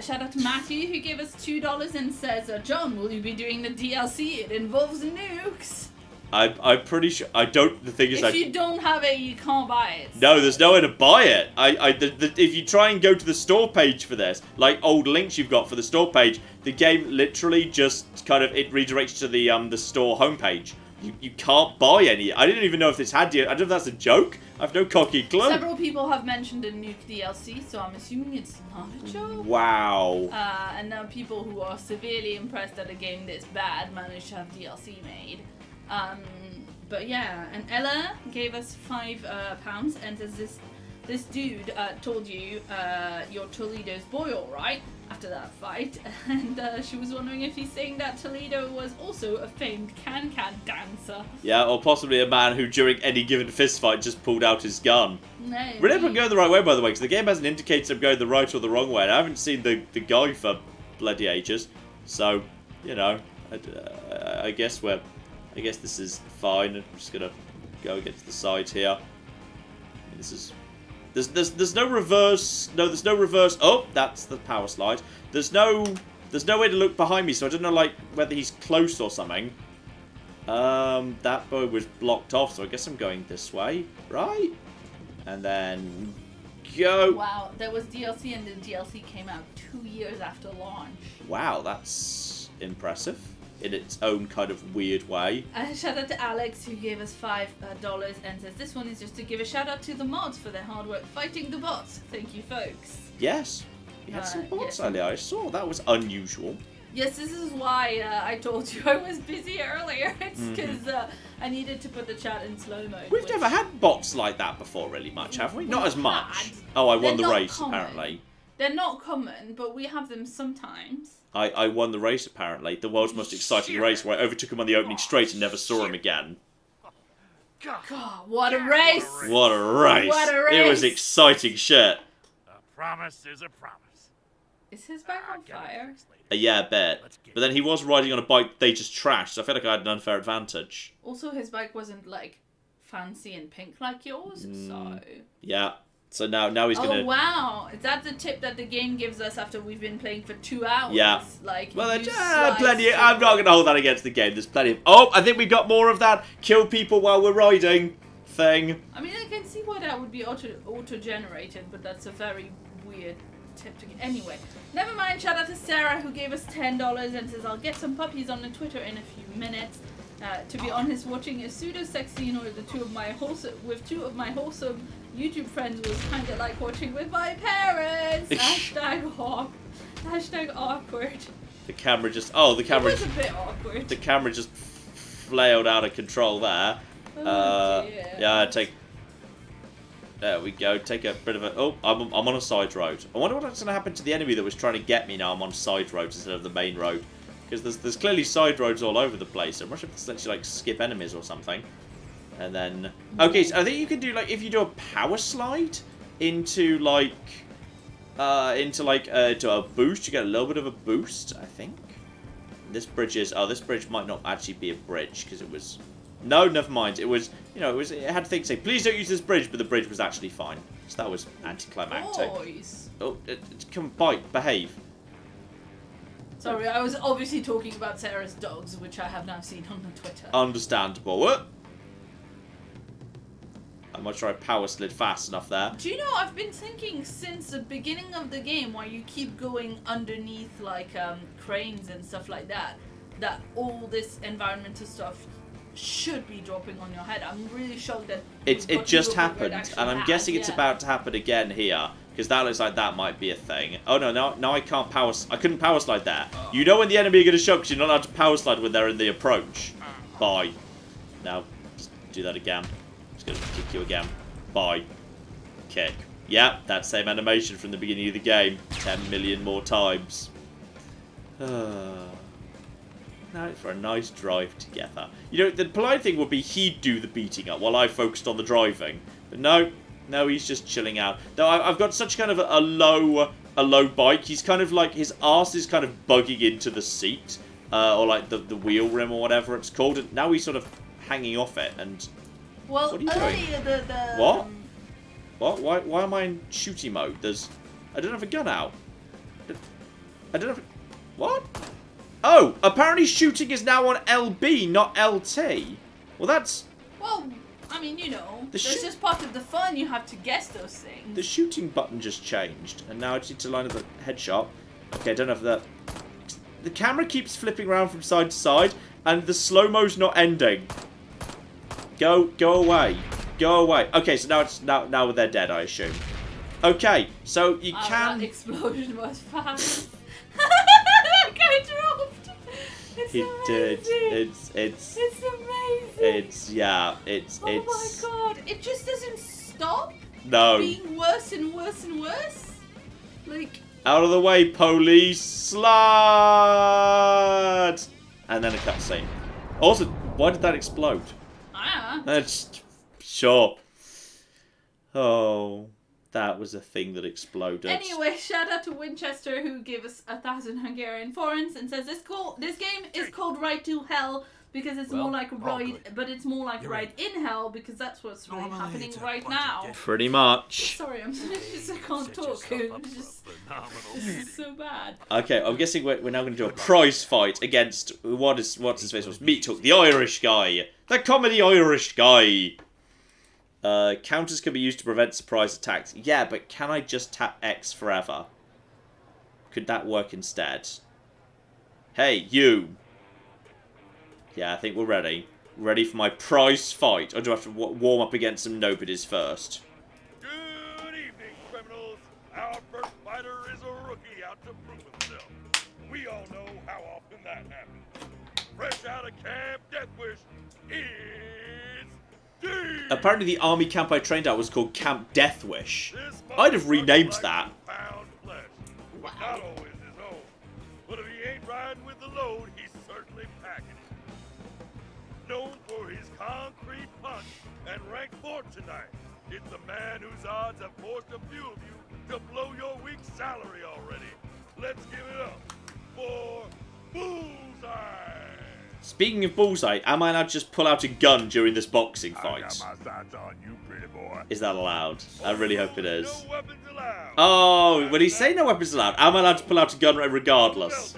B: Shout out to Matthew who gave us $2 and says, John, will you be doing the DLC? It involves nukes.
A: I'm pretty sure... I don't... The thing is...
B: If you don't have it, you can't buy it.
A: No, there's nowhere to buy it. If you try and go to the store page for this, like old links you've got for the store page, the game literally just kind of... It redirects to the store homepage. You can't buy any. I didn't even know if this had... I don't know if that's a joke. I have no cocky clue.
B: Several people have mentioned a nuke DLC, so I'm assuming it's not a joke.
A: Wow.
B: And now people who are severely impressed that a game this bad managed to have DLC made. But yeah, and Ella gave us £5 and says this dude told you you're Toledo's boy, all right? After that fight, and she was wondering if he's saying that Toledo was also a famed can-can dancer.
A: Yeah, or possibly a man who, during any given fistfight, just pulled out his gun.
B: No.
A: Really, I'm going the right way, by the way, because the game hasn't indicated I'm going the right or the wrong way. And I haven't seen the guy for bloody ages, so you know, I guess this is fine. I'm just gonna go against the side here. This is. There's no reverse. No, there's no reverse. Oh, that's the power slide. There's no way to look behind me, so I don't know like whether he's close or something. That boy was blocked off, so I guess I'm going this way, right? And then go.
B: Wow, there was DLC, and the DLC came out 2 years after launch.
A: Wow, that's impressive in its own kind of weird way.
B: Shout out to Alex who gave us $5 and says this one is just to give a shout out to the mods for their hard work fighting the bots. Thank you, folks.
A: Yes, we had some bots
B: yes.
A: earlier. I saw that was unusual.
B: Yes, this is why I told you I was busy earlier. It's because I needed to put the chat in slow mode.
A: We've never had bots like that before, really much, have we? Not as much. Oh, I won the race apparently.
B: They're not common, but we have them sometimes.
A: I won the race, apparently. The world's most exciting race, where I overtook him on the opening straight and never saw him again.
B: God, what a race!
A: What a race!
B: What a race!
A: It was exciting shit.
F: A promise is a promise.
B: Is his bike on fire?
A: Yeah, I bet. But then he was riding on a bike they just trashed, so I feel like I had an unfair advantage.
B: Also, his bike wasn't, like, fancy and pink like yours, so...
A: Yeah. So now he's gonna...
B: Oh, wow! Is that the tip that the game gives us after we've been playing for 2 hours?
A: Yeah.
B: Like,
A: well, there's plenty... I'm not gonna hold that against the game. There's plenty of... Oh, I think we got more of that kill people while we're riding thing.
B: I mean, I can see why that would be auto-generated, but that's a very weird tip to get. Anyway, never mind. Shout out to Sarah who gave us $10 and says, I'll get some puppies on the Twitter in a few minutes. To be honest, watching a pseudo-sex scene with two of my wholesome YouTube friends was kind of like watching with my parents. Hashtag awkward.
A: The camera just... Oh, the camera...
B: It was a bit awkward.
A: The camera just flailed out of control there.
B: Dear.
A: Yeah, there we go. Take a bit of a... Oh, I'm on a side road. I wonder what's going to happen to the enemy that was trying to get me now. I'm on side roads instead of the main road. Because there's clearly side roads all over the place. I'm not sure if it's actually like skip enemies or something. And then... Okay, so I think you can do like... If you do a power slide into like... into a boost, you get a little bit of a boost, I think. This bridge is... Oh, this bridge might not actually be a bridge because it was... No, never mind. It was... You know, it had things say, please don't use this bridge, but the bridge was actually fine. So that was anticlimactic.
B: Boys.
A: Oh, come bite, behave.
B: Sorry, I was obviously talking about Sarah's dogs, which I have now seen on the Twitter.
A: Understandable. What? I'm not sure I power slid fast enough there.
B: Do you know, I've been thinking since the beginning of the game, where you keep going underneath like cranes and stuff like that, that all this environmental stuff should be dropping on your head. I'm really shocked that
A: it just happened, and I'm guessing it's about to happen again here, because that looks like that might be a thing. Oh no, now I can't power. I couldn't power slide there. You know when the enemy are going to show, because you're not allowed to power slide when they're in the approach. Bye. Now, just do that again. Just going to kick you again. Bye. Kick. Yeah, that same animation from the beginning of the game. 10 million more times. Now for a nice drive together. You know, the polite thing would be he'd do the beating up while I focused on the driving. But no, he's just chilling out. Though I've got such kind of a low bike. He's kind of like, his arse is kind of bugging into the seat. Or like the wheel rim or whatever it's called. And now he's sort of hanging off it. And
B: well,
A: what are you doing? What? What? Why am I in shooty mode? I don't have a gun out. I don't have... What? Oh, apparently shooting is now on LB, not LT. Well, that's...
B: Well, I mean, you know, that's just part of the fun. You have to guess those things.
A: The shooting button just changed, and now I just need to line up the headshot. Okay, I don't know if that... The camera keeps flipping around from side to side, and the slow-mo's not ending. Go away. Go away. Okay, so now they're dead, I assume. Okay, so you can...
B: That explosion was fast. That guy dropped. It's amazing. It's amazing. Oh my god! It just doesn't stop.
A: No.
B: Being worse and worse and worse. Like.
A: Out of the way, police! Slut! And then a cutscene. Also, why did that explode? That's sure. Oh. That was a thing that exploded.
B: Anyway, shout out to Winchester who gave us 1,000 Hungarian forints and says this game is called Ride to Hell because it's more like Ride, but it's more like Ride in Hell because that's what's really happening right now.
A: Pretty much.
B: Sorry, I can't talk. It's just so bad.
A: Okay, I'm guessing we're now going to do a prize fight against what's his face was Meat Hook, the Irish guy, the comedy Irish guy. Counters can be used to prevent surprise attacks. Yeah, but can I just tap X forever? Could that work instead? Hey, you! Yeah, I think we're ready. Ready for my prize fight. Or do I have to warm up against some nobodies first?
C: Good evening, criminals. Our first fighter is a rookie out to prove himself. We all know how often that happens. Fresh out of Camp Deathwish is...
A: Apparently the army camp I trained at was called Camp Deathwish. I'd have renamed that.
C: Not always his own. But if he ain't riding with the load, he's certainly packing it. Known for his concrete punch and ranked fourth tonight, it's the man whose odds have forced a few of you to blow your week's salary already. Let's give it up for Bullseye!
A: Speaking of Bullseye, am I allowed to just pull out a gun during this boxing fight?
C: I got my sights on you, pretty boy.
A: Is that allowed? I really hope it is.
C: No weapons allowed.
A: Oh, when he say no weapons allowed, am I allowed to pull out a gun regardless?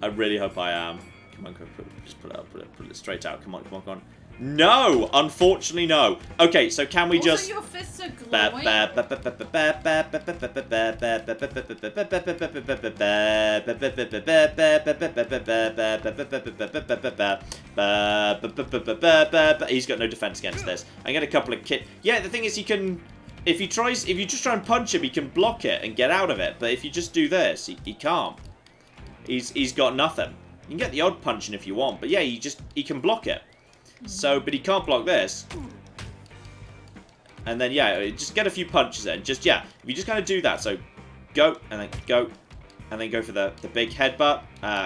A: I really hope I am. Come on, just pull it straight out. Come on. No! Unfortunately, no. Okay, so can we just...
B: Also, your fists are glowing.
A: He's got no defense against this. I get a couple of Yeah, the thing is, he can... If you just try and punch him, he can block it and get out of it. But if you just do this, he can't. He's got nothing. You can get the odd punch in if you want, but yeah, he can block it. So, but he can't block this. And then, yeah, just get a few punches in. If you just kind of do that. So, go, and then go, and then go for the big headbutt.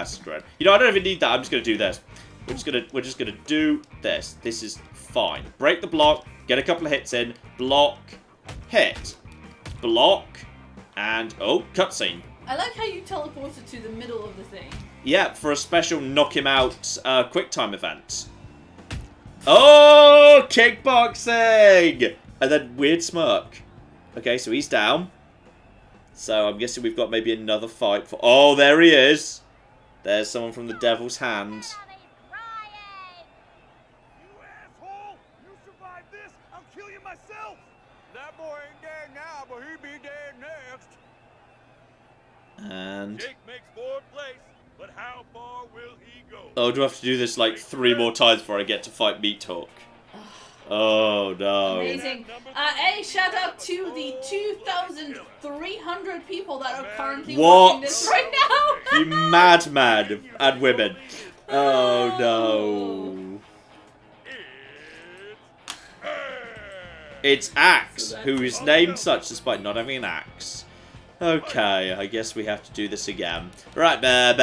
A: Screw it. You know, I don't even need that. I'm just going to do this. We're just gonna do this. This is fine. Break the block, get a couple of hits in, block, hit, block, and, oh, cutscene.
B: I like how you teleported to the middle of the thing.
A: Yeah, for a special knock him out QuickTime event. Oh, kickboxing! And then weird smirk. Okay, so he's down. So I'm guessing we've got maybe another fight for... Oh, there he is. There's someone from the Devil's Hand.
C: You asshole! You survived this, I'll
A: And...
C: Jake makes fourth place, but how far will he go?
A: Oh, do I have to do this like 3 more times before I get to fight Meat Hook? Oh, no.
B: Amazing. A shout out to the 2,300 people that are currently watching this right now.
A: You madman and women. Oh, no. It's Axe, who is named such despite not having an axe. Okay, I guess we have to do this again. Right. Can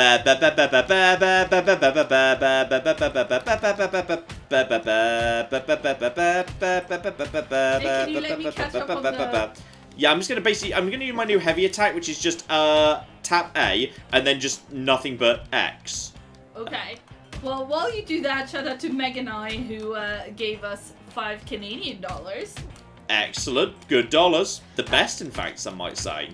B: you let me catch up on the...
A: Yeah, I'm gonna use my new heavy attack, which is just tap A and then just nothing but X.
B: Okay. Well, while you do that, shout out to Meg and I, who gave us $5 Canadian.
A: Excellent. Good dollars. The best, in fact, some might say.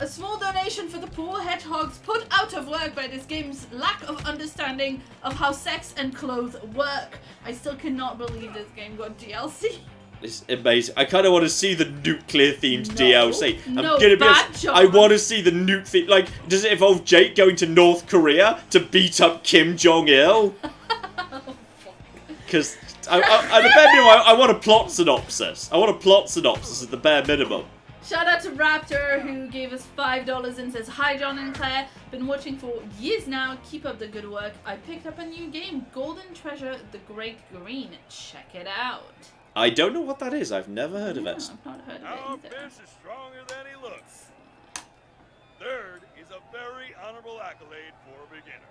B: A small donation for the poor hedgehogs put out of work by this game's lack of understanding of how sex and clothes work. I still cannot believe this game got DLC.
A: It's amazing. I kind of want to see the nuclear-themed DLC.
B: No,
A: gonna be
B: bad
A: honest,
B: job.
A: I want to see the nuke. Like, does it involve Jake going to North Korea to beat up Kim Jong-il? Because I want a plot synopsis. I want a plot synopsis at the bare minimum.
B: Shout out to Raptor, who gave us $5 and says, "Hi John and Claire, been watching for years now, keep up the good work. I picked up a new game, Golden Treasure, The Great Green. Check it out."
A: I don't know what that is. I've never heard of it.
B: I've not heard of
C: Our
B: it either.
C: fish is stronger than he looks. Third is a very honorable accolade for a beginner.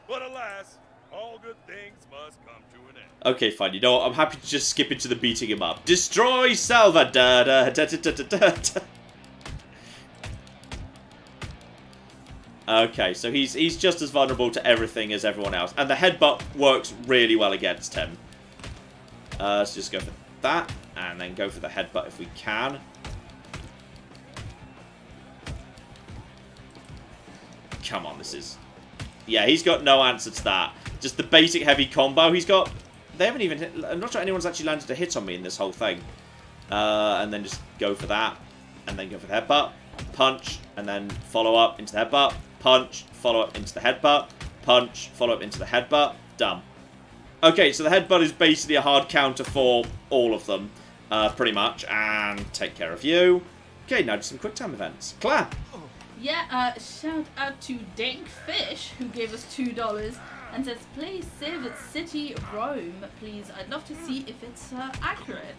C: But alas, all good things must come to an end.
A: Okay, fine. You know what? I'm happy to just skip into the beating him up. Destroy Salva. Da, da, da, da, da, da, da. Okay, so he's just as vulnerable to everything as everyone else. And the headbutt works really well against him. Let's just go for that. And then go for the headbutt if we can. Come on, this is... Yeah, he's got no answer to that. Just the basic heavy combo. He's got... They haven't even hit... I'm not sure anyone's actually landed a hit on me in this whole thing. And then just go for that. And then go for the headbutt. Punch. And then follow up into the headbutt. Punch. Follow up into the headbutt. Punch. Follow up into the headbutt. Done. Okay, so the headbutt is basically a hard counter for all of them. Pretty much. And take care of you. Okay, now just some quick time events. Claire.
B: Yeah, shout out to Dank Fish, who gave us $2 and says, "Play Civ City Rome, please. I'd love to see if it's accurate."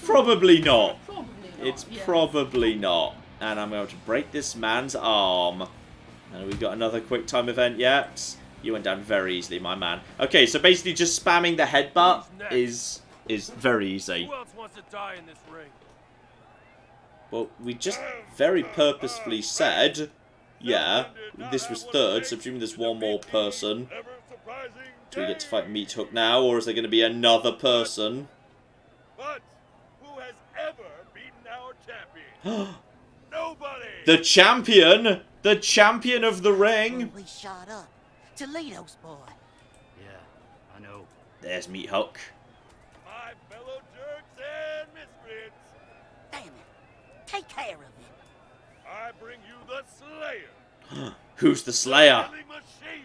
A: Probably not.
B: Probably not.
A: It's
B: yes.
A: probably not. And I'm going to break this man's arm. And we got another quick time event yet? You went down very easily, my man. Okay, so basically just spamming the headbutt is very easy.
F: Who else wants to die in this ring?
A: Well, we just very purposefully said, yeah, this was third, so presumably there's one more person. Do we get to fight Meat Hook now, or is there going to be another person?
C: But who has ever beaten our champion? Nobody!
A: The champion! The champion of the ring!
G: We shot up. Toledo's boy.
F: Yeah, I know.
A: There's Meat Hook.
C: My fellow jerks and misfits.
G: Damn it. Take care of it.
C: I bring you the Slayer.
A: Who's the Slayer?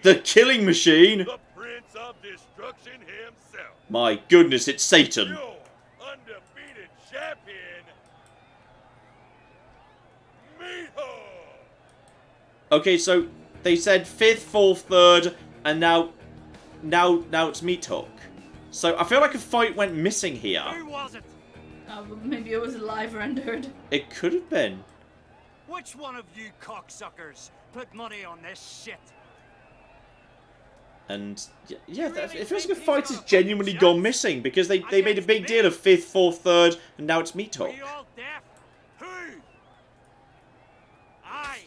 C: The
A: The killing machine?
C: The Prince of Destruction himself.
A: My goodness, it's Satan.
C: Your undefeated champion, Meat-Hook.
A: Okay, so they said 5th, 4th, 3rd, and now it's Meat Hook. So I feel like a fight went missing here.
F: Who was it?
B: Maybe it was live rendered.
A: It could have been.
F: Which one of you cocksuckers put money on this shit?
A: And yeah, it feels like a fight has genuinely gone missing because they made a big deal of 5th, 4th, 3rd, and now it's Meat Hook.
F: Are you all deaf? Who? I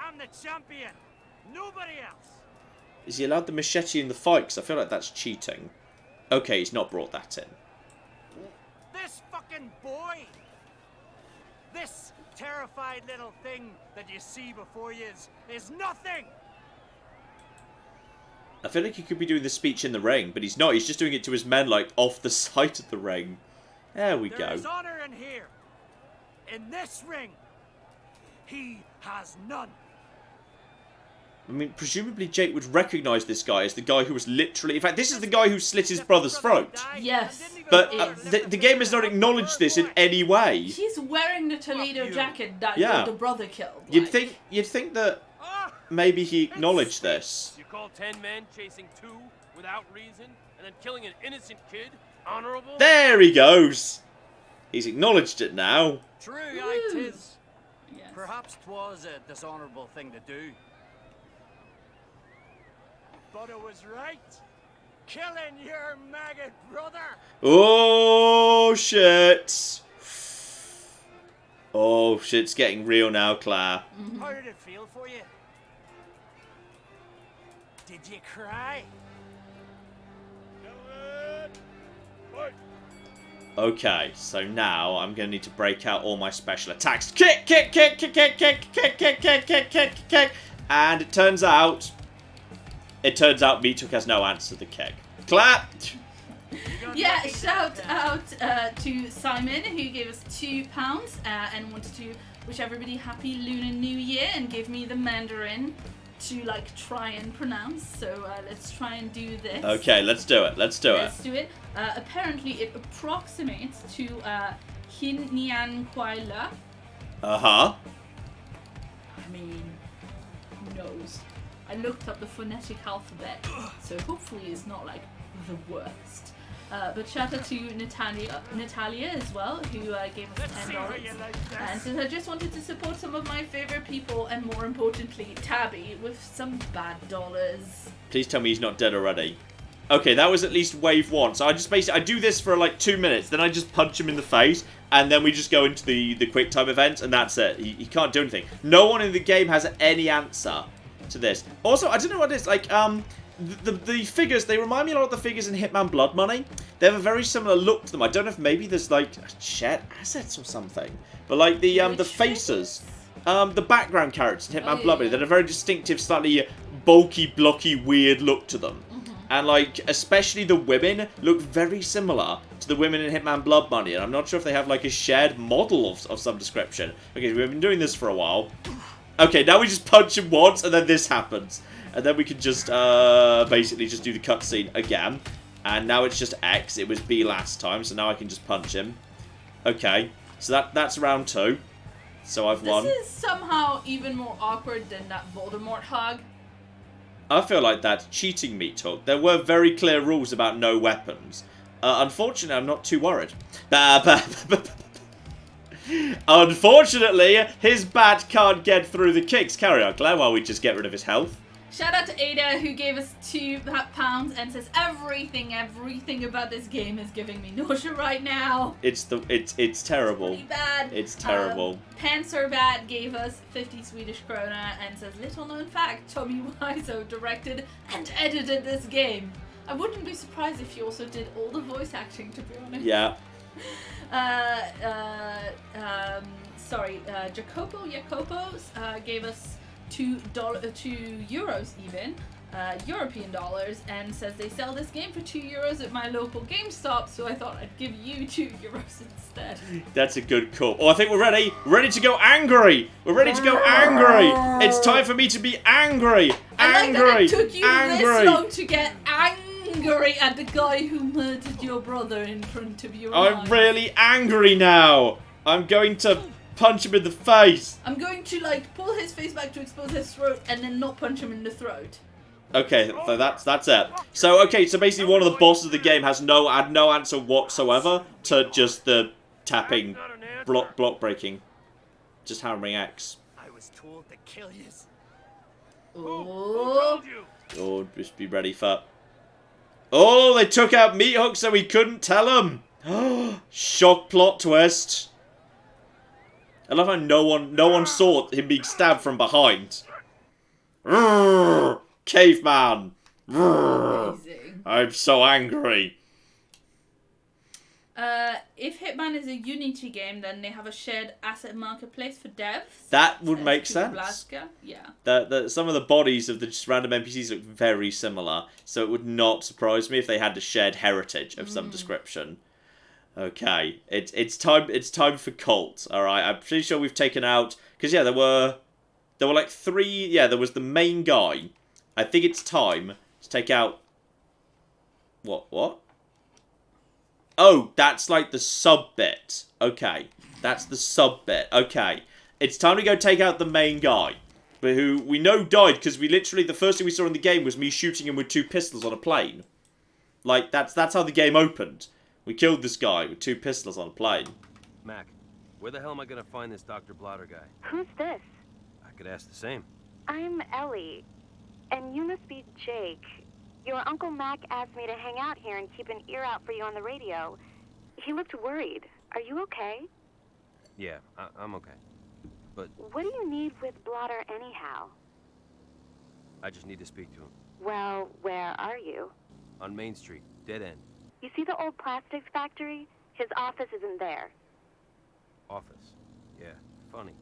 F: am the champion. Nobody else.
A: Is he allowed the machete in the fight? Because I feel like that's cheating. Okay, he's not brought that in.
F: This fucking boy. This terrified little thing that you see before you is nothing.
A: I feel like he could be doing the speech in the ring, but he's not. He's just doing it to his men, like, off the side of the ring. There we go.
F: There's honor in here. In this ring. He has none.
A: I mean, presumably Jake would recognise this guy as the guy who was literally... In fact, this is the guy who slit his brother's throat.
B: Yes.
A: But the game has not acknowledged this in any way.
B: He's wearing the Toledo jacket that the brother killed.
A: You'd think that maybe he acknowledged this.
D: You call 10 men chasing 2 without reason, and then killing an innocent kid honorable?
A: There he goes. He's acknowledged it now.
M: True, aye, 'tis.
B: Yes.
M: Perhaps 'twas a dishonourable thing to do.
F: But it was right. Killing your maggot brother.
A: Oh, shit. Oh, shit's getting real now, Claire.
F: How did it feel for you? Did you cry?
A: Okay, so now I'm going to need to break out all my special attacks. Kick, kick, kick, kick, kick, kick, kick, kick, kick, kick, kick, kick. And it turns out Meathook has no answer to the kick. Clap!
B: Yeah, shout out to Simon, who gave us £2 and wanted to wish everybody happy Lunar New Year and give me the Mandarin to like try and pronounce. So let's try and do this.
A: Okay, let's do it. Let's do it.
B: Let's do it. Apparently, it approximates to Hin Nian Kwai La.
A: Uh-huh.
B: I mean, who knows? I looked up the phonetic alphabet, so hopefully it's not like the worst. But shout out to Natalia as well, who gave us $10. And says, I just wanted to support some of my favourite people, and more importantly, Tabby, with some bad dollars.
A: Please tell me he's not dead already. Okay, that was at least wave 1. So I just basically, I do this for like 2 minutes, then I just punch him in the face, and then we just go into the quick time event, and that's it. He can't do anything. No one in the game has any answer to this. Also, I don't know what it is, like, the figures, they remind me a lot of the figures in Hitman Blood Money. They have a very similar look to them. I don't know if maybe there's like shared assets or something. But like the faces, the background characters in Hitman Blood Money, they have a very distinctive, slightly bulky, blocky, weird look to them. And like, especially the women look very similar to the women in Hitman Blood Money. And I'm not sure if they have like a shared model of some description. Okay, we've been doing this for a while. Okay, now we just punch him once and then this happens. And then we can just basically just do the cutscene again. And now it's just X. It was B last time, so now I can just punch him. Okay, so that's round 2. So I've won.
B: This is somehow even more awkward than that Voldemort hug.
A: I feel like that's cheating, Meathook. There were very clear rules about no weapons. Unfortunately, I'm not too worried. Unfortunately, his bat can't get through the kicks. Carry on, Claire, while we just get rid of his health.
B: Shout out to Ada, who gave us £2 and says everything about this game is giving me nausea right now.
A: It's terrible.
B: It's pretty bad.
A: It's terrible.
B: Panzerbat gave us 50 Swedish krona and says, little known fact, Tommy Wiseau directed and edited this game. I wouldn't be surprised if he also did all the voice acting, to be honest.
A: Yeah.
B: Jacopo gave us €2 even, European dollars, and says they sell this game for €2 at my local GameStop, so I thought I'd give you €2 instead.
A: That's a good call. Oh, I think we're ready. We're ready to go angry. We're ready to go angry. It's time for me to be angry. Angry.
B: I like that it took you this long to get angry at the guy who murdered your brother in front of your eyes.
A: I'm really angry now. I'm going to punch him in the face.
B: I'm going to like pull his face back to expose his throat and then not punch him in the throat.
A: Okay, so that's it. So basically one of the bosses of the game had no answer whatsoever to just the tapping, block breaking, just hammering X.
M: I was told to kill you.
A: Oh, just be ready for. Oh, they took out Meathook so we couldn't tell him. Shock plot twist. I love how no one saw him being stabbed from behind. Caveman.
B: Amazing.
A: I'm so angry.
B: If Hitman is a Unity game, then they have a shared asset marketplace for devs.
A: That would make sense.
B: Alaska. Yeah.
A: Some of the bodies of the just random NPCs look very similar, so it would not surprise me if they had a shared heritage of some description. Okay, it's time for cult. All right, I'm pretty sure we've taken out because yeah, there were like 3. Yeah, there was the main guy. I think it's time to take out. What? Oh, that's like the sub bit. Okay, that's the sub bit. Okay, it's time to go take out the main guy, but who we know died because we literally the first thing we saw in the game was me shooting him with 2 pistols on a plane. Like that's how the game opened. We killed this guy with 2 pistols on a plane.
D: Mac, where the hell am I gonna find this Dr. Blotter guy?
N: Who's this?
D: I could ask the same.
N: I'm Ellie, and you must be Jake. Your Uncle Mac asked me to hang out here and keep an ear out for you on the radio. He looked worried. Are you okay?
D: Yeah, I'm okay. But
N: what do you need with Blotter anyhow?
D: I just need to speak to him.
N: Well, where are you?
D: On Main Street, dead end.
N: You see the old plastics factory? His office is in there.
D: Office. Yeah, funny.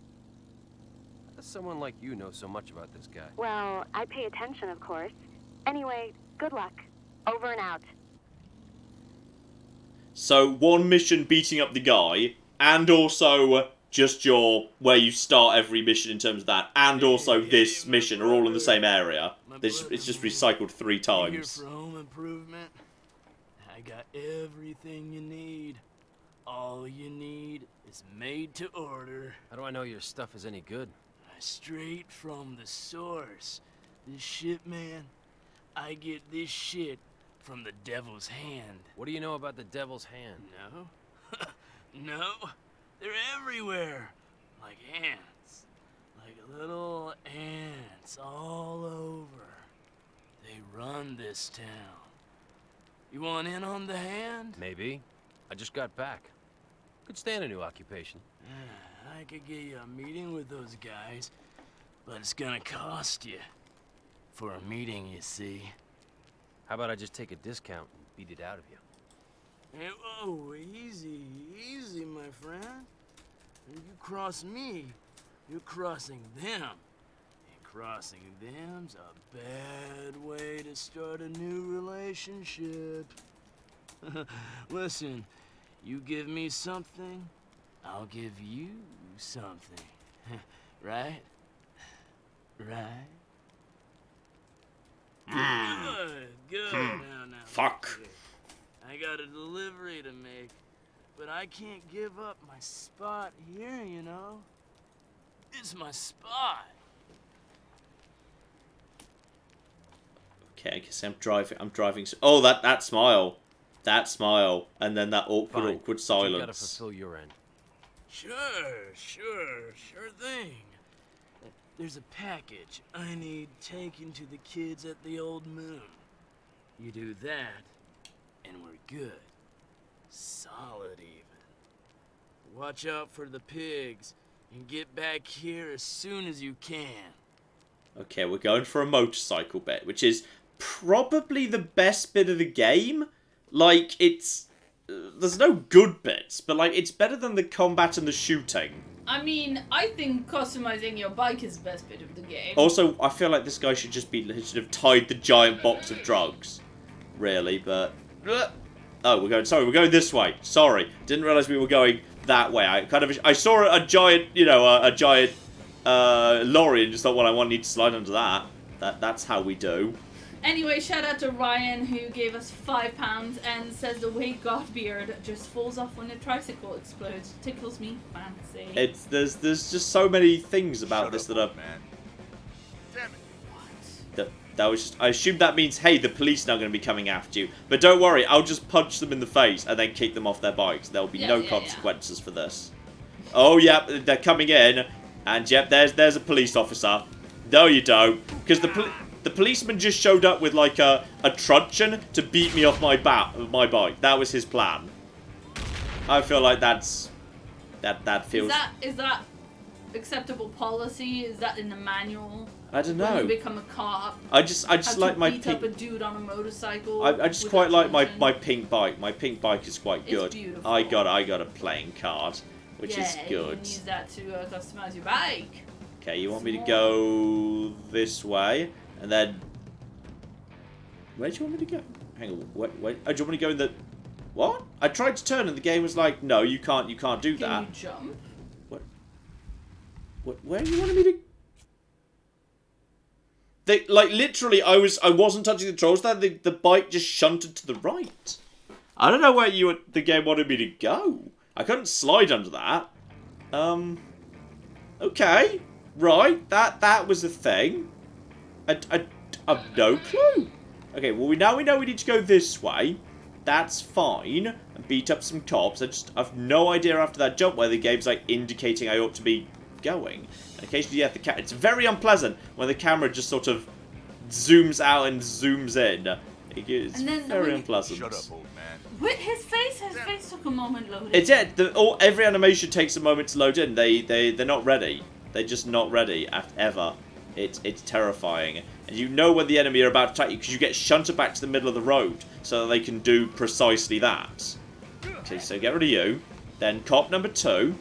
D: How does someone like you know so much about this guy?
N: Well, I pay attention, of course. Anyway, good luck. Over and out.
A: So 1 mission beating up the guy, and also just where you start every mission in terms of that, and also this mission are all in the same area. It's just recycled 3 times.
M: Here for home improvement. I got everything you need. All you need is made to order.
D: How do I know your stuff is any good?
M: Straight from the source. This shit, man. I get this shit from the devil's hand.
D: What do you know about the devil's hand?
M: No? No? They're everywhere. Like ants. Like little ants all over. They run this town. You want in on the hand?
D: Maybe. I just got back. Could stand a new occupation.
M: I could get you a meeting with those guys, but it's gonna cost you. For a meeting, you see.
D: How about I just take a discount and beat it out of you?
M: Hey, whoa, easy, easy, my friend. When you cross me, you're crossing them. And crossing them's a bad way to start a new relationship. Listen, you give me something, I'll give you something. Right? Right? Good. Now.
A: Fuck.
M: I got a delivery to make, but I can't give up my spot here, you know? It's my spot.
A: Okay, I guess I'm driving. Oh, that smile. That smile. And then that awkward
D: You
A: silence.
D: gotta fulfill your end.
M: Sure thing. There's a package I need taken to the kids at the old moon. You do that, and we're good. Solid even. Watch out for the pigs, and get back here as soon as you can.
A: Okay, we're going for a motorcycle bit, which is probably the best bit of the game. Like, it's... there's no good bits, but, like, it's better than the combat and the shooting.
B: I mean, I think customizing your bike is the best bit of the game.
A: Also, I feel like this guy should have tied the giant box of drugs. Really, but... Oh, we're going this way. Sorry. Didn't realise we were going that way. I saw a giant, a giant lorry and just thought, well, I need to slide under that. That's how we do.
B: Anyway, shout out to Ryan who gave us £5 and says the way Godbeard just falls off when a tricycle explodes. Tickles me fancy.
A: There's just so many things about this that are...
I: man. Damn it.
A: That was just... I assume that means, hey, the police are now going to be coming after you. But don't worry, I'll just punch them in the face and then kick them off their bikes. There'll be no consequences for this. Oh, yeah, they're coming in. And, yep, there's a police officer. No, you don't. Because the policeman just showed up with, like, a truncheon to beat me off my bike. That was his plan. I feel like that feels...
B: Is that acceptable policy? Is that in the manual?
A: I don't know.
B: When you become a cop.
A: I just like my
B: beat
A: pink...
B: up a dude on a motorcycle.
A: I just quite like my pink bike. My pink bike is quite good.
B: It's beautiful.
A: I got a playing card, which is good.
B: You can use that to customize your bike.
A: Okay, you want me to go this way, and then where do you want me to go? Hang on, wait. Oh, do you want me to go in the? What? I tried to turn and the game was like, no, you can't do that.
B: Can you jump?
A: What? Where do you want me to... They, like, literally, I wasn't touching the controls there. The bike just shunted to the right. I don't know where the game wanted me to go. I couldn't slide under that. Okay. Right. That was a thing. I've no clue. Okay, well, now we know we need to go this way. That's fine. And beat up some cops. I've no idea after that jump where the game's, like, indicating I ought to be going. And occasionally, yeah, it's very unpleasant when the camera just sort of zooms out and zooms in. It's very unpleasant.
I: Shut up, old man.
B: With his face took a moment loading.
A: It's it. Every animation takes a moment to load in. They're not ready. They're just not ready ever. It's terrifying. And you know when the enemy are about to attack you because you get shunted back to the middle of the road so that they can do precisely that. Okay, so get rid of you. Then cop number 2.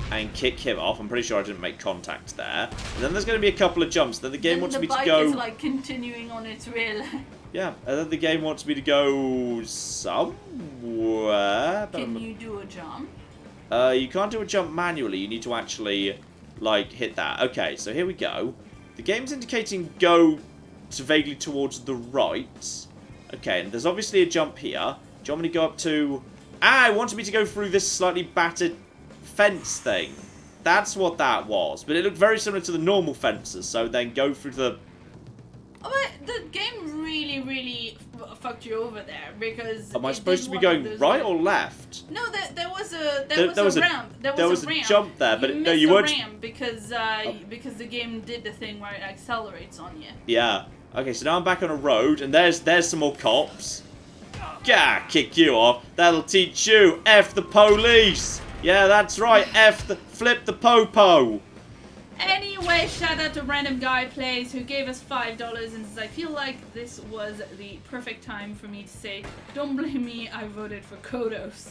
A: And kick him off. I'm pretty sure I didn't make contact there. And then there's going to be a couple of jumps. Then the game wants me to go...
B: the bike is, like, continuing on its real...
A: Yeah, and then the game wants me to go somewhere.
B: Can you do a jump?
A: You can't do a jump manually. You need to actually, like, hit that. Okay, so here we go. The game's indicating go vaguely towards the right. Okay, and there's obviously a jump here. Do you want me to go up to... it wanted me to go through this slightly battered fence thing. That's what that was. But it looked very similar to the normal fences, so then go through the...
B: Oh, but the game really, really fucked you over there, because...
A: Am I supposed to be going right or left?
B: No, there was a ramp.
A: There was a
B: ramp.
A: jump there, but no, you
B: weren't...
A: weren't...
B: ramp because the game did the thing where it accelerates on you.
A: Yeah. Okay, so now I'm back on a road, and there's some more cops. Gah, kick you off. That'll teach you. F the police. Yeah, that's right. Flip the popo.
B: Anyway, shout out to Random Guy Plays who gave us $5 and says, I feel like this was the perfect time for me to say, don't blame me, I voted for Kodos.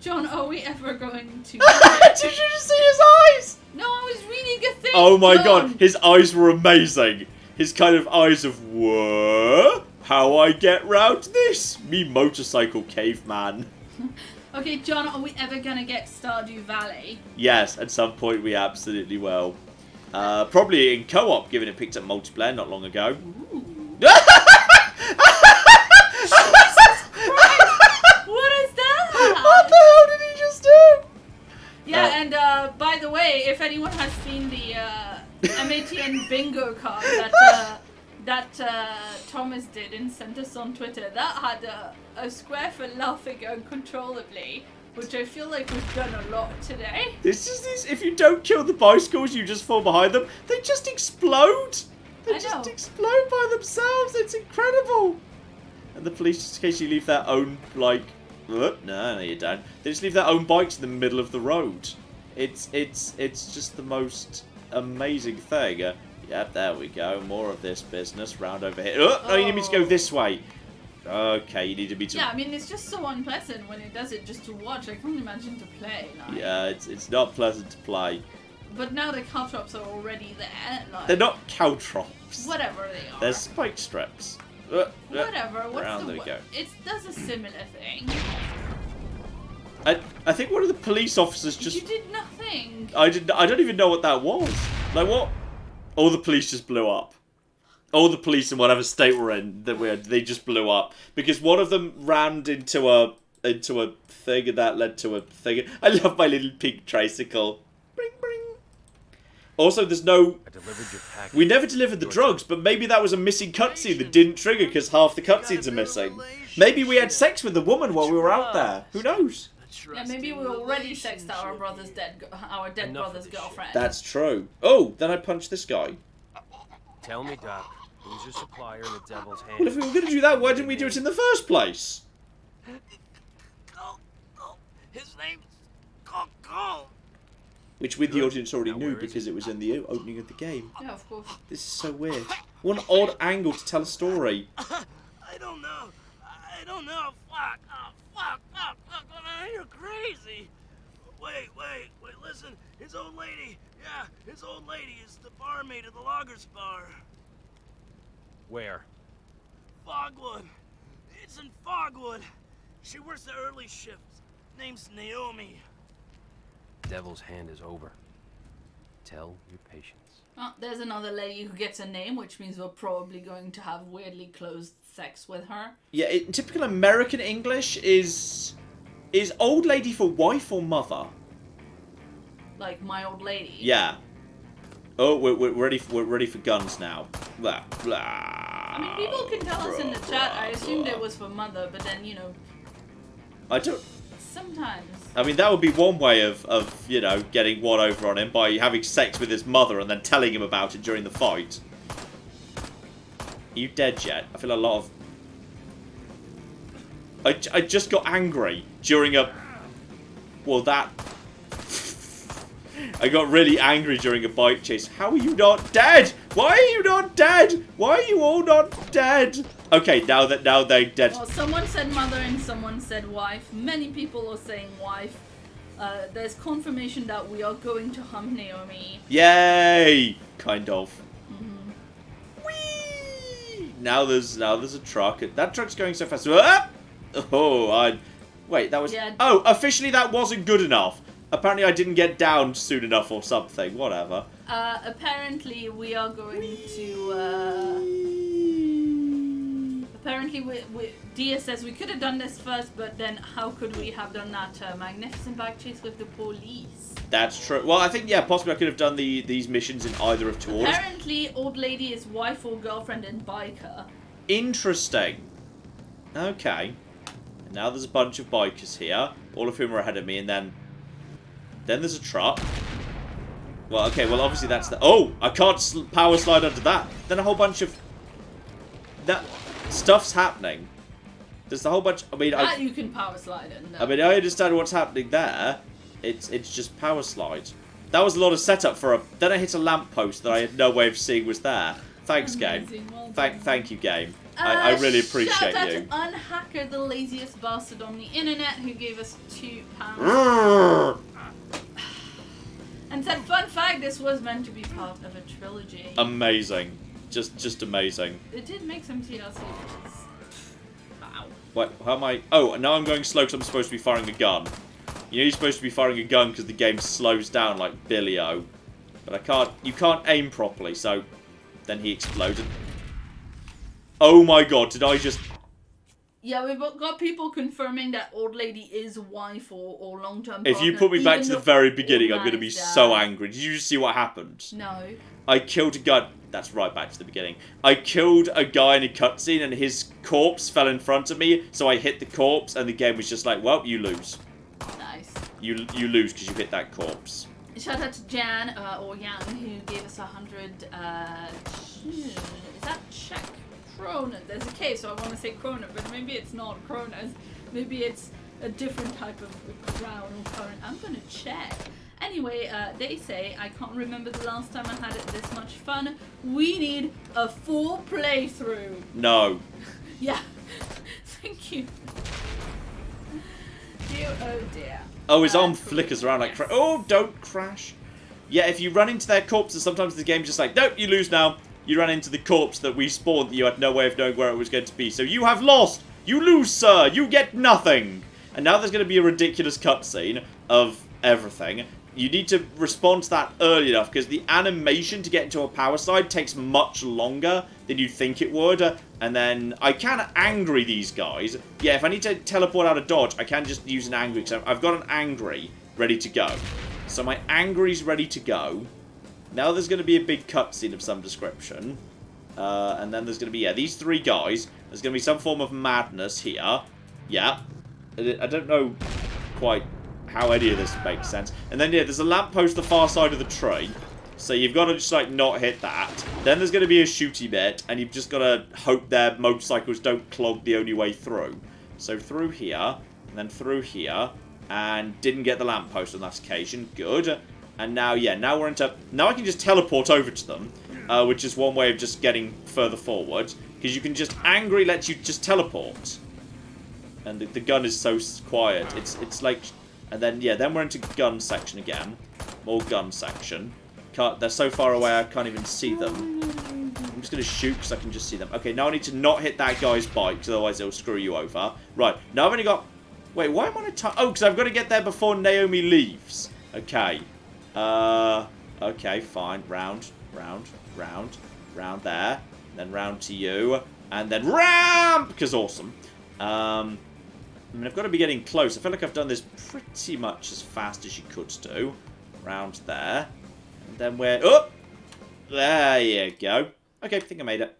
B: John, are we ever going to...
A: Did you just see his eyes?
B: No, I was reading a thing.
A: Oh my
B: John.
A: god, his eyes were amazing. His kind of eyes of, whoa, how I get round this? Me motorcycle caveman.
B: Okay, John, are we ever gonna get Stardew Valley?
A: Yes, at some point we absolutely will. Probably in co-op, given it picked up multiplayer not long ago.
B: Jesus Christ! What is that?
A: What the hell did he just do?
B: Yeah, and by the way, if anyone has seen the MATN bingo card that Thomas did and sent us on Twitter, that had a square for laughing uncontrollably, which I feel like we've done a lot today.
A: This is this. If you don't kill the bicycles, you just fall behind them. They just explode. They just explode by themselves. It's incredible. And the police just occasionally leave their own, like, no, you don't. They just leave their own bikes in the middle of the road. It's just the most amazing thing. Yep, there we go. More of this business. Round over here. No, you need me to go this way. Okay, you needed me to...
B: Yeah, I mean, it's just so unpleasant when it does it just to watch. I can't imagine to play. Like.
A: Yeah, it's not pleasant to play.
B: But now the caltrops are already there. Like,
A: they're not caltrops.
B: Whatever they are.
A: They're spike strips.
B: Whatever. What's
A: Around
B: the
A: there we go.
B: It does a similar thing.
A: I think one of the police officers just...
B: You did nothing.
A: I don't even know what that was. Like, what? All the police just blew up. All the police in whatever state we're in, they just blew up. Because one of them rammed into a thing, and that led to a thing. I love my little pink tricycle. Bring, bring. Also, there's no...
D: I delivered your package.
A: We never delivered the drugs, but maybe that was a missing cutscene that didn't trigger because half the cutscenes are missing. Maybe we had sex with the woman while we were out there. Who knows?
B: Yeah, maybe we already sexed our dead brother's girlfriend.
A: That's true. Oh, then I punched this guy.
D: Tell me, Doc, who's your supplier in the devil's hand?
A: Well, if we were going to do that, why didn't we do it in the first place?
G: His name's Coco.
A: Which we, the audience, already knew because it was in the opening of the game.
B: Yeah, of course.
A: This is so weird. What an odd angle to tell a story.
G: I don't know. Fuck. You're crazy. Wait, listen. His old lady is the barmaid at the Loggers Bar.
D: Where?
G: Fogwood. It's in Fogwood. She works the early shift. Name's Naomi.
D: Devil's hand is over. Tell your patience.
B: Oh, there's another lady who gets a name, which means we're probably going to have weirdly closed sex with her.
A: Yeah, in typical American English, is old lady for wife or mother?
B: Like my old lady.
A: Yeah. Oh, we're ready for guns now. Blah blah.
B: I mean, people can tell us in the chat. I assumed it was for mother, but then, you know,
A: I don't.
B: sometimes.
A: I mean, that would be one way of you know, getting one over on him by having sex with his mother and then telling him about it during the fight. Are you dead yet? I feel a lot of... I just got angry during a... Well, that... I got really angry during a bike chase. How are you not dead? Why are you not dead? Why are you all not dead? Okay, now they're dead.
B: Well, someone said mother and someone said wife. Many people are saying wife. There's confirmation that we are going to hump Naomi.
A: Yay! Kind of. Whee! Now there's a truck. That truck's going so fast. Oh, wait, that was...
B: Yeah.
A: Oh, officially that wasn't good enough. Apparently I didn't get down soon enough or something. Whatever.
B: Apparently we are going to... Apparently Dia says we could have done this first, but then how could we have done that magnificent bike chase with the police?
A: That's true. Well, I think, yeah, possibly I could have done these missions in either of two orders.
B: Apparently old lady is wife or girlfriend and biker.
A: Interesting. Okay. And now there's a bunch of bikers here, all of whom are ahead of me, and then there's a truck. Well, okay, well, obviously that's the... Oh, I can't power slide under that. Then a whole bunch of... That stuff's happening. There's a whole bunch... I mean,
B: That you can power slide in.
A: I mean, I understand what's happening there. It's just power slide. That was a lot of setup for a... Then I hit a lamppost that I had no way of seeing was there. Thanks, game.
B: Well
A: Thank you, game. I really appreciate
B: shout out
A: you.
B: to Unhacker, the laziest bastard on the internet, who gave us £2. And said, fun fact, this was meant to be part of a trilogy.
A: Amazing. Just amazing.
B: It did make some TLC, which is... Wow.
A: What? How am I... Oh, now I'm going slow because I'm supposed to be firing a gun. You know you're supposed to be firing a gun because the game slows down like Billy-O. But I can't... You can't aim properly, so... Then he exploded. Oh my god, did I just...
B: Yeah, we've got people confirming that old lady is wife or long-term
A: If you
B: partner,
A: put me back
B: even
A: to the
B: though
A: very beginning, I'm going to be
B: organized
A: so
B: that.
A: angry. Did you just see what happened?
B: No.
A: I killed a guy... That's right back to the beginning. I killed a guy in a cutscene and his corpse fell in front of me, so I hit the corpse and the game was just like, well, you lose.
B: Nice.
A: You lose because you hit that corpse.
B: Shout out to Jan, or Yang, who gave us 100, is that Czech krona? There's a K, so I want to say krona, but maybe it's not kronas. Maybe it's a different type of crown or current. I'm gonna check. Anyway, they say, I can't remember the last time I had it this much fun. We need a full playthrough.
A: No.
B: Yeah. Thank you. Oh dear.
A: Oh, his arm flickers around like... Oh, don't crash. Yeah, if you run into their corpses, sometimes the game's just like, nope, you lose now. You ran into the corpse that we spawned that you had no way of knowing where it was going to be. So you have lost. You lose, sir. You get nothing. And now there's going to be a ridiculous cutscene of everything. You need to respond to that early enough because the animation to get into a power slide takes much longer than you'd think it would. And then I can angry these guys. Yeah, if I need to teleport out of dodge, I can just use an angry because I've got an angry ready to go. So my angry's ready to go. Now there's going to be a big cutscene of some description. And then there's going to be, yeah, these three guys. There's going to be some form of madness here. Yeah. I don't know quite how any of this makes sense. And then, yeah, there's a lamppost the far side of the tree. So you've got to just, like, not hit that. Then there's going to be a shooty bit, and you've just got to hope their motorcycles don't clog the only way through. So through here, and then through here, and didn't get the lamppost on that occasion. Good. And now, yeah, now we're into... Now I can just teleport over to them, which is one way of just getting further forward. Because you can just... Angry lets you just teleport. And the gun is so quiet. It's like... And then, yeah, then we're into gun section again. More gun section. They're so far away I can't even see them. just going to shoot because I can just see them. Okay, now I need to not hit that guy's bike, because otherwise it'll screw you over. Right, now I've only got... Wait, why am I on a time? Oh, because I've got to get there before Naomi leaves. Okay. Okay, fine. Round there. Then round to you. And then ramp! Because awesome. I mean, I've got to be getting close. I feel like I've done this pretty much as fast as you could do. Round there. And then we're... Oh! There you go. Okay, I think I made it.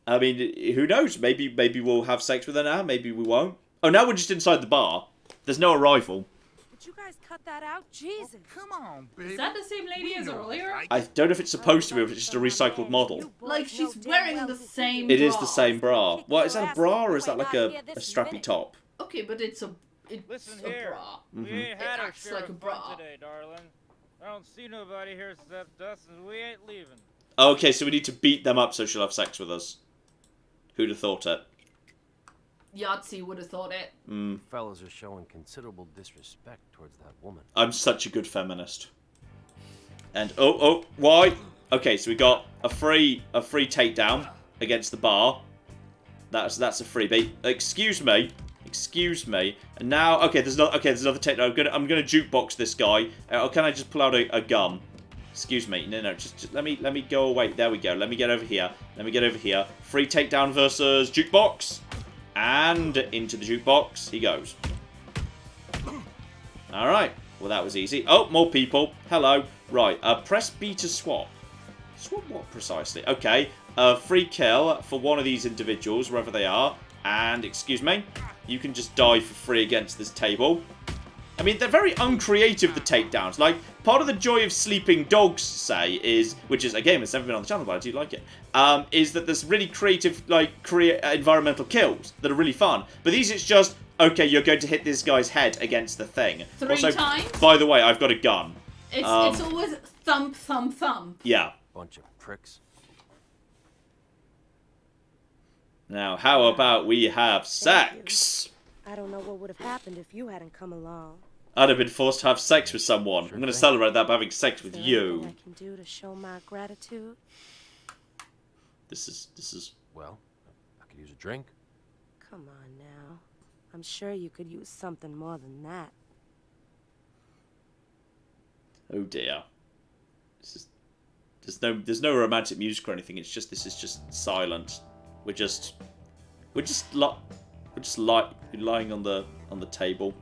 A: I mean, who knows? Maybe we'll have sex with her now. Maybe we won't. Oh, now we're just inside the bar. There's no arrival.
J: Did you guys cut that out? Jesus.
G: Come on, baby.
B: Is that the same lady as earlier?
A: I don't know if it's supposed to be, or if it's just a recycled model.
B: Like, she's wearing the same
A: It
B: bra.
A: is the same bra. Well, is that a bra, or is that like a strappy top?
B: Okay, but it's a bra.
A: Mhm.
O: We ain't had
B: It
O: our
B: acts
O: share
B: like a
O: of
B: bra.
O: fun today, darling. I don't see nobody here except us, and we ain't leaving.
A: Okay, so we need to beat them up so she'll have sex with us. Who'd have thought it?
B: Yahtzee would have thought it.
D: Fellas are showing considerable disrespect towards that woman.
A: I'm such a good feminist. And why? Okay, so we got a free takedown against the bar. That's a freebie. Excuse me. And now, there's another takedown. I'm gonna jukebox this guy. Can I just pull out a gun? Excuse me. No. Just let me go away. There we go. Let me get over here. Free takedown versus jukebox. And into the jukebox he goes. Alright. Well, that was easy. Oh, more people. Hello. Right. Press B to swap. Swap what precisely? Okay. Free kill for one of these individuals, wherever they are. And, excuse me, you can just die for free against this table. I mean, they're very uncreative, the takedowns. Like, part of the joy of Sleeping Dogs, say, is, which is a game that's never been on the channel, but I do like it, is that there's really creative, like, environmental kills that are really fun. But these, it's just, okay, you're going to hit this guy's head against the thing.
B: Three times?
A: By the way, I've got a gun.
B: It's always thump, thump, thump.
A: Yeah.
D: Bunch of pricks.
A: Now, how about we have sex?
J: I don't know what would have happened if you hadn't come along.
A: I'd have been forced to have sex with someone. I'm going to celebrate that by having sex with you.
J: I can do to show my gratitude.
A: This is...
D: Well, I could use a drink.
J: Come on now. I'm sure you could use something more than that.
A: Oh dear. There's no romantic music or anything. It's just, this is just silent. We're just lying on the table.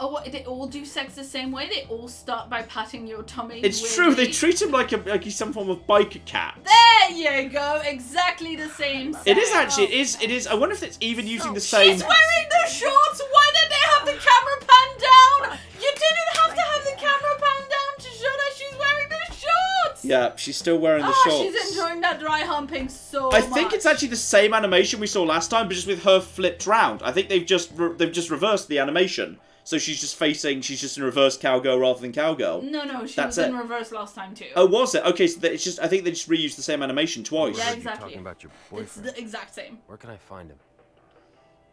B: Oh, what, they all do sex the same way? They all start by patting your tummy?
A: It's
B: weirdly?
A: true, they treat him like he's some form of biker cat.
B: There you go, exactly the same sex.
A: It is actually, it is, I wonder if it's even using the same...
B: She's wearing the shorts! Why did they have the camera pan down? You didn't have to have the camera pan down to show that she's wearing the shorts!
A: Yeah, she's still wearing the shorts.
B: She's enjoying that dry humping so much.
A: I think it's actually the same animation we saw last time, but just with her flipped round. I think they've just reversed the animation. So she's just in reverse cowgirl rather than cowgirl.
B: No, she was in reverse last time too.
A: Oh, was it? Okay, so it's just, I think they just reused the same animation twice.
B: Yeah, exactly.
D: Talking about your boyfriend.
B: It's the exact same.
D: Where can I find him?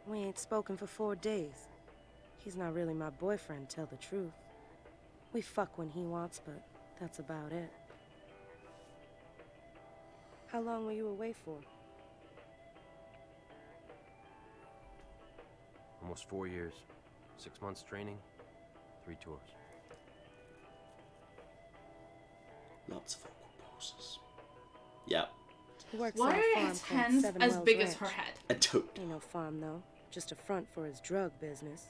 J: We ain't spoken for 4 days. He's not really my boyfriend, tell the truth. We fuck when he wants, but that's about it. How long were you away for?
D: Almost 4 years. 6 months training, 3 tours.
A: Lots of awkward pauses. Yeah.
J: He works
B: Why
J: on a
B: are
J: farm
B: his
J: called
B: hands
J: Seven
B: as
J: Wells
B: big
J: Ranch.
B: as her head?
A: A toad.
J: Ain't no farm though, just a front for his drug business.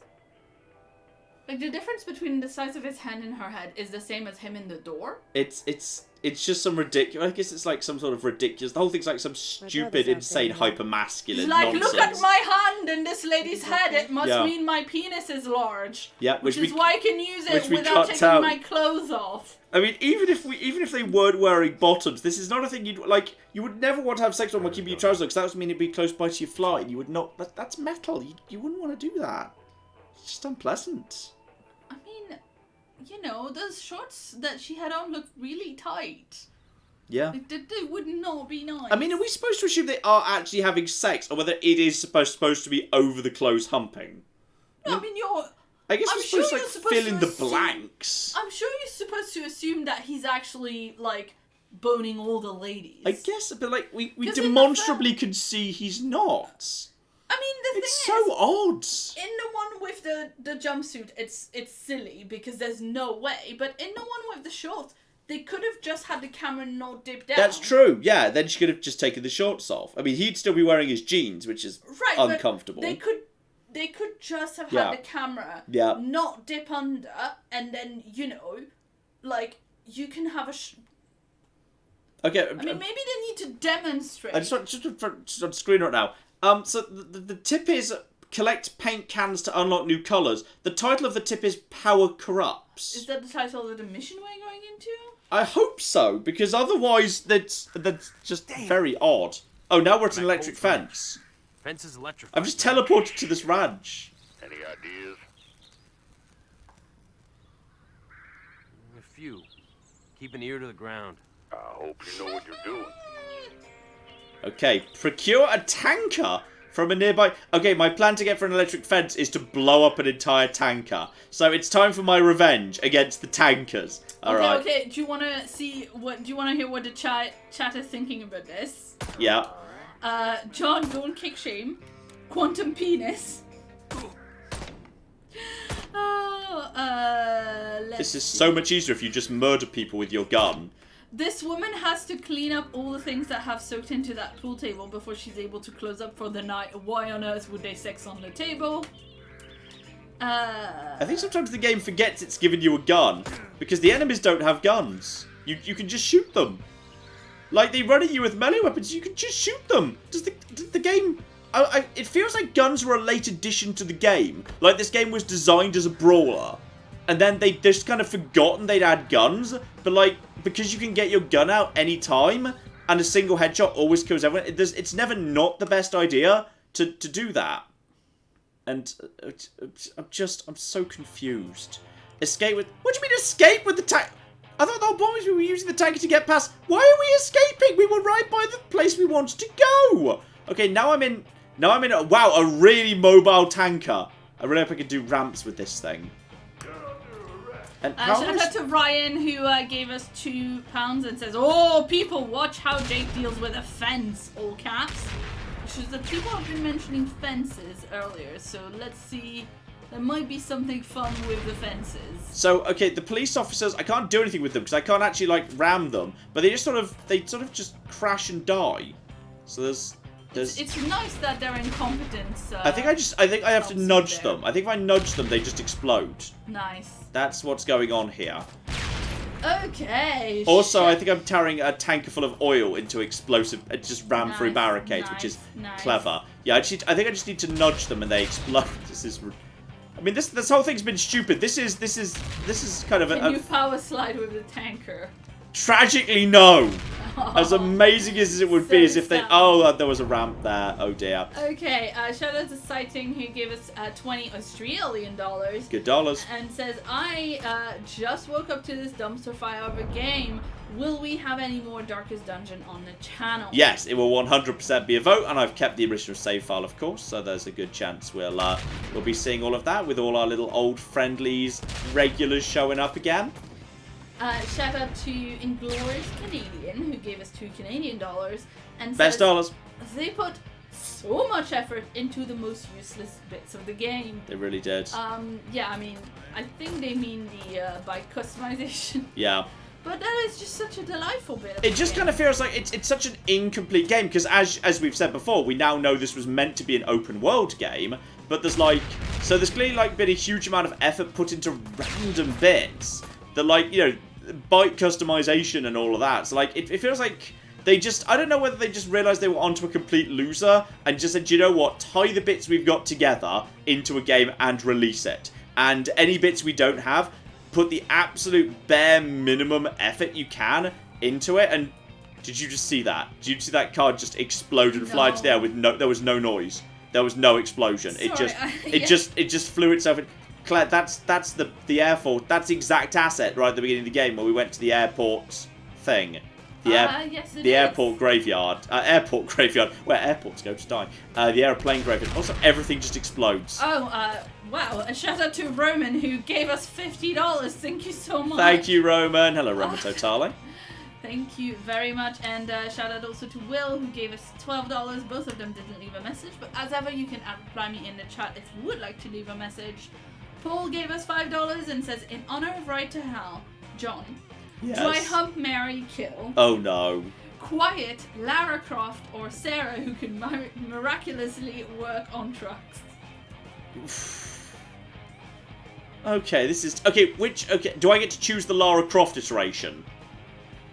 B: Like, the difference between the size of his hand and her head is the same as him in the door?
A: It's just some ridiculous, I guess it's like some sort of ridiculous, the whole thing's like some stupid, insane, hyper-masculine
B: Like,
A: nonsense.
B: look at my hand and this lady's head, it must mean my penis is large.
A: Yeah,
B: which is why I can use it without taking
A: out.
B: my clothes off.
A: I mean, even if they weren't wearing bottoms, this is not a thing you would never want to have sex with while keeping your trousers on, because that would mean it'd be close by to your fly, and you would not, that's metal, you wouldn't want to do that. It's just unpleasant.
B: I mean, you know, those shorts that she had on looked really tight.
A: Yeah.
B: They would not be nice.
A: I mean, are we supposed to assume they are actually having sex, or whether it is supposed to be over the clothes humping?
B: No, I mean,
A: I guess we're supposed to fill in the
B: assume-
A: blanks.
B: I'm sure you're supposed to assume that he's actually, like, boning all the ladies.
A: I guess, but like we
B: 'Cause
A: demonstrably can see he's not.
B: I mean, the
A: It's
B: thing
A: so odd.
B: in the one with the jumpsuit, it's silly because there's no way. But in the one with the shorts, they could have just had the camera not dip down.
A: That's true. Yeah, then she could have just taken the shorts off. I mean, he'd still be wearing his jeans, which is uncomfortable.
B: But they could just have
A: Yeah.
B: had the camera
A: Yeah.
B: not dip under, and then like you can have a.
A: Okay.
B: I mean, maybe they need to demonstrate.
A: I just want to screen right now. So the tip is collect paint cans to unlock new colours. The title of the tip is Power Corrupts.
B: Is that the title of the mission we're going into?
A: I hope so, because otherwise that's just very odd. Oh, now we're at an electric fence.
D: Fence is electric.
A: I've just teleported to this ranch.
C: Any ideas?
D: A few. Keep an ear to the ground.
C: I hope you know what you're doing.
A: Okay, procure a tanker from a nearby... Okay, my plan to get for an electric fence is to blow up an entire tanker. So it's time for my revenge against the tankers. Alright.
B: Okay, do you want to see what... Do you want to hear what the chat is thinking about this?
A: Yeah.
B: John, don't kick shame. Quantum penis.
A: This is so much easier if you just murder people with your gun.
B: This woman has to clean up all the things that have soaked into that pool table before she's able to close up for the night. Why on earth would they sex on the table?
A: I think sometimes the game forgets it's given you a gun, because the enemies don't have guns. You can just shoot them. Like, they run at you with melee weapons, you can just shoot them. Does the game... it feels like guns were a late addition to the game. Like, this game was designed as a brawler, and then they just kind of forgotten they'd add guns, but like, because you can get your gun out any time, and a single headshot always kills everyone, it's never not the best idea to do that. And I'm so confused. Escape with... What do you mean escape with the tank? I thought the whole point was we were using the tanker to get past. Why are we escaping? We were right by the place we wanted to go. Okay, now I'm in... Wow, a really mobile tanker. I really hope I can do ramps with this thing. And
B: Shout out to Ryan, who gave us £2 and says, "Oh, people, watch how Jake deals with a fence," all caps. Which is that people have been mentioning fences earlier, so let's see. There might be something fun with the fences.
A: So, okay, the police officers, I can't do anything with them because I can't actually, like, ram them. But they sort of just crash and die. So there's...
B: It's nice that they're incompetence.
A: I think I have to nudge them. I think if I nudge them, they just explode.
B: Nice.
A: That's what's going on here.
B: Okay.
A: Also, I think I'm carrying a tanker full of oil into explosive. It just ran through barricades, which is clever. Yeah, I think I just need to nudge them and they explode. This is... I mean, this whole thing's been stupid. This is kind of
B: Can you power slide with the tanker?
A: Tragically, no. As amazing as it would be, as if they... Oh, there was a ramp there. Oh, dear.
B: Okay, shout out to Sighting, who gave us 20 Australian dollars.
A: Good dollars.
B: And says, I just woke up to this dumpster fire of a game. Will we have any more Darkest Dungeon on the channel?
A: Yes, it will 100% be a vote, and I've kept the original save file, of course, so there's a good chance we'll be seeing all of that with all our little old friendlies, regulars showing up again.
B: Shout out to Inglorious Canadian, who gave us 2 Canadian dollars. And
A: Best dollars.
B: They put so much effort into the most useless bits of the game.
A: They really did.
B: Yeah, I mean, I think they mean the bike customization.
A: Yeah.
B: But that is just such a delightful bit of
A: It just kind of feels like it's such an incomplete game, because as we've said before, we now know this was meant to be an open world game, but there's clearly like been a huge amount of effort put into random bits that, like, you know, bike customization and all of that. So like it feels like they just, I don't know whether they just realized they were onto a complete loser and just said, you know what, tie the bits we've got together into a game and release it. And any bits we don't have, put the absolute bare minimum effort you can into it. And did you just see that? Did you see that car just explode and fly into the air with there was no noise? There was no explosion.
B: Sorry,
A: It just flew itself in. Claire, that's the Air Force. That's the exact asset right at the beginning of the game where we went to the airport thing.
B: Yes,
A: the airport graveyard. Airport graveyard, where airports go to die. The airplane graveyard. Also, everything just explodes.
B: Oh, wow. A shout out to Roman, who gave us $50. Thank you so much.
A: Thank you, Roman. Hello, Roman Totale.
B: Thank you very much, and shout out also to Will, who gave us $12. Both of them didn't leave a message, but as ever, you can reply me in the chat if you would like to leave a message. Paul gave us $5 and says, in honor of Ride to Hell, John,
A: Yes.
B: dry hump, marry, kill.
A: Oh no.
B: Quiet, Lara Croft, or Sarah, who can miraculously work on trucks.
A: Okay, this is... Okay, do I get to choose the Lara Croft iteration?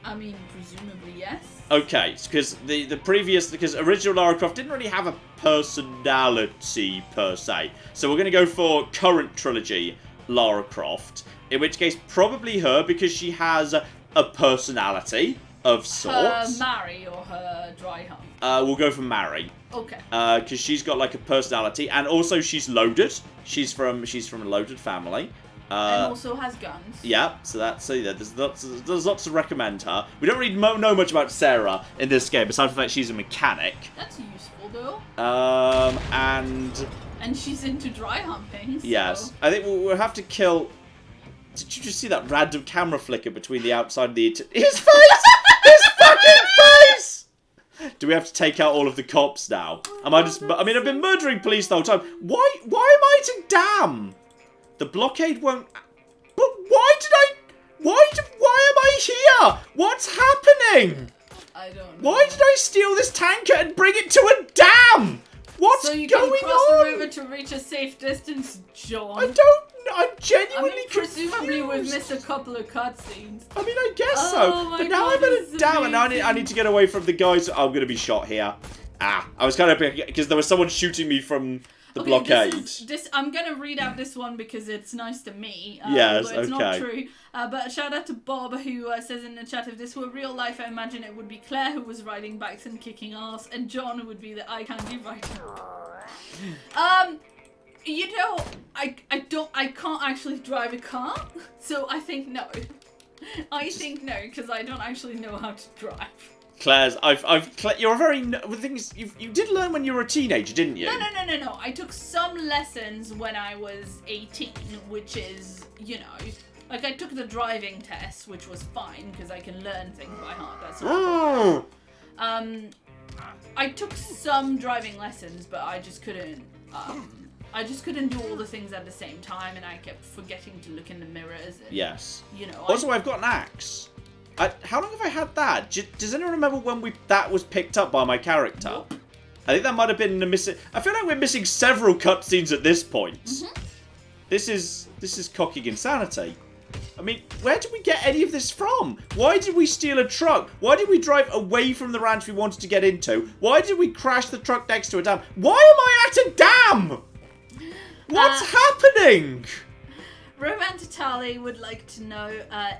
B: I mean, presumably yes.
A: Okay, because the previous... Because original Lara Croft didn't really have a personality, per se. So we're going to go for current trilogy Lara Croft. In which case, probably her, because she has a personality of sorts.
B: Her marry or her dry hump?
A: We'll go for marry.
B: Okay.
A: Because she's got like a personality, and also she's loaded. She's from a loaded family.
B: And also has guns.
A: Yeah, so there's lots to recommend her. We don't really know much about Sarah in this game, besides the fact she's a mechanic.
B: That's useful though.
A: And
B: she's into dry humping. So.
A: Yes, I think we'll have to kill. Did you just see that random camera flicker between the outside and the his face? His fucking face! Do we have to take out all of the cops now? I mean, I've been murdering police the whole time. Why am I to damn? The blockade won't... But why am I here? What's happening?
B: I don't know.
A: Why did I steal this tanker and bring it to a dam? What's going on?
B: So you can cross the river to reach a safe distance, John.
A: I don't know. I'm genuinely
B: presumably
A: confused.
B: we've missed a couple of cutscenes.
A: I mean, I guess so. But now I'm at a dam, and now I need to get away from the guys. I'm going to be shot here. I was kind of... Because there was someone shooting me from... the blockade.
B: I'm gonna read out this one because it's nice to me.
A: Yes,
B: it's not
A: okay.
B: true. But shout out to Bob, who says in the chat, if this were real life, I imagine it would be Claire who was riding bikes and kicking ass, and John who would be the eye candy writer. You know, I can't actually drive a car, so I think no. I think no, because I don't actually know how to drive.
A: Claire's, you're a very... The thing is, you did learn when you were a teenager, didn't you?
B: No. I took some lessons when I was 18, which is, you know, like I took the driving test, which was fine because I can learn things by heart. That's not a problem. I took some driving lessons, but I just couldn't. I just couldn't do all the things at the same time, and I kept forgetting to look in the mirrors. And,
A: yes.
B: You know.
A: Also, I've got an axe. How long have I had that? Does anyone remember when that was picked up by my character?
B: Nope.
A: I think that might have been missing. I feel like we're missing several cutscenes at this point.
B: Mm-hmm.
A: This is cocking insanity. I mean, where did we get any of this from? Why did we steal a truck? Why did we drive away from the ranch we wanted to get into? Why did we crash the truck next to a dam? Why am I at a dam? What's happening?
B: Romantatali would like to know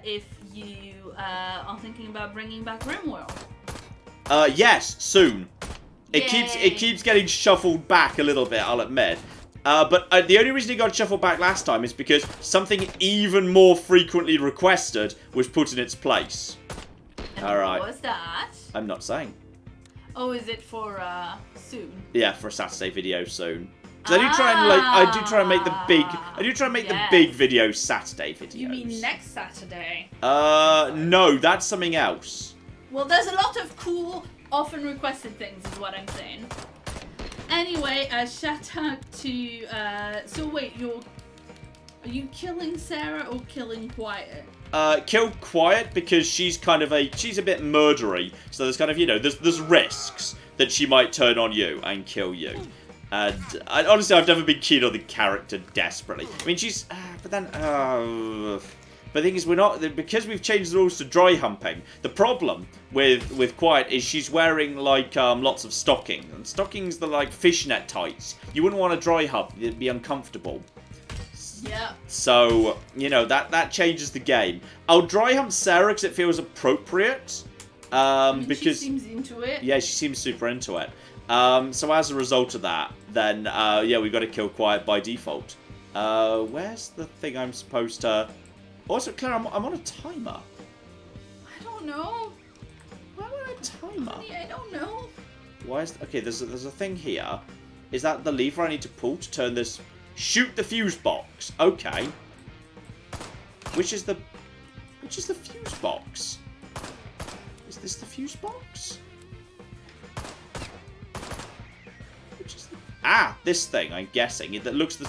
B: if you are thinking about bringing back Rimworld.
A: Yes, soon. It keeps getting shuffled back a little bit, I'll admit. But the only reason it got shuffled back last time is because something even more frequently requested was put in its place. All right.
B: What was that?
A: I'm not saying.
B: Oh, is it for soon?
A: Yeah, for a Saturday video soon. Because I do try and make the big videos Saturday videos.
B: You mean next Saturday?
A: No, that's something else.
B: Well, there's a lot of cool, often requested things, is what I'm saying. Anyway, shout out to. So wait, are you killing Sarah or killing Quiet?
A: Kill Quiet because she's a bit murdery. So there's kind of, there's risks that she might turn on you and kill you. And honestly, I've never been keen on the character desperately. I mean, she's... but the thing is, because we've changed the rules to dry humping, the problem with Quiet is she's wearing, lots of stockings. And stockings, they're like fishnet tights. You wouldn't want to dry hump. It'd be uncomfortable.
B: Yeah.
A: So, that changes the game. I'll dry hump Sarah because it feels appropriate. Because
B: she seems into it.
A: Yeah, she seems super into it. So as a result of that, then, we've got to kill Quiet by default. Where's the thing I'm supposed to... Also, Claire, I'm on a timer.
B: I don't know.
A: Why am I on a timer?
B: Honey, I don't know.
A: Why is... Okay, there's a thing here. Is that the lever I need to pull to turn this... Shoot the fuse box. Okay. Which is the fuse box? this the fuse box? Which is the... Ah, this thing, I'm guessing. That looks the...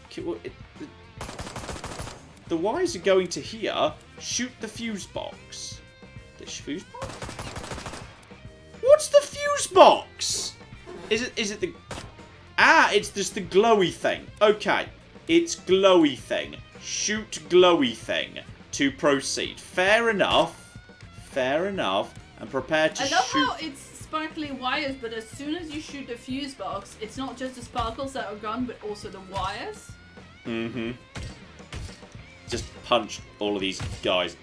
A: Okay, well, the wires are going to here. Shoot the fuse box. This fuse box? What's the fuse box? Is it the... Ah, it's just the glowy thing. Okay. It's glowy thing. Shoot glowy thing to proceed. Fair enough. Fair enough. And prepare to shoot...
B: I love how it's sparkly wires, but as soon as you shoot the fuse box, it's not just the sparkles that are gone, but also the wires.
A: Mm-hmm. Just punch all of these guys.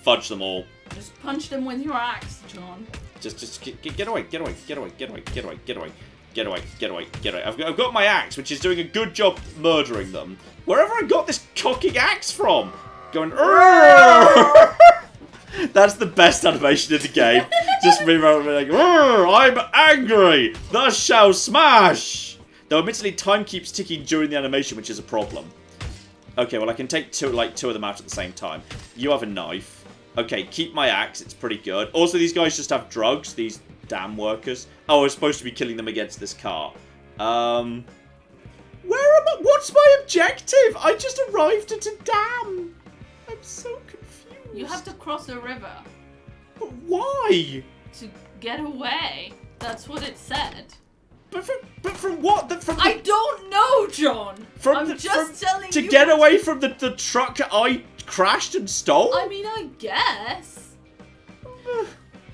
A: Fudge them all.
B: Just punch them with your axe, John.
A: Just get away, get away, get away, get away, get away, get away. Get away, get away, get away. I've got my axe, which is doing a good job murdering them. Wherever I got this cocking axe from. Going... That's the best animation in the game. Just me like, I'm angry. Thus shall smash. Though admittedly time keeps ticking during the animation, which is a problem. Okay, well I can take two of them out at the same time. You have a knife. Okay, keep my axe. It's pretty good. Also, these guys just have drugs. These damn workers. Oh, I was supposed to be killing them against this car. Where am I? What's my objective? I just arrived at a dam. I'm so confused.
B: You have to cross a river.
A: But why?
B: To get away. That's what it said.
A: But from what?
B: I don't know, John. I'm just telling you.
A: To get away from the truck I crashed and stole?
B: I mean, I guess.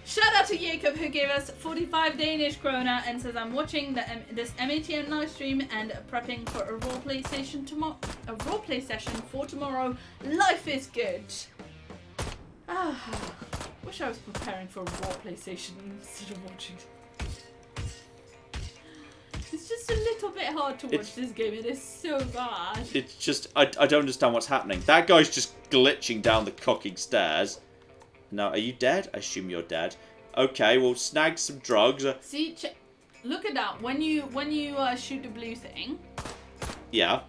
B: Shout out to Jacob, who gave us 45 Danish krona and says, I'm watching this MATM live stream and prepping for a roleplay session tomorrow. A roleplay session for tomorrow. Life is good. Wish I was preparing for a roleplay session instead of watching. It's just a little bit hard to watch this game. It is so bad.
A: It's just I don't understand what's happening. That guy's just glitching down the cocking stairs. Now, are you dead? I assume you're dead. Okay, we'll snag some drugs.
B: See, look at that. When you shoot the blue thing.
A: Yeah.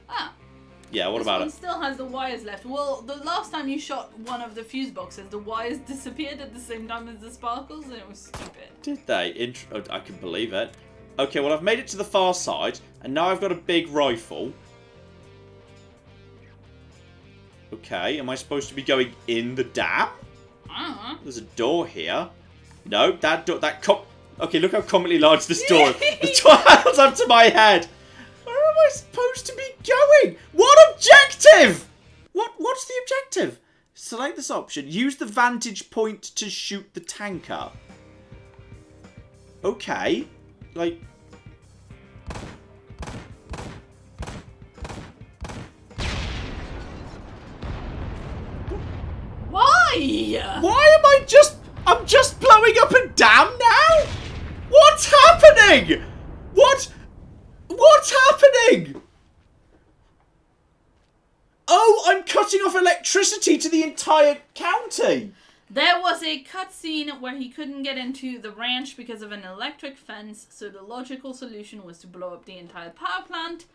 B: Ah.
A: Yeah, what about it?
B: This one still has the wires left. Well, the last time you shot one of the fuse boxes, the wires disappeared at the same time as the sparkles, and it was stupid.
A: Did they? I can believe it. Okay, well, I've made it to the far side, and now I've got a big rifle. Okay, am I supposed to be going in the dam? There's a door here. No, that door, okay, look how comically large this door is. The door held up to my head. Where am I supposed to be going? What objective? What's the objective? Select this option. Use the vantage point to shoot the tanker. Okay. Like...
B: Why?
A: Why am I'm just blowing up a dam now? What's happening? What's happening? Oh, I'm cutting off electricity to the entire county.
B: There was a cutscene where he couldn't get into the ranch because of an electric fence, so the logical solution was to blow up the entire power plant.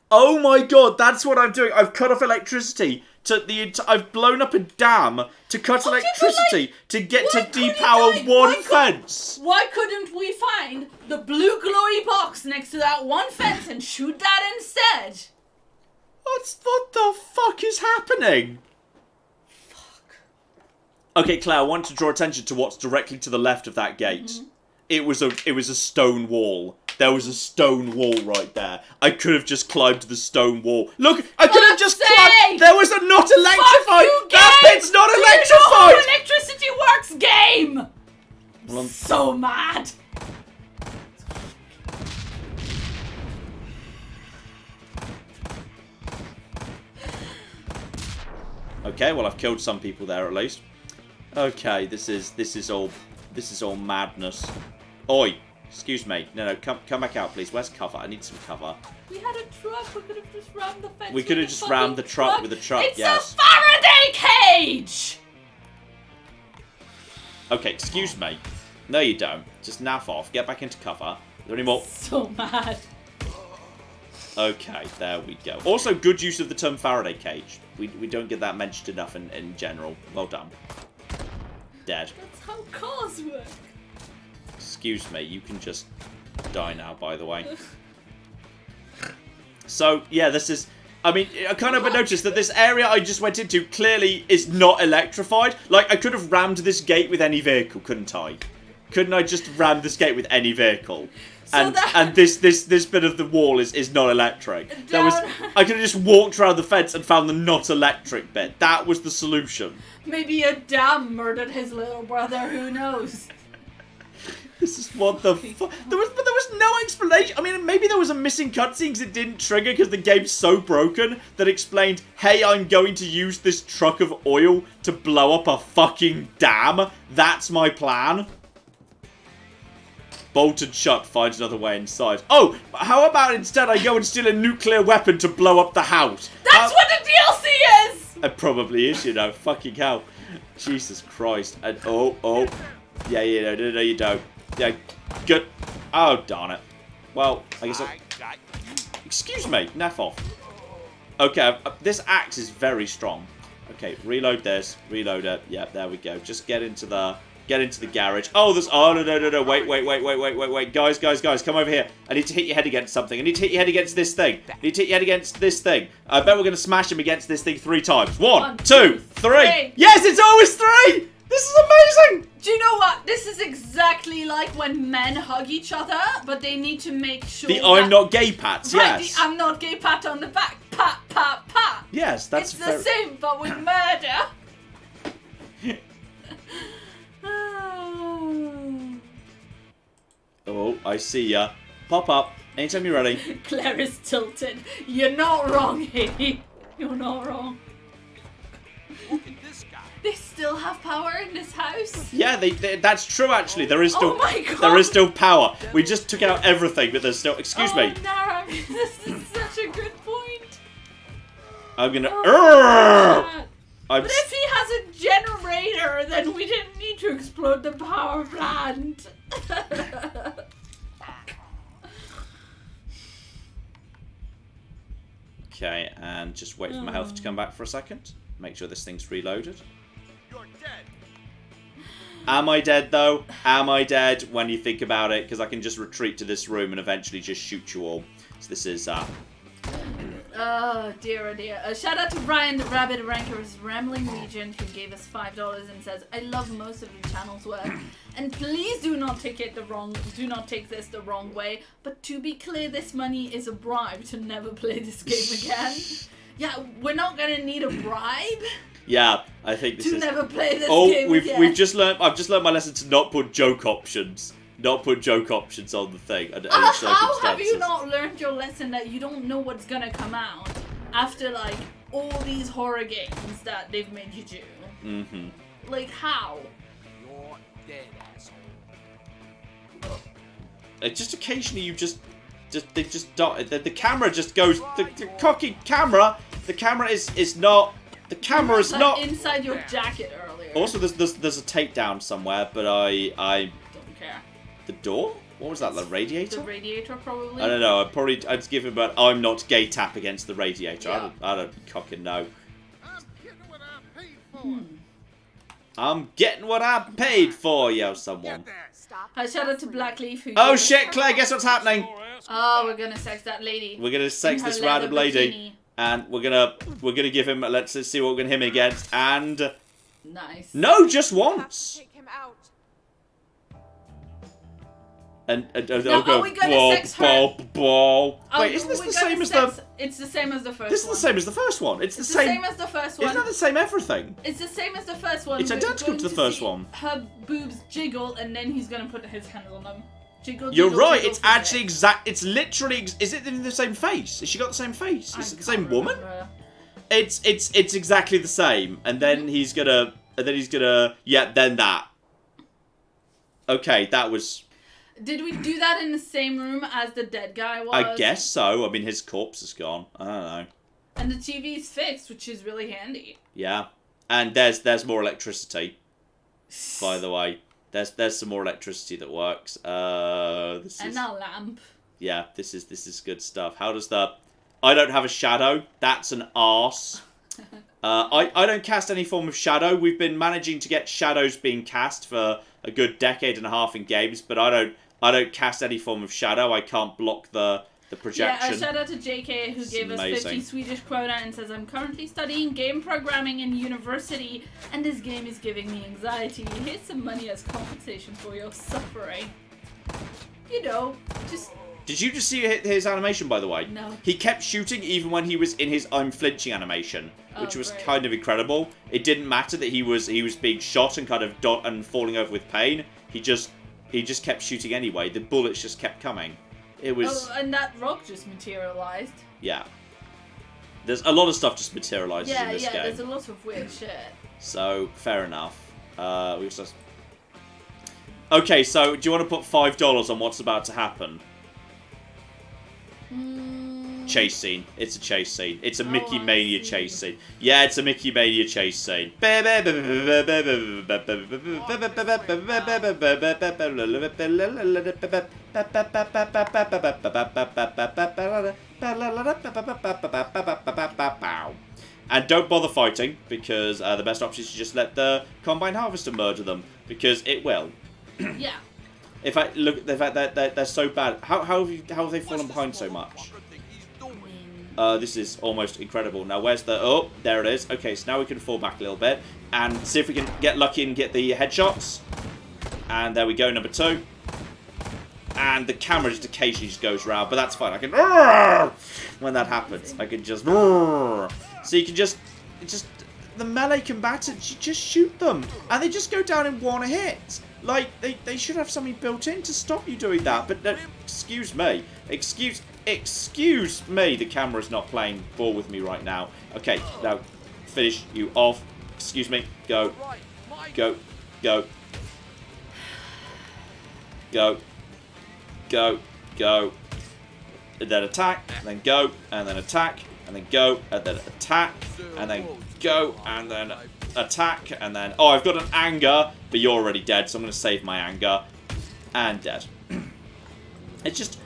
A: Oh my god, that's what I'm doing. I've cut off electricity I've blown up a dam to cut electricity to get to depower one fence.
B: Why couldn't we find the blue glowy box next to that one fence and shoot that instead?
A: What the fuck is happening? Okay, Claire, I want to draw attention to what's directly to the left of that gate. It was a stone wall. There was a stone wall right there. I could have just climbed the stone wall. Look, I could have just climbed. There was a not electrified. That bit's not electrified.
B: You know how electricity works, game. Well, I'm so mad.
A: Okay, well I've killed some people there at least. Okay, this is all madness. Oi, excuse me. No, come back out, please. Where's cover? I need some cover.
B: We had a truck. We could have just rammed the fence.
A: We could have just rammed the truck with a truck.
B: It's
A: yes.
B: a Faraday cage.
A: Okay, excuse me. No, you don't. Just naff off. Get back into cover. Are there any more?
B: So mad.
A: Okay, there we go. Also, good use of the term Faraday cage. We don't get that mentioned enough in general. Well done. Dead.
B: That's how cars work.
A: Excuse me, you can just die now, by the way. So, yeah, this is... I mean, I kind of noticed that this area I just went into clearly is not electrified. Like, I could have rammed this gate with any vehicle, couldn't I? Couldn't I just ram this gate with any vehicle?
B: So
A: And this bit of the wall is not electric. I could have just walked around the fence and found the not electric bit. That was the solution.
B: Maybe a dam murdered his little brother, who knows?
A: This is what the fuck. There was no explanation. I mean, maybe there was a missing cutscene because it didn't trigger because the game's so broken that explained, hey, I'm going to use this truck of oil to blow up a fucking dam. That's my plan. Bolted shut, finds another way inside. Oh, how about instead I go and steal a nuclear weapon to blow up the house?
B: That's what the DLC is!
A: It probably is, you know. Fucking hell. Jesus Christ. And oh. Yeah, no, you don't. Yeah, good. Oh, darn it. Well, I guess excuse me, naff off. Okay, this axe is very strong. Okay, reload this, reload it. Yeah, there we go. Just get into the garage. Oh, there's... Oh, no. Wait. Guys, come over here. I need to hit your head against something. I need to hit your head against this thing. I need to hit your head against this thing. I bet we're going to smash him against this thing 3 times. 1, 2, 3. Yes, it's always 3! This is amazing!
B: Do you know what? This is exactly like when men hug each other, but they need to make sure
A: the I'm not gay pats,
B: right,
A: yes.
B: the I'm not gay pat on the back. Pat.
A: Yes, that's
B: It's the same, but with murder.
A: Oh, I see ya. Pop up. Anytime you're ready.
B: Claire is tilted. You're not wrong, Hayley. You're not wrong.
G: Look at this guy.
B: They still have power in this house?
A: Yeah, that's true actually. There is still
B: Oh my God.
A: there is still power. We just took out everything, but there's still excuse me.
B: Nara, this is such a good point.
A: I'm gonna
B: But if he has a generator, then we didn't need to explode the power plant.
A: Okay, and just wait for my health to come back for a second. Make sure this thing's reloaded.
G: You're dead.
A: Am I dead, though? Am I dead when you think about it? Because I can just retreat to this room and eventually just shoot you all. So this is,
B: Oh, dear, oh dear. Shout out to Brian, the Rabbit Ranker's Rambling Legion, who gave us $5 and says, I love most of the channel's work. And please do not take this the wrong way. But to be clear, this money is a bribe to never play this game again. Yeah, we're not gonna need a bribe.
A: Yeah, I think this is...
B: To never play this game again.
A: I've just learned my lesson to not put joke options. Not put joke options on the thing.
B: How have you not learned your lesson that you don't know what's gonna come out after, like, all these horror games that they've made you do?
A: Mm-hmm.
B: Like, how?
G: You're dead, asshole.
A: Just occasionally you they just die. The camera just goes... The cocky camera... The camera is not... The camera is not...
B: inside your jacket earlier.
A: Also, there's a takedown somewhere, but I
B: don't care.
A: The door? What was that? The radiator?
B: The radiator, probably.
A: I don't know. I'd give him an I'm not gay tap against the radiator.
B: Yeah.
A: I don't fucking know. I'm getting what I paid for, yo, someone.
B: Shout out to Blackleaf. Who
A: Oh shit, Claire! Guess what's happening?
B: Oh, we're gonna sex that lady.
A: We're gonna sex
B: In her
A: this random
B: leather
A: lady,
B: bikini.
A: and we're gonna give him. Let's see what we're gonna hit him against. And
B: nice.
A: no, just once.
H: Take him out.
A: And
B: Now, are we gonna sex her?
A: Wait, isn't this the same as the?
B: It's the same as the first one.
A: This is the same as the first one. It's the
B: same as the first one.
A: Isn't that the same everything?
B: It's the same as the first one.
A: It's
B: We're
A: identical
B: going
A: to the first
B: see
A: one.
B: Her boobs jiggle, and then he's gonna put his hands on them. Jiggle.
A: You're
B: jiggle,
A: right.
B: jiggle,
A: It's
B: jiggle.
A: actually exact. It's literally. Is it the same face? Has she got the same face? Is it the same woman? It's exactly the same. And then he's gonna. Yeah. Then that. Okay, that was.
B: Did we do that in the same room as the dead guy was?
A: I guess so. I mean, his corpse is gone. I don't know.
B: And the TV's fixed, which is really handy.
A: Yeah. And there's more electricity. By the way, there's some more electricity that works. This
B: and
A: is.
B: a lamp.
A: Yeah, this is good stuff. How does the? I don't have a shadow. That's an arse. I don't cast any form of shadow. We've been managing to get shadows being cast for a good decade and a half in games, but I don't cast any form of shadow. I can't block the projection.
B: Yeah, shout out to JK who gave us 50 Swedish krona and says, I'm currently studying game programming in university and this game is giving me anxiety. Here's some money as compensation for your suffering. You know, just...
A: Did you just see his animation, by the way?
B: No.
A: He kept shooting even when he was in his I'm flinching animation, which was
B: great.
A: kind of incredible. It didn't matter that he was being shot and kind of and falling over with pain. He just kept shooting anyway. The bullets just kept coming. It was...
B: Oh, and that rock just materialized.
A: Yeah. There's a lot of stuff just materializes in this game.
B: Yeah, there's a lot of weird shit.
A: So, fair enough. Okay, so do you want to put $5 on what's about to happen? Chase scene. It's a chase scene. It's a Mickey Mania chase scene. Yeah, it's a Mickey Mania chase scene. And don't bother fighting, because the best option is to just let the Combine Harvester murder them, because it will.
B: Yeah.
A: In fact, look at the fact that they're so bad. How have they fallen behind so much? This is almost incredible. Now, where's the... Oh, there it is. Okay, so now we can fall back a little bit and see if we can get lucky and get the headshots. And there we go, number 2. And the camera just occasionally just goes round, but that's fine. I can... When that happens, I can just... So you can just... The melee combatants, you just shoot them. And they just go down in one hit. Like, they should have something built in to stop you doing that. But, excuse me. Excuse me, the camera's not playing ball with me right now. Okay, now, finish you off. Excuse me. Go. Go. Go. Go. Go. Go. And then attack. And then go. And then attack. And then go. And then attack. And then go. And then attack. And then... Oh, I've got an anger. But you're already dead, so I'm going to save my anger. And dead. It's just...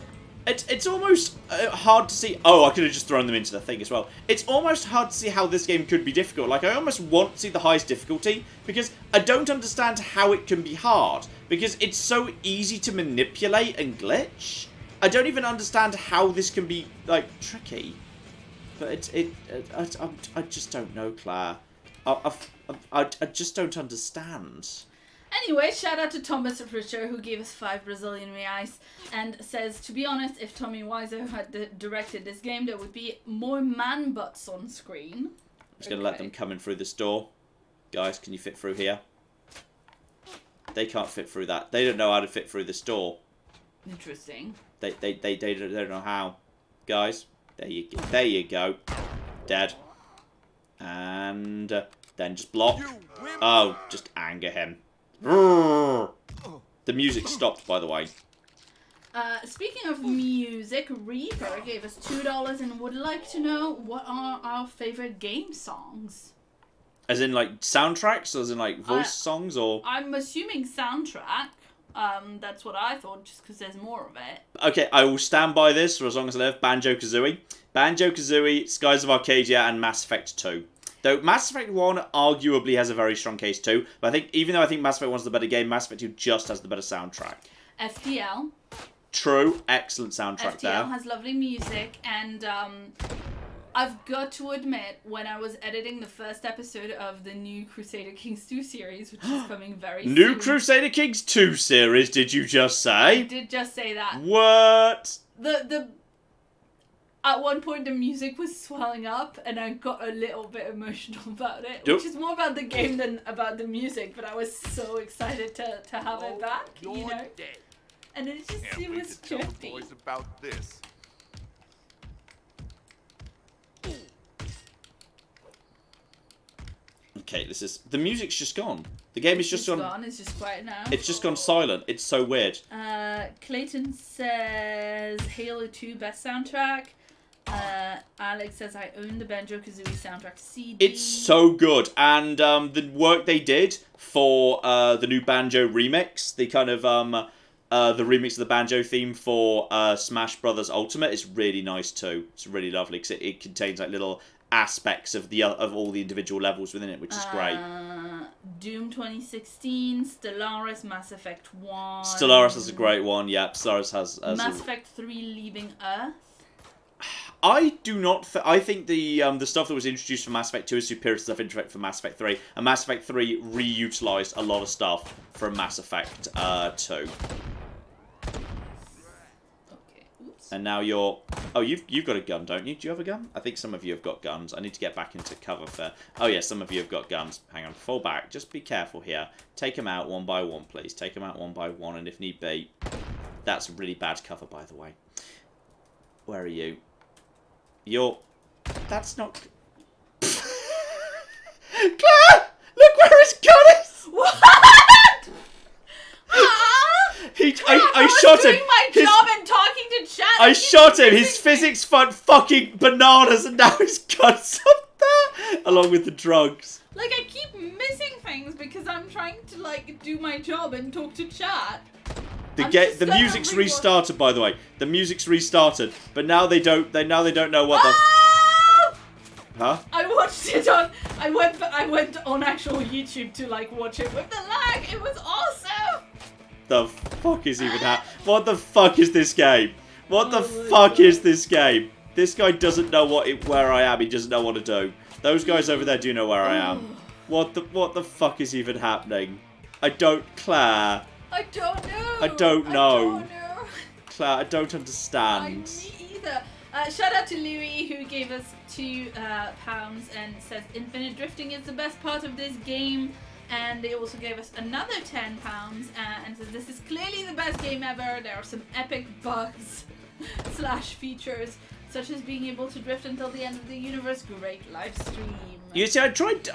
A: It's almost hard to see... Oh, I could have just thrown them into the thing as well. It's almost hard to see how this game could be difficult. Like, I almost want to see the highest difficulty, because I don't understand how it can be hard. Because it's so easy to manipulate and glitch. I don't even understand how this can be, like, tricky. But I just don't know, Claire. I just don't understand.
B: Anyway, shout out to Thomas Richer, who gave us 5 Brazilian reais, and says, to be honest, if Tommy Wiseau had directed this game, there would be more man butts on screen.
A: I'm just going to let them come in through this door. Guys, can you fit through here? They can't fit through that. They don't know how to fit through this door.
B: Interesting.
A: They don't know how. Guys, there you go. Dead. And then just block. Oh, just anger him. The music stopped, by the way.
B: Speaking of music, Reaper gave us $2 and would like to know what are our favorite game songs.
A: As in, like, soundtracks? As in, like, voice songs? Or
B: I'm assuming soundtrack. That's what I thought, just because there's more of it.
A: Okay, I will stand by this for as long as I live. Banjo-Kazooie. Banjo-Kazooie, Skies of Arcadia, and Mass Effect 2. Though Mass Effect 1 arguably has a very strong case too. But I think, even though I think Mass Effect 1's the better game, Mass Effect 2 just has the better soundtrack.
B: FTL.
A: True. Excellent soundtrack there.
B: FTL has lovely music, and I've got to admit, when I was editing the first episode of the new Crusader Kings 2 series, which is coming very soon.
A: New Crusader Kings 2 series, did you just say?
B: I did just say that.
A: What?
B: At one point, the music was swelling up, and I got a little bit emotional about it, which is more about the game than about the music. But I was so excited to have it back, you know. And it was trippy.
I: Boys about this.
A: Okay, the music's just gone. The game is just
B: gone. It's just quiet now.
A: It's just gone silent. It's so weird.
B: Clayton says Halo 2 best soundtrack. Alex says I own the Banjo-Kazooie soundtrack CD.
A: It's so good, and the work they did for the new Banjo remix, the kind of the remix of the Banjo theme for Smash Brothers Ultimate is really nice too. It's really lovely because it contains like little aspects of all the individual levels within it, which is great.
B: Doom 2016, Stellaris, Mass Effect 1.
A: Stellaris is a great one. Yep, Stellaris has
B: Mass Effect 3, Leaving Earth.
A: I do not. I think the stuff that was introduced for Mass Effect 2 is superior to stuff introduced for Mass Effect 3, and Mass Effect 3 reutilized a lot of stuff from Mass Effect 2. And now you're... Oh, you've got a gun, don't you? Do you have a gun? I think some of you have got guns. I need to get back into cover for... Oh, yeah, some of you have got guns. Hang on, fall back. Just be careful here. Take them out one by one, please. Take them out one by one, and if need be... That's really bad cover, by the way. Where are you? You're... That's not... Claire! Look where his gun is!
B: What?
A: I shot him.
B: My job and talking to chat.
A: I shot him. His physics went fucking bananas, and now his gun's up there, along with the drugs.
B: Like, I keep missing things because I'm trying to, like, do my job and talk to chat.
A: The music's restarted, by the way. The music's restarted, but now they don't know what the. Huh?
B: I watched it on. I went on actual YouTube to like watch it with the lag. It was awesome.
A: The fuck is even happening? What the fuck is this game? What the fuck is this game? This guy doesn't know where I am. He doesn't know what to do. Those guys over there do know where I am. What the fuck is even happening? Claire.
B: I don't know.
A: I don't know. Claire, I don't understand.
B: Me either. Shout out to Louis who gave us £2 and says Infinite Drifting is the best part of this game. And they also gave us another £10 and says this is clearly the best game ever. There are some epic bugs / features such as being able to drift until the end of the universe. Great live stream.
A: You see, I tried,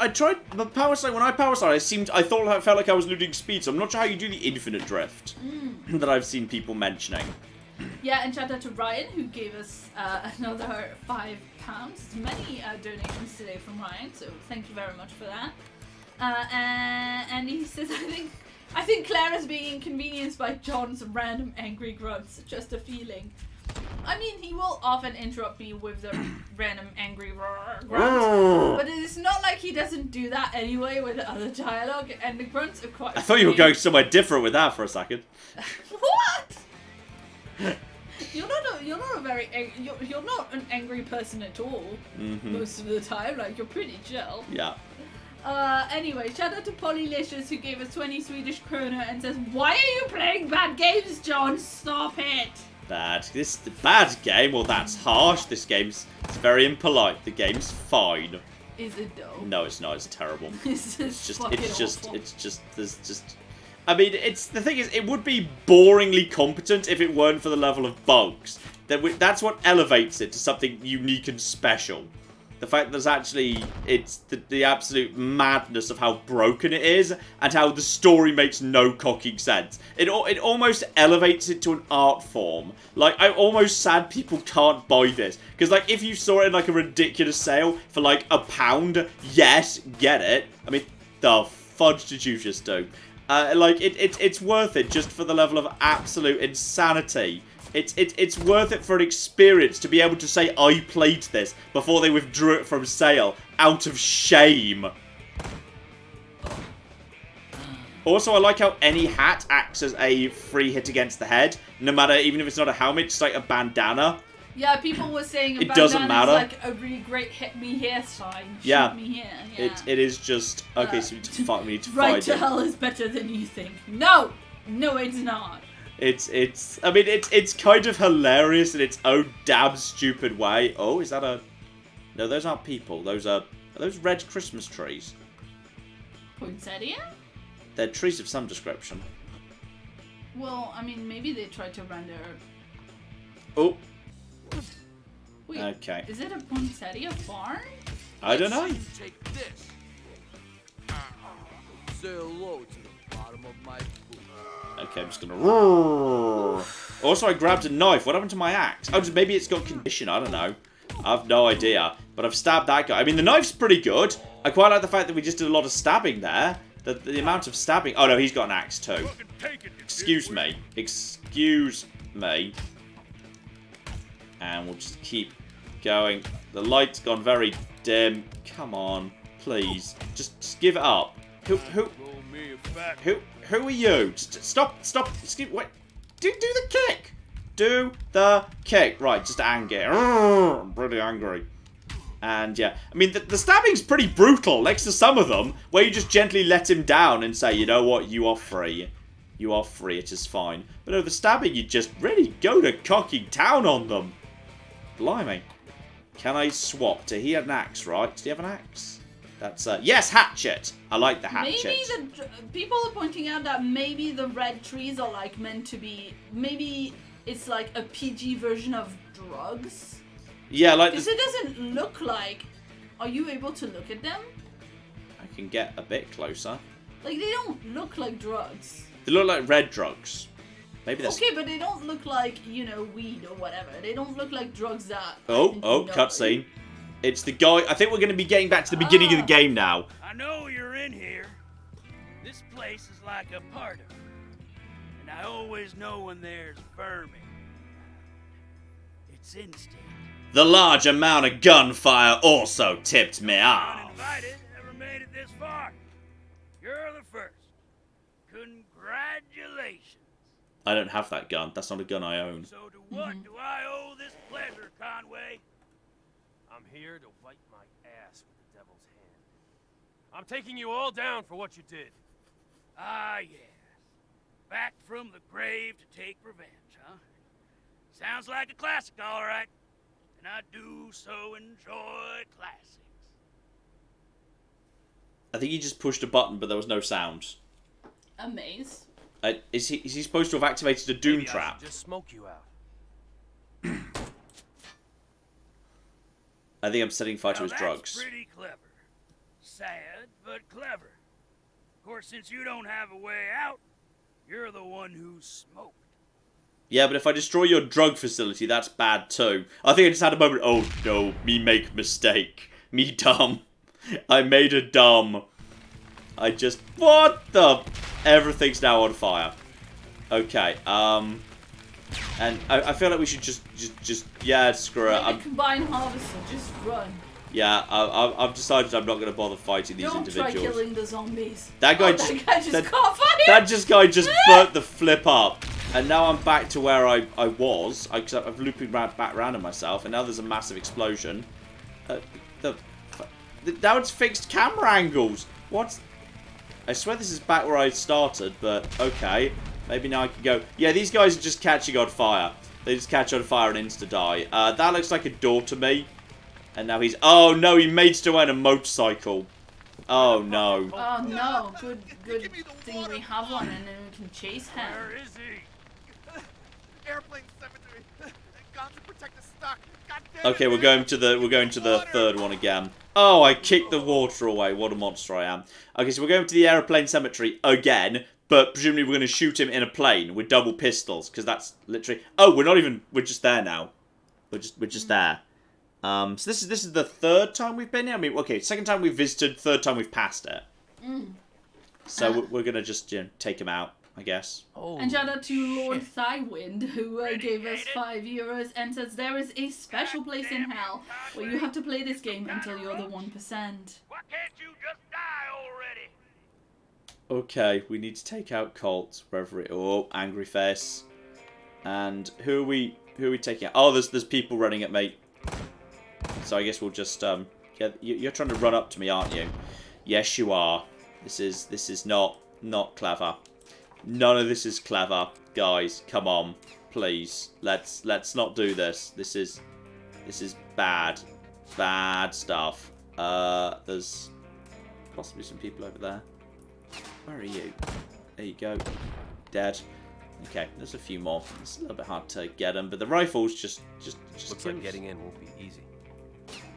A: but power slide. When I power slide, I felt like I was losing speed. So I'm not sure how you do the infinite drift that I've seen people mentioning.
B: Yeah, and shout out to Ryan who gave us another £5. Many donations today from Ryan, so thank you very much for that. And he says, I think Claire is being inconvenienced by John's random angry grunts. Just a feeling. I mean, he will often interrupt me with the random angry grunts, but it's not like he doesn't do that anyway with the other dialogue, and the grunts are quite.
A: I thought you were going somewhere different with that for a second.
B: What? You're not an angry person at all. Most of the time, like you're pretty chill.
A: Yeah.
B: Anyway, shout out to Polylicious who gave us 20 Swedish krona and says, "Why are you playing bad games, John? Stop it."
A: Bad. This bad game. Well, that's harsh. It's very impolite. The game's fine.
B: Is it though?
A: No, it's not. It's terrible.
B: It's just.
A: I mean, the thing is, it would be boringly competent if it weren't for the level of bugs. That's what elevates it to something unique and special. The fact that it's the absolute madness of how broken it is and how the story makes no cocking sense. It almost elevates it to an art form. Like, I'm almost sad people can't buy this. Because, like, if you saw it in, like, a ridiculous sale for, like, £1, yes, get it. I mean, the fudge did you just do? It's worth it just for the level of absolute insanity. It's worth it for an experience to be able to say I played this before they withdrew it from sale out of shame. Also, I like how any hat acts as a free hit against the head, no matter, even if it's not a helmet, just like a bandana.
B: Yeah, people were saying
A: it doesn't matter.
B: Like a really great hit me here sign.
A: Yeah.
B: Shoot me here. Yeah.
A: It is just okay. So we need to
B: right
A: find
B: to
A: it.
B: hell is better than you think. No, it's not.
A: I mean, it's kind of hilarious in its own damn stupid way. Oh, is that a? No, those aren't people. Are those red Christmas trees?
B: Poinsettia?
A: They're trees of some description.
B: Well, I mean, maybe they tried to render.
A: Oh.
B: Wait,
A: okay.
B: Is it a poinsettia farm?
A: I don't know.
G: Take this. Say hello to the bottom of my boot.
A: Okay, I'm just gonna. Also, I grabbed a knife. What happened to my axe? Oh, maybe it's got condition. I don't know. I have no idea. But I've stabbed that guy. I mean, the knife's pretty good. I quite like the fact that we just did a lot of stabbing there. The amount of stabbing. Oh no, he's got an axe too. Excuse me. Excuse me. And we'll just keep going. The light's gone very dim. Come on, please. Just give it up. Who are you? Stop. Excuse, wait. Do the kick. Do the kick. Right, just angry. I'm pretty angry. And yeah, I mean, the stabbing's pretty brutal next to some of them, where you just gently let him down and say, you know what, you are free. You are free, it is fine. But no, the stabbing, you just really go to cocking town on them. Blimey. Can I swap? He had an axe, right? Did he have an axe? That's, yes, hatchet. I like the hatchet.
B: Maybe people are pointing out that maybe the red trees are like meant to be, maybe it's like a PG version of drugs.
A: Yeah, like
B: because it doesn't look like. Are you able to look at them?
A: I can get a bit closer.
B: Like they don't look like drugs.
A: They look like red drugs. Maybe that's
B: okay, but they don't look like weed or whatever. They don't look like drugs that.
A: Cutscene. It's the guy. I think we're going to be getting back to the beginning of the game now.
F: I know you're in here. This place is like a part of me, and I always know when there's vermin. It's instinct.
A: The large amount of gunfire also tipped me off.
F: Uninvited ever made it this far. You're the first. Congratulations.
A: I don't have that gun. That's not a gun I own.
F: So to what do I owe this pleasure, Conway?
D: I'm here to wipe my ass with the devil's hand. I'm taking you all down for what you did.
F: Ah, yes. Back from the grave to take revenge, huh? Sounds like a classic, all right. And I do so enjoy classics.
A: I think he just pushed a button, but there was no sound.
B: A maze?
A: Is he supposed to have activated a doom
D: Maybe
A: trap?
D: I should just smoke you out.
A: I think I'm setting fire to his drugs.
F: That's pretty clever. Sad, but clever. Of course, since you don't have a way out, you're the one who smoked.
A: Yeah, but if I destroy your drug facility, that's bad too. I think I just had a moment. Oh no, me make mistake. Me dumb. I made a dumb. I just... What the... Everything's now on fire. Okay, and I feel like we should just yeah, screw it.
B: Like a combined harvester, just run.
A: Yeah, I've decided I'm not going to bother fighting these individuals.
B: Don't try killing the zombies.
A: That guy
B: just caught fire.
A: That guy just burnt the flip up. And now I'm back to where I was. Because I'm looping back around on myself. And now there's a massive explosion. Now it's fixed camera angles. What? I swear this is back where I started. But okay. Maybe now I can go. Yeah, these guys are just catching on fire. They just catch on fire and insta-die. That looks like a door to me. And now he's... Oh, no, he made to own a motorcycle. Oh, no.
B: Oh, no. Good thing we have one, and then we can chase him.
F: Where is he?
G: Airplane cemetery. Got to protect the stock. Goddamn
A: Okay, we're going to the third one again. Oh, I kicked the water away. What a monster I am. Okay, so we're going to the airplane cemetery again, but presumably we're going to shoot him in a plane with double pistols, because that's literally... Oh, we're just there now. We're just there. So this is the third time we've been here. I mean, okay, second time we've visited, third time we've passed it. So we're gonna just take him out, I guess.
B: Oh, and shout out to Lord Thywind, who gave us €5 and says there is a special place in hell where you have to play this game until you're the 1%.
F: Why can't you just die already?
A: Okay, we need to take out Colt wherever it. Oh, angry face. And who are we taking out? Oh, there's people running at me. So I guess we'll just yeah, you're trying to run up to me, aren't you? Yes, you are. This is not clever. None of this is clever, guys. Come on, please. Let's not do this. This is bad stuff. There's possibly some people over there. Where are you? There you go. Dead. Okay, there's a few more. It's a little bit hard to get them, but the rifles just
D: looks like getting in won't be easy.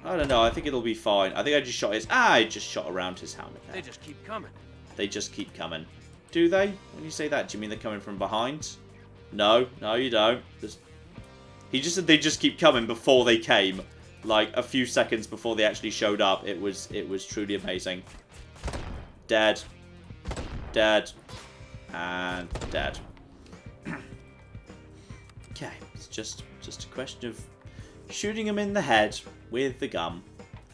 A: I don't know. I think it'll be fine. I think I just shot his... I just shot around his helmet there.
D: They just keep coming.
A: They just keep coming. Do they? When you say that, do you mean they're coming from behind? No, you don't. He just said they just keep coming before they came. Like, a few seconds before they actually showed up. It was truly amazing. Dead. Dead. And dead. Okay, it's just a question of shooting him in the head with the gun.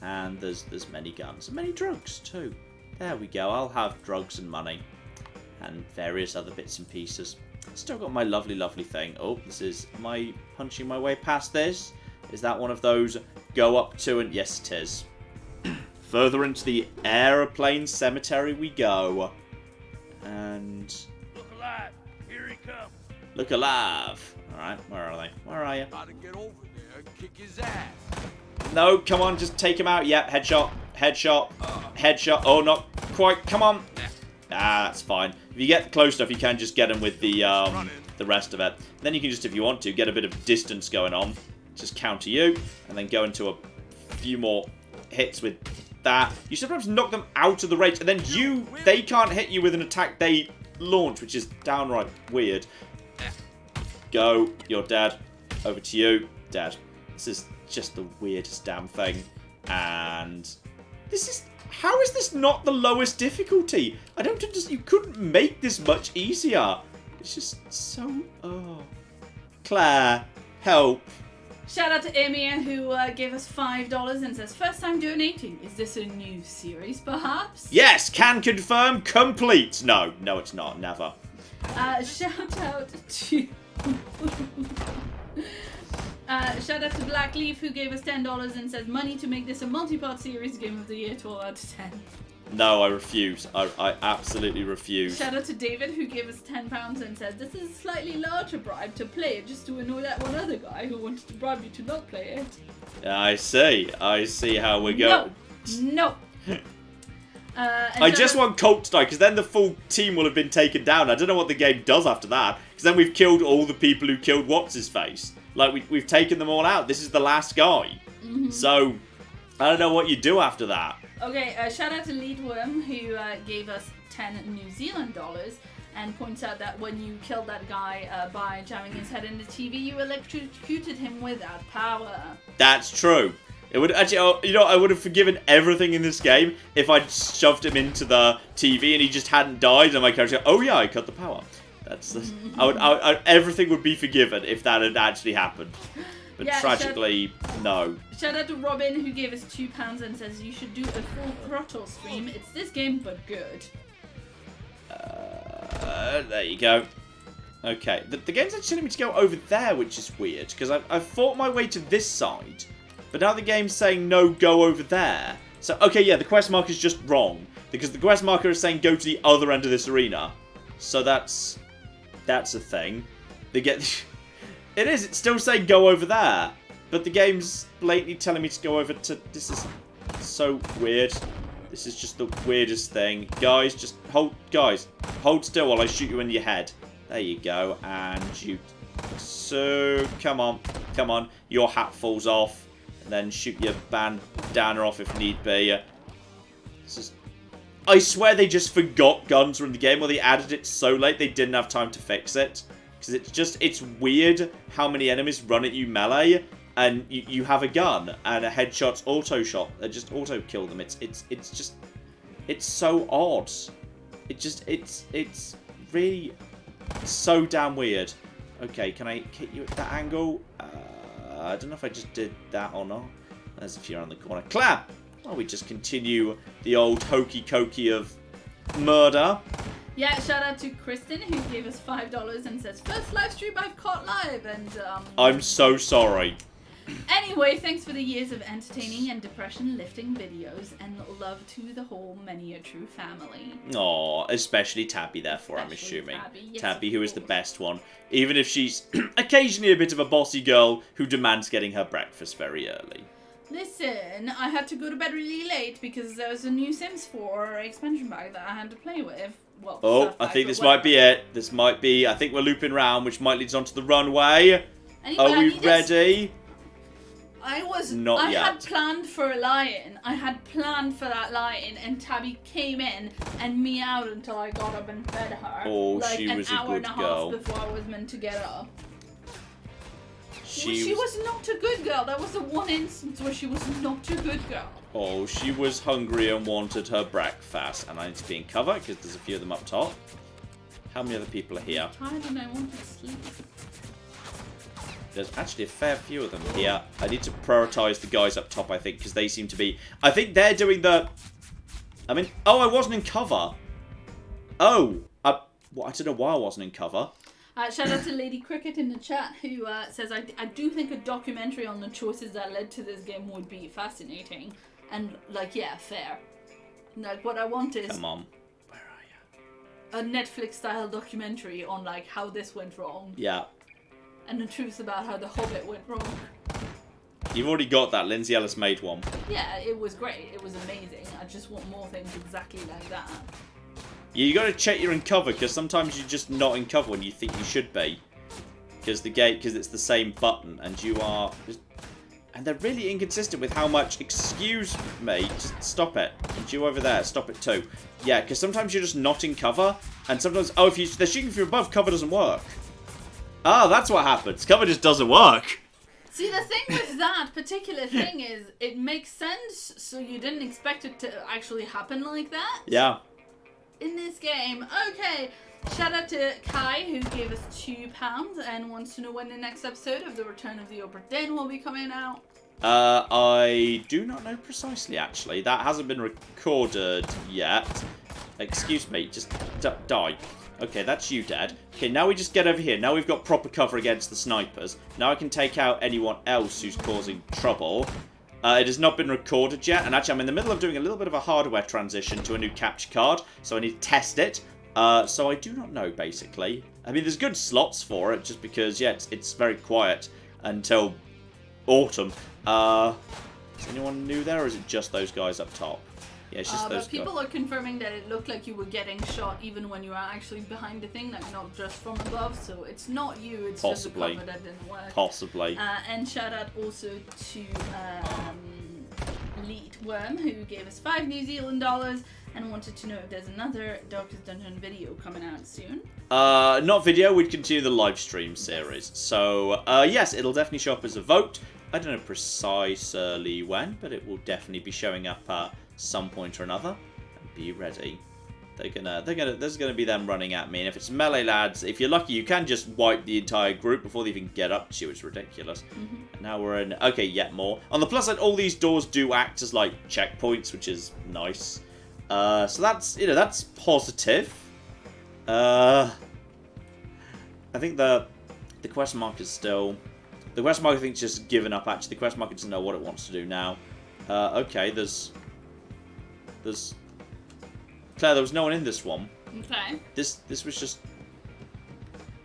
A: And there's many guns and many drugs too. There we go. I'll have drugs and money and various other bits and pieces. Still got my lovely, lovely thing. Oh, am I punching my way past this? Is that one of those go up to and... Yes, it is. Further into the aeroplane cemetery we go. And...
F: Look alive. Here he comes.
A: Look alive. Alright, where are they? Where are you?
C: Gotta get over there and kick his ass.
A: No, come on, just take him out. Yep, headshot, headshot, headshot. Oh, not quite. Come on. Ah, that's fine. If you get close enough, you can just get him with the rest of it. Then you can just, if you want to, get a bit of distance going on. Just counter you, and then go into a few more hits with that. You sometimes knock them out of the range, and then they can't hit you with an attack they launch, which is downright weird. Go, you're dead. Over to you, dead. This is just the weirdest damn thing. And how is this not the lowest difficulty? I don't understand. You couldn't make this much easier. It's just so... Oh. Claire, help.
B: Shout out to Amy who gave us $5 and says, first time donating. Is this a new series, perhaps?
A: Yes, can confirm complete. No, it's not. Never.
B: Shout out to... shout out to Blackleaf who gave us $10 and says money to make this a multi-part series, Game of the Year, 12 out of 10.
A: No, I refuse. I absolutely refuse.
B: Shout out to David who gave us £10 and says this is a slightly larger bribe to play it just to annoy that one other guy who wanted to bribe you to not play it.
A: I see how we're going.
B: No.
A: I just want Colt to die, because then the full team will have been taken down. I don't know what the game does after that, because then we've killed all the people who killed What's-His-Face. Like, we've taken them all out. This is the last guy.
B: Mm-hmm.
A: So, I don't know what you do after that.
B: Okay, shout out to Leadworm who gave us 10 New Zealand dollars and points out that when you killed that guy by jamming his head in the TV, you electrocuted him without power.
A: That's true. It would actually, I would have forgiven everything in this game if I'd shoved him into the TV and he just hadn't died, and my character, oh yeah, I cut the power. Everything would be forgiven if that had actually happened. But yeah, tragically, no.
B: Shout out to Robin who gave us £2 and says you should do a full throttle stream. It's this game, but good.
A: There you go. Okay, the game's actually telling me to go over there, which is weird, because I've fought my way to this side. But now the game's saying, no, go over there. So, okay, yeah, the quest marker is just wrong. Because the quest marker is saying, go to the other end of this arena. So that's a thing. It's still saying, go over there. But the game's blatantly telling me to go over to... This is so weird. This is just the weirdest thing. Guys, hold still while I shoot you in your head. There you go. And shoot. So, come on. Your hat falls off. And then shoot your bandana off if need be. I swear they just forgot guns were in the game, or they added it so late they didn't have time to fix it. Because it's weird how many enemies run at you melee, and you have a gun, and a headshot's auto shot. They just auto kill them. It's so odd. It's really so damn weird. Okay, can I hit you at that angle? I don't know if I just did that or not. There's a few around the corner. Clap! Well, we just continue the old hokey-cokey of murder.
B: Yeah, shout out to Kristen who gave us $5 and says, first live stream I've caught live, and
A: I'm so sorry.
B: Anyway, thanks for the years of entertaining and depression-lifting videos, and love to the whole Many a True family.
A: Aw, especially Tabby, therefore, I'm assuming. Tabby, who is the best one. Even if she's occasionally a bit of a bossy girl who demands getting her breakfast very early.
B: Listen, I had to go to bed really late because there was a new Sims 4 expansion pack that I had to play with. Well,
A: I think this might be it. This might be... I think we're looping round, which might lead us onto the runway.
B: Anyway,
A: are we ready?
B: I
A: yet.
B: had planned for a lion. I had planned for that lion, and Tabby came in and meowed until I got up and fed her.
A: Oh,
B: like
A: she was a good girl.
B: an hour and a half before I was meant to get up. She was not a good girl. That was the one instance where she was not a good girl.
A: Oh, she was hungry and wanted her breakfast. And I need to be in cover because there's a few of them up top. How many other people are here?
B: I'm tired and I want to sleep.
A: There's actually a fair few of them here. I need to prioritize the guys up top, I think, because they seem to be... I think they're doing the... I mean... Oh, I wasn't in cover. Oh. Well, I don't know why I wasn't in cover.
B: Shout out to Lady Cricket in the chat, who says, I do think a documentary on the choices that led to this game would be fascinating. And, like, yeah, fair. Like, what I want is...
A: Come on.
B: A Netflix-style documentary on, like, how this went wrong.
A: Yeah.
B: And the truth about how The Hobbit went wrong.
A: You've already got that. Lindsay Ellis made one.
B: Yeah, it was great. It was amazing. I just want more things exactly like that.
A: You got to check you're in cover, because sometimes you're just not in cover when you think you should be. Because it's the same button, and you are... And they're really inconsistent with how much... Excuse me, just stop it. And you over there, stop it too. Yeah, because sometimes you're just not in cover, and sometimes... Oh, if they're shooting from above, cover doesn't work. Ah, that's what happens. Cover just doesn't work.
B: See, the thing with that particular thing is, it makes sense, so you didn't expect it to actually happen like that.
A: Yeah.
B: In this game. Okay, shout out to Kai, who gave us £2 and wants to know when the next episode of The Return of the Obra Dinn will be coming out.
A: I do not know precisely, actually. That hasn't been recorded yet. Excuse me, just die. Okay, that's you dead. Okay, now we just get over here. Now we've got proper cover against the snipers. Now I can take out anyone else who's causing trouble. It has not been recorded yet, and actually I'm in the middle of doing a little bit of a hardware transition to a new capture card, so I need to test it. So I do not know, basically. I mean, there's good slots for it, just because, yeah, it's very quiet until autumn. Is anyone new there, or is it just those guys up top? Yeah, it's just those
B: but people are confirming that it looked like you were getting shot even when you were actually behind the thing, like not just from above, so it's not you, it's
A: Possibly.
B: just the cover that didn't work.
A: Possibly.
B: And shout out also to Lead Worm, who gave us $5 New Zealand and wanted to know if there's another Darkest Dungeon video coming out soon.
A: Not video, we'd continue the live stream series. So, yes, it'll definitely show up as a vote. I don't know precisely when, but it will definitely be showing up at some point or another. Be ready. There's gonna be them running at me, and if it's melee lads, if you're lucky, you can just wipe the entire group before they even get up to you. It's ridiculous. And now we're in. Okay, yet more. On the plus side, all these doors do act as like checkpoints, which is nice. So that's that's positive. I think the question mark is still. The question mark I think is just given up. Actually, the question mark doesn't know what it wants to do now. Okay, there's Claire, there was no one in this one.
B: Okay.
A: This was just...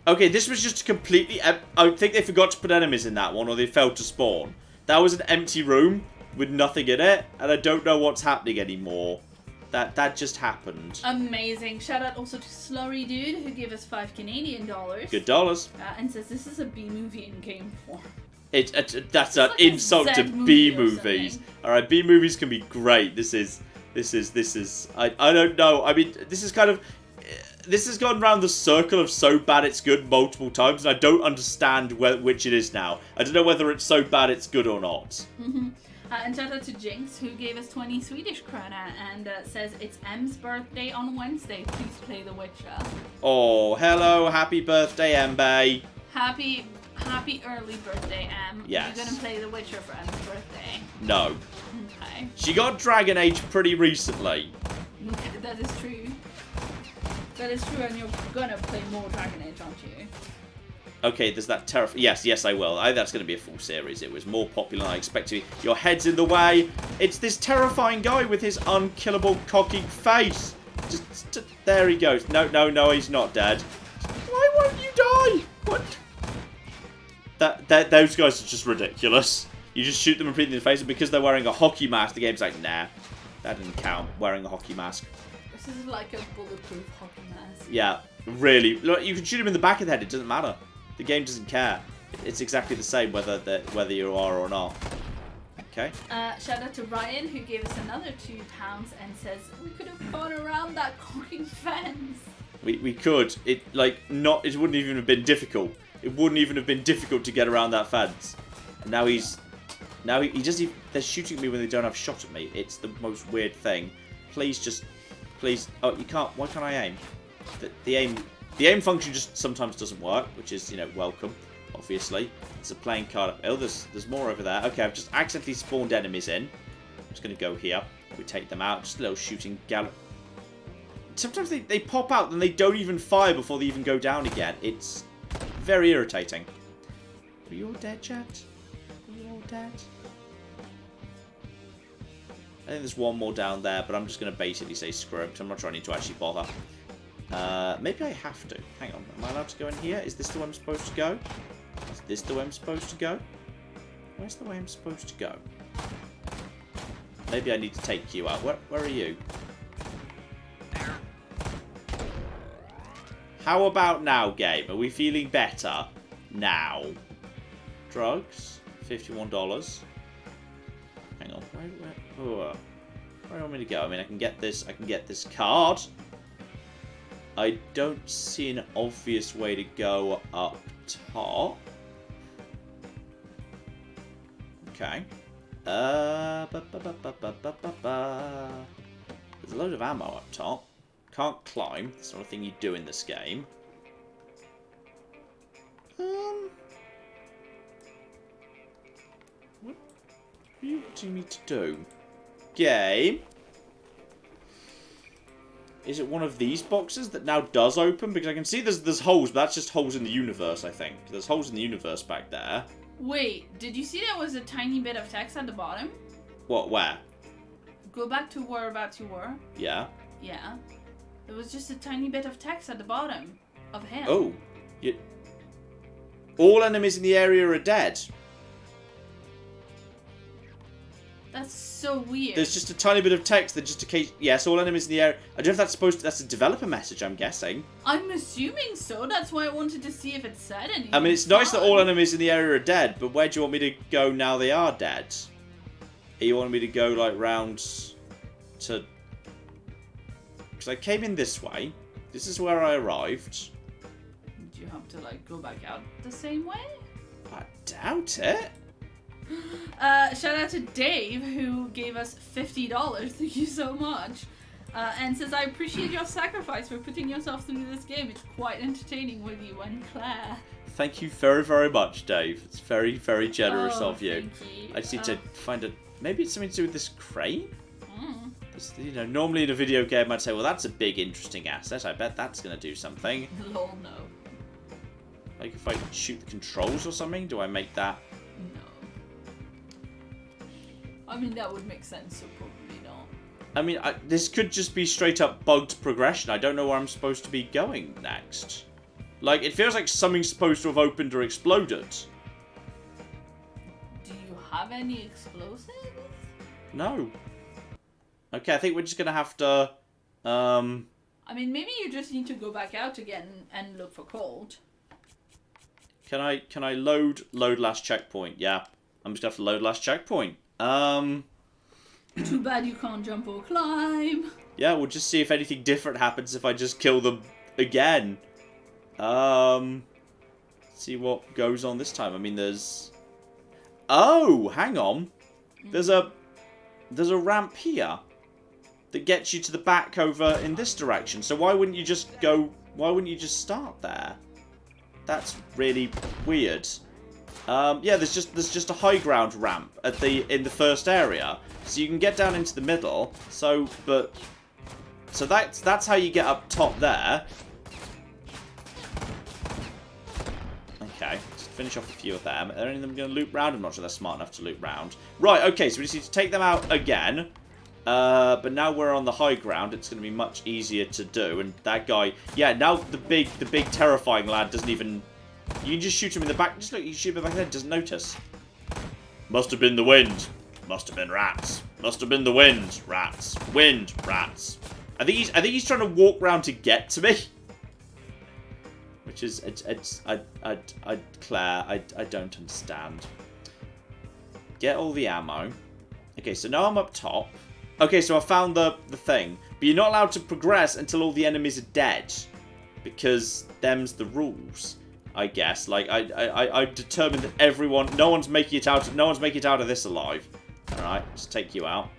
A: Okay, this was just completely... I think they forgot to put enemies in that one, or they failed to spawn. That was an empty room with nothing in it, and I don't know what's happening anymore. That just happened.
B: Amazing. Shout out also to Slurry Dude, who gave us $5 Canadian.
A: Good dollars.
B: And says this is a B movie in game form.
A: That's an like insult to B movies. Alright, B movies can be great. This is I don't know. I mean, this is kind of... This has gone around the circle of so bad it's good multiple times, and I don't understand which it is now. I don't know whether it's so bad it's good or not.
B: And shout out to Jinx, who gave us 20 Swedish krona and says it's M's birthday on Wednesday. Please play The Witcher.
A: Oh, hello. Happy birthday, Mbae.
B: Happy early birthday, M.
A: Yes.
B: You're going to play The Witcher for M's birthday.
A: No.
B: Okay.
A: She got Dragon Age pretty recently.
B: That is true. That is true, and you're going to play more Dragon Age, aren't you?
A: Okay, there's that Yes, I will. That's going to be a full series. It was more popular than I expected. Your head's in the way. It's this terrifying guy with his unkillable cocking face. Just there he goes. No, he's not dead. Why won't you die? What? Those guys are just ridiculous. You just shoot them repeatedly in the face, and because they're wearing a hockey mask, the game's like, nah, that didn't count. Wearing a hockey mask.
B: This is like a bulletproof hockey mask.
A: Yeah, really. Look, you can shoot him in the back of the head. It doesn't matter. The game doesn't care. It's exactly the same whether you are or not. Okay.
B: Shout out to Ryan, who gave us another £2 and says we could have gone around that cocking fence. We could. It wouldn't even have been difficult. It wouldn't even have been difficult to get around that fence. And now they're shooting at me when they don't have shot at me. It's the most weird thing. Please. Oh, you can't. Why can't I aim? The aim function just sometimes doesn't work, which is welcome.
A: obviously. There's a playing card up. Oh, there's more over there. Okay, I've just accidentally spawned enemies in. I'm just going to go here. We take them out. Just a little shooting gallop. Sometimes they pop out and they don't even fire before they even go down again. It's very irritating. Are you all dead, chat? Are you all dead? I think there's one more down there, but I'm just going to basically say screw it, because I'm not trying to actually bother. Maybe I have to. Hang on. Am I allowed to go in here? Is this the way I'm supposed to go? Is this the way I'm supposed to go? Where's the way I'm supposed to go? Maybe I need to take you out. Where are you? How about now, game? Are we feeling better? Now. Drugs. $51. Hang on. Where do you want me to go? I mean, I can get this card. I don't see an obvious way to go up top. Okay. There's a load of ammo up top. Can't climb. That's not a thing you do in this game. What do you want me to do? Game? Is it one of these boxes that now does open? Because I can see there's holes, but that's just holes in the universe, I think. There's holes in the universe back there.
B: Wait, did you see there was a tiny bit of text at the bottom?
A: What, where?
B: Go back to whereabouts you were.
A: Yeah.
B: Yeah. There was just a tiny bit of text at the bottom of him.
A: Oh. All enemies in the area are dead.
B: That's so weird.
A: There's just a tiny bit of text that just in case... Yes, all enemies in the area... I don't know if that's supposed to... That's a developer message, I'm guessing.
B: I'm assuming so. That's why I wanted to see if it said anything.
A: I mean, it's nice that all enemies in the area are dead, but where do you want me to go now they are dead? You want me to go, like, round to... Because I came in this way. This is where I arrived.
B: Do you have to, like, go back out the same way?
A: I doubt it.
B: Shout out to Dave, who gave us $50. Thank you so much. And says, I appreciate your sacrifice for putting yourself through this game. It's quite entertaining with you and Claire.
A: Thank you very, very much, Dave. It's very, very generous of you.
B: Thank you.
A: I just need to find a... Maybe it's something to do with this crane? You know, normally in a video game I'd say, well, that's a big, interesting asset. I bet that's going to do something.
B: Lol, no.
A: Like if I shoot the controls or something, do I make that...
B: I mean, that would make sense, so probably not.
A: I mean, this could just be straight up bugged progression. I don't know where I'm supposed to be going next. Like, it feels like something's supposed to have opened or exploded.
B: Do you have any explosives?
A: No. Okay, I think we're just gonna have to,
B: I mean, maybe you just need to go back out again and look for cold.
A: Can I load last checkpoint? Yeah. I'm just gonna have to load last checkpoint.
B: Too bad you can't jump or climb.
A: Yeah, we'll just see if anything different happens if I just kill them again. See what goes on this time. I mean, there's... Oh, hang on. There's a ramp here that gets you to the back over in this direction. So why wouldn't you just go... Why wouldn't you just start there? That's really weird. Yeah, there's just a high ground ramp in the first area, so you can get down into the middle. So that's how you get up top there. Okay, just finish off a few of them. Are any of them going to loop round? I'm not sure they're smart enough to loop round. Right, okay, so we just need to take them out again. But now we're on the high ground, it's going to be much easier to do. And that guy, yeah, now the big terrifying lad doesn't even... You can just shoot him in the back. Just look, you shoot him in the back of the head, doesn't notice. Must have been the wind. Must have been rats. Must have been the wind. Rats. Wind. Rats. I think he's trying to walk round to get to me. Which is, Claire, I don't understand. Get all the ammo. Okay, so now I'm up top. Okay, so I found the thing. But you're not allowed to progress until all the enemies are dead. Because them's the rules, I guess. Like, I've determined that no one's making it out of this alive. Alright, just take you out.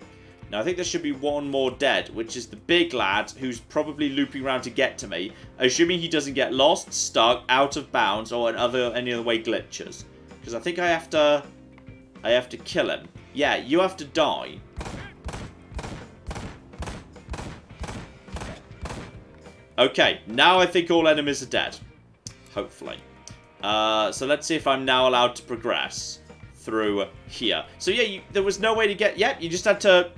A: Now, I think there should be one more dead, which is the big lad who's probably looping around to get to me, assuming he doesn't get lost, stuck, out of bounds, or any other way glitches. Because I think I have to kill him. Yeah, you have to die. Okay, now I think all enemies are dead. Hopefully. So let's see if I'm now allowed to progress through here. So yeah, there was no way to get... Yep, you just had to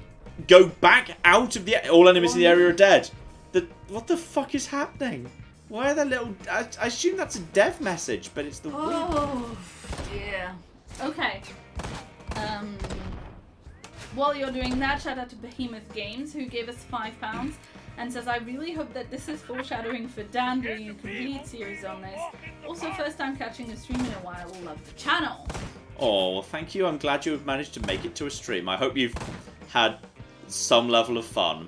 A: go back out of the... All enemies in the area are dead. What the fuck is happening? Why are there little... I assume that's a dev message, but it's the...
B: Oh, yeah. Okay. While you're doing that, shout out to Behemoth Games, who gave us £5 and says, I really hope that this is foreshadowing for Dan doing a complete series on this. Also, first time catching a stream in a while. Love the channel.
A: Oh, well, thank you. I'm glad you have managed to make it to a stream. I hope you've had some level of fun.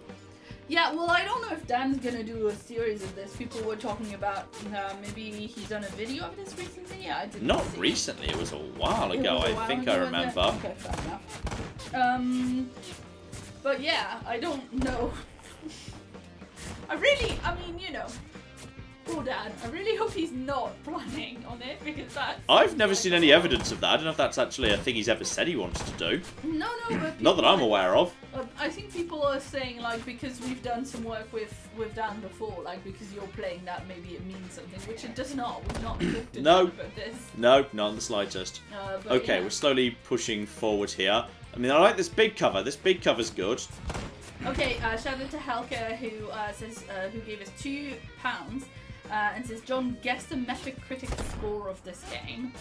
B: Yeah, well, I don't know if Dan's gonna do a series of this. People were talking about maybe he's done a video of this recently. Yeah, I didn't.
A: Not recently. It was a while ago. I think I remember.
B: Okay, fair enough. But yeah, I don't know. I mean, you know, poor Dan. I really hope he's not planning on it because that's...
A: I've never seen any evidence of that. I don't know if that's actually a thing he's ever said he wants to do.
B: No, but...
A: Not that I'm aware of.
B: I think people are saying, like, because we've done some work with Dan before, like, because you're playing that, maybe it means something, which it does not. We've not looked at this.
A: No, not in the slightest. Okay, yeah. We're slowly pushing forward here. I mean, I like this big cover. This big cover's good.
B: Okay, shout out to Helka who says who gave us £2 and says, John, guess the Metacritic score of this game.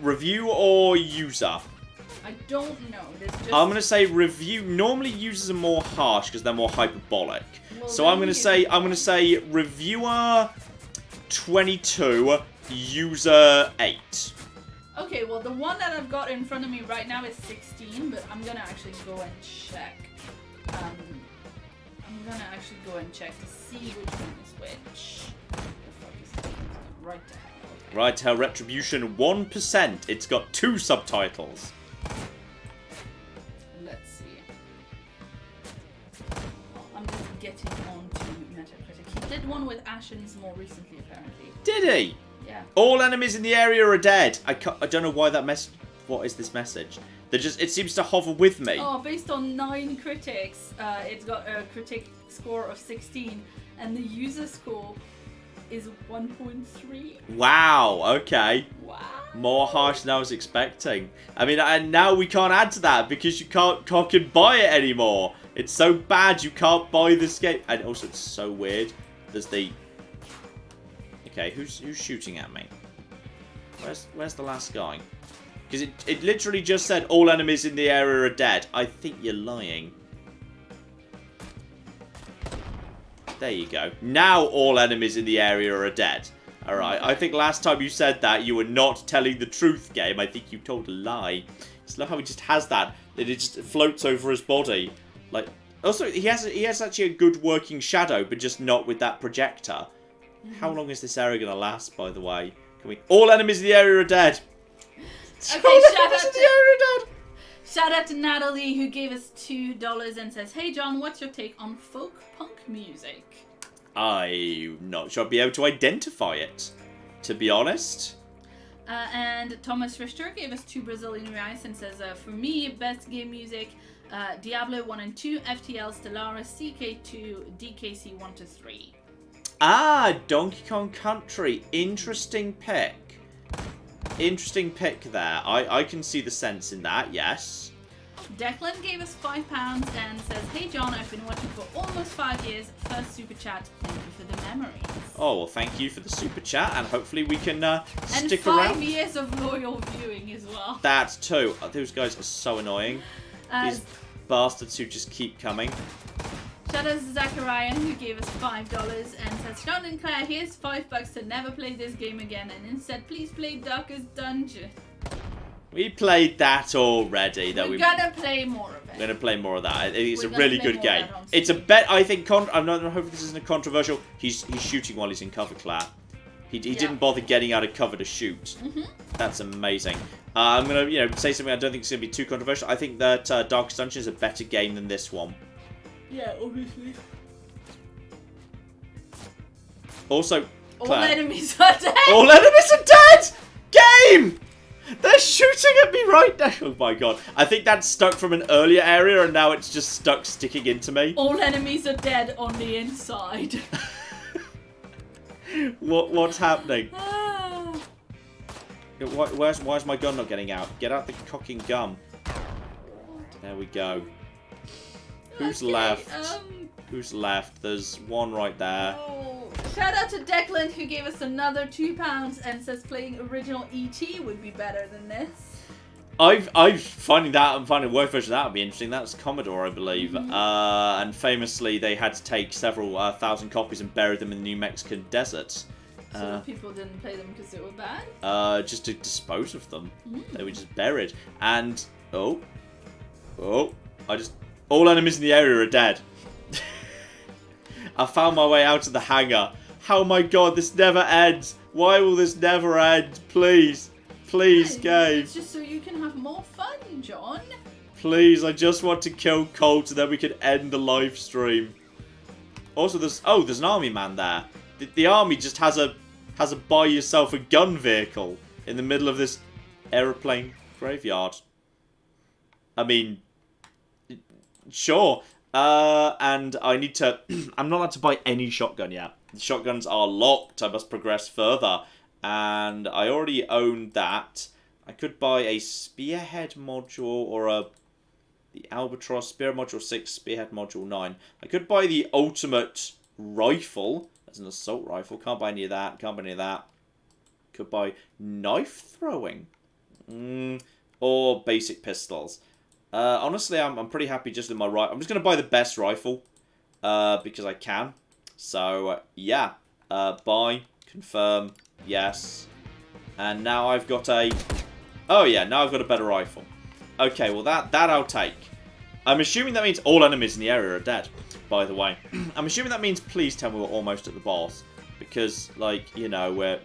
A: Review or user?
B: I don't know.
A: I'm gonna say review. Normally users are more harsh because they're more hyperbolic. Well, so I'm gonna say reviewer 22, user 8.
B: Okay, well, the one that I've got in front of me right now is 16, but I'm gonna actually go and check. I'm gonna actually go and check to see which one is which. The fuck is it? Right to hell. Okay.
A: Right to hell, Retribution 1%. It's got 2 subtitles.
B: Let's see. Oh, I'm just getting on to Metacritic. He did one with Ashens more recently, apparently.
A: Did he?
B: Yeah.
A: All enemies in the area are dead. I don't know why that message... What is this message? It seems to hover with me.
B: Oh, based on 9 critics, it's got a critic score of 16, and the user score is 1.3.
A: Wow, okay.
B: Wow.
A: More harsh than I was expecting. I mean, and now we can't add to that because you can't buy it anymore. It's so bad you can't buy this game. And also, it's so weird. There's the... Okay, who's shooting at me? Where's the last guy? Because it literally just said all enemies in the area are dead. I think you're lying. There you go. Now all enemies in the area are dead. Alright, I think last time you said that, you were not telling the truth, game. I think you told a lie. It's not how he just has that. It just floats over his body. Like, also, he has actually a good working shadow, but just not with that projector. How long is this area going to last, by the way? Can we... All enemies in the area are dead.
B: Okay, shout out to Natalie, who gave us $2 and says, hey John, what's your take on folk punk music?
A: I'm not sure I'll be able to identify it, to be honest.
B: And Thomas Richter gave us 2 Brazilian reais and says, for me, best game music, Diablo 1 and 2, FTL, Stellaris, CK2, DKC 1 to 3.
A: Ah, Donkey Kong Country. Interesting pick. Interesting pick there. I can see the sense in that, yes.
B: Declan gave us £5 and says, hey John, I've been watching for almost 5 years. First super chat, thank you for the memories.
A: Oh, well, thank you for the super chat, and hopefully we can stick
B: around.
A: And
B: 5 years of loyal viewing as well.
A: That too. Those guys are so annoying. These bastards who just keep coming.
B: Shout out to Zachariah, who gave us $5 and says, John and Claire, here's $5 to never play this game again, and instead please play Darkest Dungeon.
A: We played that already.
B: We're gonna play more of it.
A: We're gonna play more of that. It's a really good game. It's a bet. I think. I'm not. I hope this isn't a controversial. He's shooting while he's in cover, Claire. He didn't bother getting out of cover to shoot. That's amazing. I'm going to, say something I don't think is going to be too controversial. I think that Darkest Dungeon is a better game than this one.
B: Yeah, obviously.
A: Also, Claire,
B: all enemies are dead!
A: All enemies are dead! Game! They're shooting at me right now. Oh my god. I think that's stuck from an earlier area and now it's just sticking into me.
B: All enemies are dead on the inside.
A: What's happening? Why's my gun not getting out? Get out the cocking gun. There we go. Who's left? Who's left? There's one right there.
B: Oh, shout out to Declan who gave us another £2 and says playing original ET would be better than this.
A: I'm finding a word version of that would be interesting. That's Commodore, I believe. And famously, they had to take several thousand copies and bury them in the New Mexican desert.
B: So people didn't play them because they were bad?
A: Just to dispose of them. They were just buried. And all enemies in the area are dead. I found my way out of the hangar. Oh my god, this never ends. Why will this never end? Please. Please, game.
B: It's just so you can have more fun, John.
A: Please, I just want to kill Colt and then we can end the live stream. Also, there's an army man there. The army just has a buy yourself a gun vehicle in the middle of this aeroplane graveyard. I mean, sure. And I need to... I'm not allowed to buy any shotgun yet. The shotguns are locked. I must progress further. And I already own that. I could buy a Spearhead module or the Albatross Spearhead module 6, Spearhead module 9. I could buy the ultimate rifle. That's an assault rifle. Can't buy any of that. Can't buy any of that. Could buy knife throwing. Or basic pistols. Honestly, I'm pretty happy just with my rifle. I'm just going to buy the best rifle. Because I can. So, yeah. Buy. Confirm. Yes. And now I've got a... Oh, yeah. Now I've got a better rifle. Okay, well, that I'll take. I'm assuming that means all enemies in the area are dead, by the way. I'm assuming that means please tell me we're almost at the boss. Because, like, we're...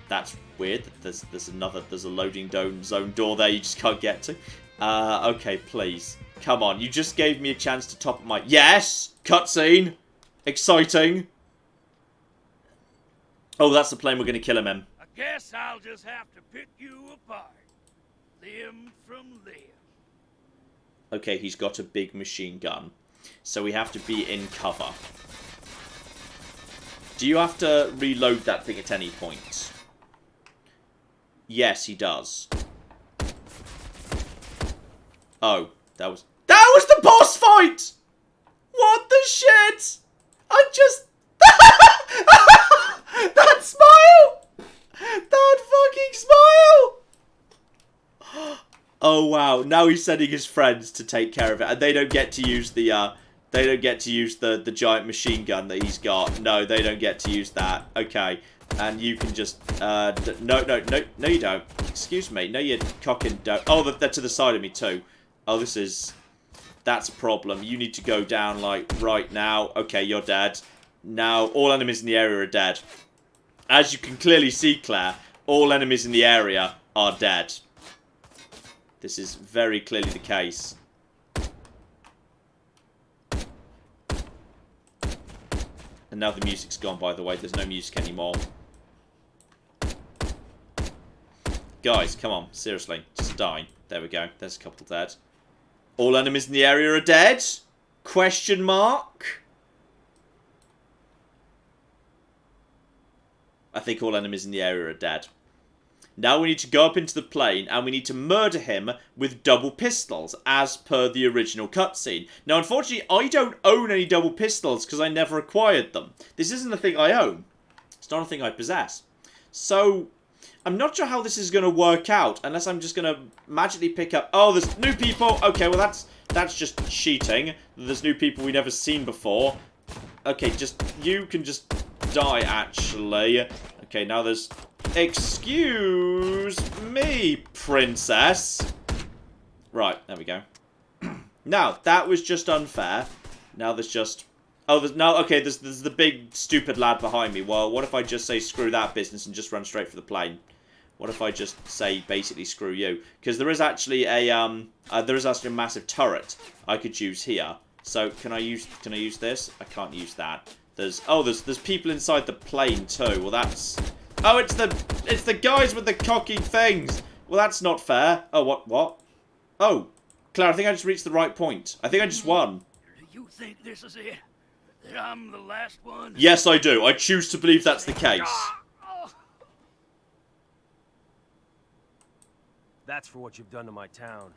A: That's weird. There's a loading zone door there you just can't get to. Okay, please. Come on. You just gave me a chance to top up my... Yes! Cutscene! Exciting! Oh, that's the plane we're going to kill him in.
F: I guess I'll just have to pick you apart. Limb from limb.
A: Okay, he's got a big machine gun. So we have to be in cover. Do you have to reload that thing at any point? Yes, he does. Oh, that was the boss fight! What the shit? I just... That smile! That fucking smile! Oh wow! Now he's sending his friends to take care of it, and they don't get to use the the giant machine gun that he's got. No, they don't get to use that. Okay, and you can just no you don't. Excuse me. No, you cocking don't. Oh, they're to the side of me too. Oh, that's a problem. You need to go down like right now. Okay, you're dead. Now all enemies in the area are dead. As you can clearly see, Claire, all enemies in the area are dead. This is very clearly the case. And now the music's gone, by the way. There's no music anymore. Guys, come on. Seriously. Just die. There we go. There's a couple dead. All enemies in the area are dead? Question mark? I think all enemies in the area are dead. Now we need to go up into the plane and we need to murder him with double pistols, as per the original cutscene. Now, unfortunately, I don't own any double pistols because I never acquired them. This isn't a thing I own. It's not a thing I possess. So, I'm not sure how this is going to work out, unless I'm just going to magically pick up... Oh, there's new people! Okay, well, that's just cheating. There's new people we've never seen before. Okay, you can just die, actually. Okay, now there's... Excuse me, princess. Right, there we go. Now, that was just unfair. Now there's just Oh, there's no. Okay, there's the big stupid lad behind me. Well, what if I just say screw that business and just run straight for the plane? What if I just say basically screw you? Because there is actually a massive turret I could use here. So can I use this? I can't use that. There's people inside the plane too. Well, that's it's the guys with the cocky things. Well, that's not fair. Oh, what? Oh, Claire, I think I just reached the right point. I think I just won.
F: Do you think this is it? That I'm the last one?
A: Yes, I do. I choose to believe that's the case.
D: That's for what you've done to my town.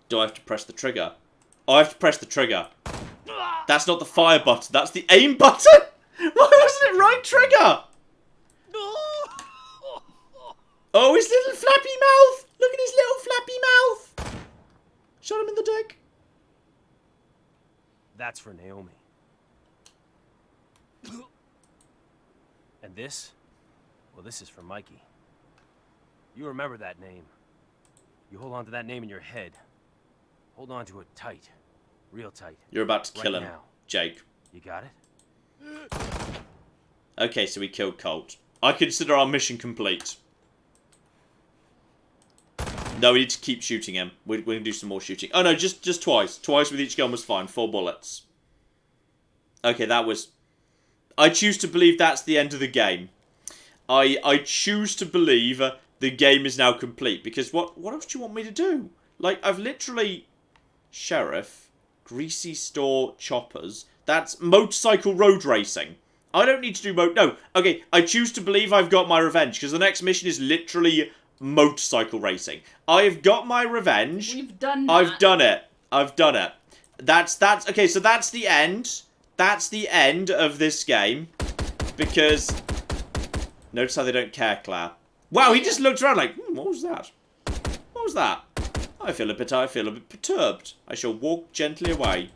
A: Do I have to press the trigger? Oh, I have to press the trigger. That's not the fire button. That's the aim button? Why wasn't it right trigger? Oh, his little flappy mouth. Look at his little flappy mouth. Shot him in the dick.
D: That's for Naomi. And this? Well, this is for Mikey. You remember that name. You hold on to that name in your head. Hold on to it tight. Real tight.
A: You're about to kill him,
D: now.
A: Jake.
D: You got it?
A: Okay, so we killed Colt. I consider our mission complete. No, we need to keep shooting him. We're going to do some more shooting. Oh, no, just twice. Twice with each gun was fine. 4 bullets. Okay, that was... I choose to believe that's the end of the game. I choose to believe the game is now complete. Because what else do you want me to do? Like, I've literally... Sheriff, greasy store choppers. That's motorcycle road racing. I don't need to do No, okay, I choose to believe I've got my revenge. Because the next mission is literally motorcycle racing. I've got my revenge.
B: We've done that.
A: I've done it. That's okay, so that's the end. That's the end of this game. Because... Notice how they don't care, Claire. Wow, he just looked around like, what was that? What was that? I feel a bit perturbed. I shall walk gently away.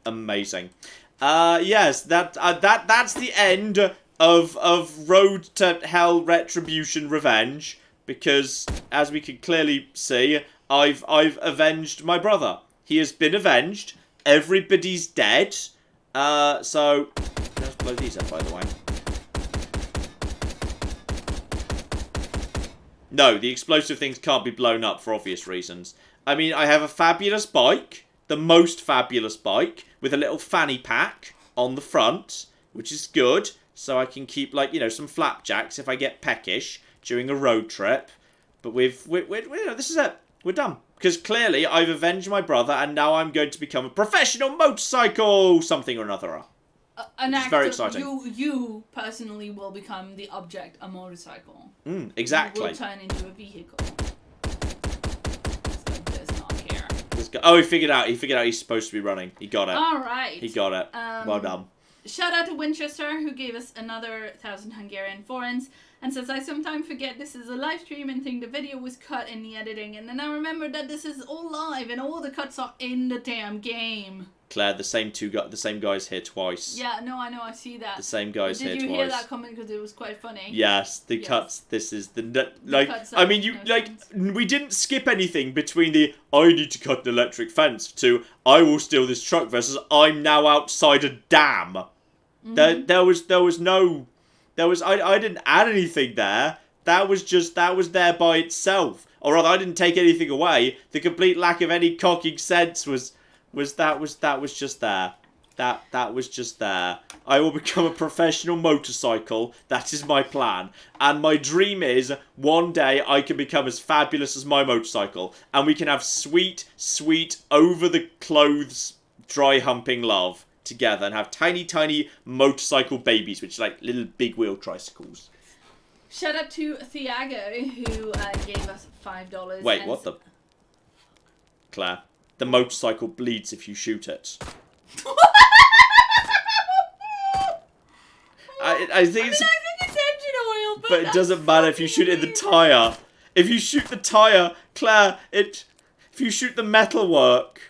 A: Amazing. Yes, that's the end of Road to Hell Retribution Revenge. Because, as we can clearly see, I've avenged my brother. He has been avenged. Everybody's dead. So let's blow these up, by the way. No, the explosive things can't be blown up for obvious reasons. I mean, I have a fabulous bike, the most fabulous bike, with a little fanny pack on the front, which is good, so I can keep, like, you know, some flapjacks if I get peckish during a road trip. But this is it. We're done. Because clearly I've avenged my brother, and now I'm going to become a professional motorcycle something or another.
B: It's
A: very exciting.
B: You personally will become the object, a motorcycle.
A: Exactly.
B: You will turn into a vehicle. Does not care.
A: Oh, he figured out he's supposed to be running. He got it.
B: All right.
A: He got it. Well done.
B: Shout out to Winchester, who gave us another 1,000 Hungarian forints, and says, I sometimes forget this is a live stream and think the video was cut in the editing, and then I remember that this is all live and all the cuts are in the damn game.
A: Claire, the same guys here twice.
B: Yeah, no, I know, I see that.
A: The same guys here twice.
B: Did you hear that comment? Because it was quite funny.
A: Yes, the cuts. This is I mean, we didn't skip anything between the I need to cut an electric fence to I will steal this truck versus I'm now outside a dam. Mm-hmm. I didn't add anything there. That was there by itself. Or rather, I didn't take anything away. The complete lack of any cocking sense was just there. That was just there. I will become a professional motorcycle. That is my plan. And my dream is one day I can become as fabulous as my motorcycle. And we can have sweet, sweet, over the clothes, dry humping love together. And have tiny, tiny motorcycle babies, which are like little big wheel tricycles.
B: Shout out to Thiago, who gave us $5.
A: Wait, what the... Claire, the motorcycle bleeds if you shoot it. I think it's
B: engine oil,
A: but it doesn't matter if you shoot it in the tyre. If you shoot the tyre, Claire, if you shoot the metalwork,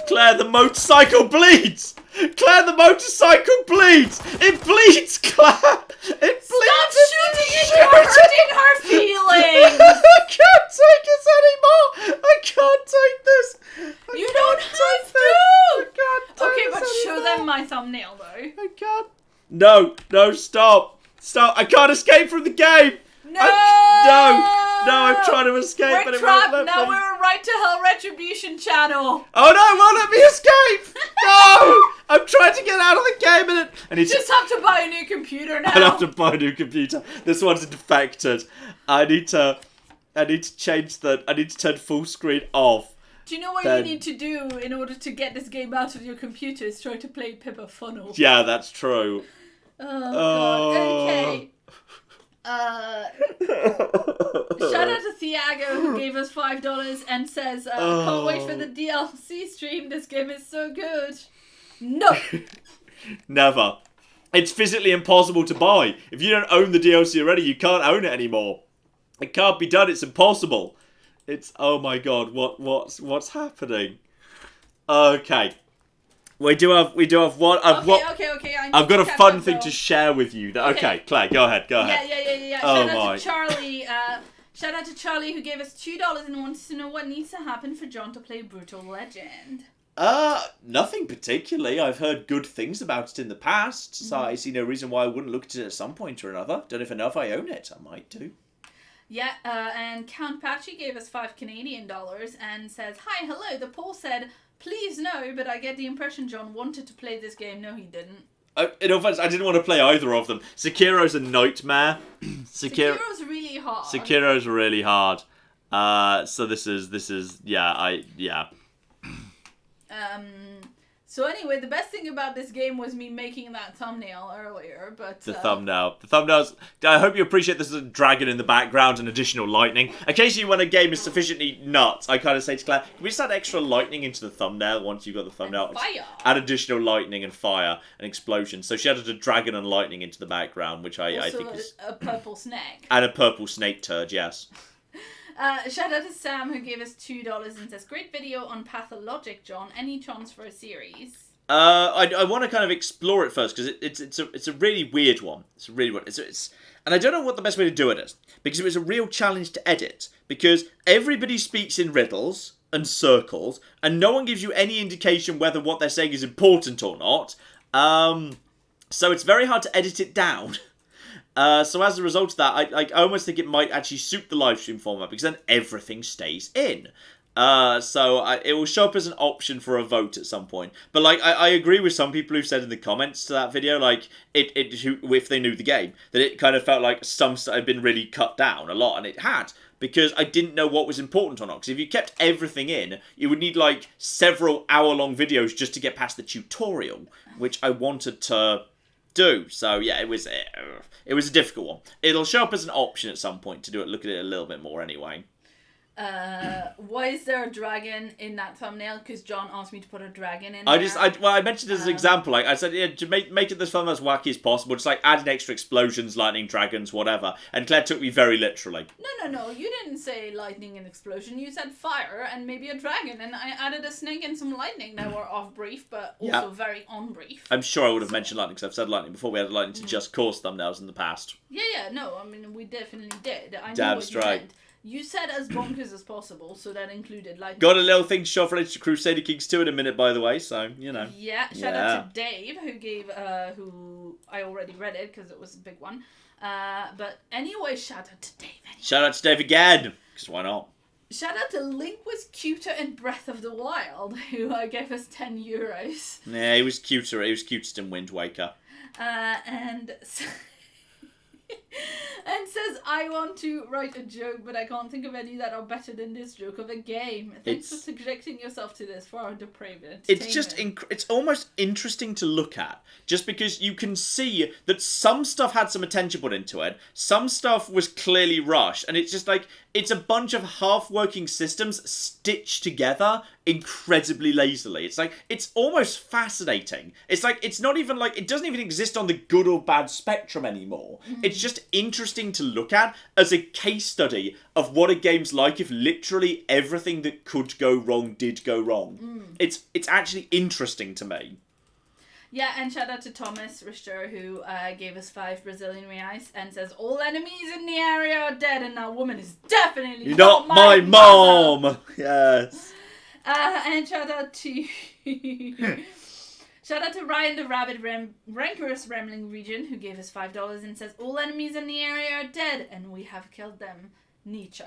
A: Claire, the motorcycle bleeds. Claire, the motorcycle bleeds. It bleeds, Claire. It bleeds.
B: Stop shooting You're hurting her feelings!
A: I can't take this anymore! I can't take this!
B: You don't have to!
A: I can't take
B: Okay,
A: this
B: but show
A: anymore.
B: them my thumbnail though.
A: I can't. No, stop. Stop. I can't escape from the game!
B: No!
A: No, I'm trying to escape,
B: We're
A: but it
B: trapped.
A: won't let
B: Now
A: me.
B: we're right to Hell Retribution channel.
A: Oh no, it won't let me escape! No! I'm trying to get out of the game and I need
B: Just have to buy a new computer now.
A: I'll have to buy a new computer. This one's defected. I need to change the. I need to turn full screen off.
B: Do you know what you need to do in order to get this game out of your computer? Is try to play Pippa Funnel.
A: Yeah, that's true.
B: Oh god. Okay. Shout out to Thiago who gave us $5 and says, can't wait for the DLC stream. This game is so good. No.
A: Never. It's physically impossible to buy. If you don't own the DLC already, you can't own it anymore. It can't be done. It's impossible. It's oh my god. What's happening? Okay. We do have one.
B: Okay.
A: I've got a fun thing to share with you. Okay, Claire, go ahead.
B: Yeah.
A: Oh
B: Shout out
A: my.
B: to Charlie. Shout out to Charlie who gave us $2 and wants to know what needs to happen for John to play Brutal Legend.
A: Nothing particularly. I've heard good things about it in the past, so I see no reason why I wouldn't look at it at some point or another. Don't even know if I own it. I might do.
B: Yeah, and Count Patchy gave us $5 Canadian and says, "Hi, hello. The poll said, please no, but I get the impression John wanted to play this game. No, he didn't."
A: In all fairness, I didn't want to play either of them. Sekiro's a nightmare.
B: Sekiro's really hard.
A: Sekiro's really hard. So this is yeah.
B: So anyway, the best thing about this game was me making that thumbnail earlier, but...
A: The thumbnails. I hope you appreciate there's a dragon in the background and additional lightning. Occasionally when a game is sufficiently nuts, I kind of say to Claire, can we just add extra lightning into the thumbnail once you've got the thumbnail?
B: And fire.
A: Add additional lightning and fire and explosion. So she added a dragon and lightning into the background, which I think is...
B: a purple snake.
A: And a purple snake turd, yes.
B: Shout out to Sam who gave us $2 and says, "Great video on Pathologic, John. Any chance for a series?"
A: I want to kind of explore it first because it's a really weird one. It's a really weird. And I don't know what the best way to do it is because it was a real challenge to edit because everybody speaks in riddles and circles and no one gives you any indication whether what they're saying is important or not. So it's very hard to edit it down. So as a result of that, I almost think it might actually suit the live stream format because then everything stays in. So it will show up as an option for a vote at some point. But like I agree with some people who said in the comments to that video, like if they knew the game, that it kind of felt like some stuff had been really cut down a lot, and it had. Because I didn't know what was important or not. Because if you kept everything in, you would need like several hour-long videos just to get past the tutorial, which I wanted to do. So yeah, it was a difficult one. It'll show up as an option at some point to do it. Look at it a little bit more anyway.
B: Why is there a dragon in that thumbnail? Because John asked me to put a dragon in.
A: I mentioned it as an example. Like I said, yeah, to make it this fun as wacky as possible. Just like adding extra explosions, lightning, dragons, whatever. And Claire took me very literally.
B: No. You didn't say lightning and explosion. You said fire and maybe a dragon, and I added a snake and some lightning that were off brief, but also very on brief.
A: I'm sure I would have mentioned lightning because I've said lightning before. We had lightning to Just Cause thumbnails in the past.
B: Yeah. No, I mean we definitely did. I know
A: Damn
B: what
A: straight.
B: you meant. You said as bonkers as possible, so that included lightning.
A: Got a little thing to show off related to Crusader Kings 2 in a minute, by the way, so, you know.
B: Yeah, shout out to Dave, who gave, who I already read it, because it was a big one. But anyway, shout out to Dave. Anyway.
A: Shout out to Dave again, because why not?
B: Shout out to Link was cuter in Breath of the Wild, who gave us €10.
A: Yeah, he was cuter. He was cutest in Wind Waker.
B: And says, "I want to write a joke, but I can't think of any that are better than this joke of a game. Thanks for subjecting yourself to this for our depraved entertainment."
A: It's just, it's almost interesting to look at, just because you can see that some stuff had some attention put into it, some stuff was clearly rushed, and it's just like, it's a bunch of half-working systems stitched together incredibly lazily. It's like, it's almost fascinating. It's like, it's not even like, it doesn't even exist on the good or bad spectrum anymore. It's just interesting to look at as a case study of what a game's like if literally everything that could go wrong did go wrong. It's actually interesting to me.
B: Yeah, and shout out to Thomas Richter, who gave us 5 Brazilian reais and says, all enemies in the area are dead and that woman is definitely not my
A: mom! Yes.
B: And shout out to... Shout out to Ryan the Rabid Rancorous Rambling Region, who gave us $5 and says, all enemies in the area are dead and we have killed them. Nietzsche.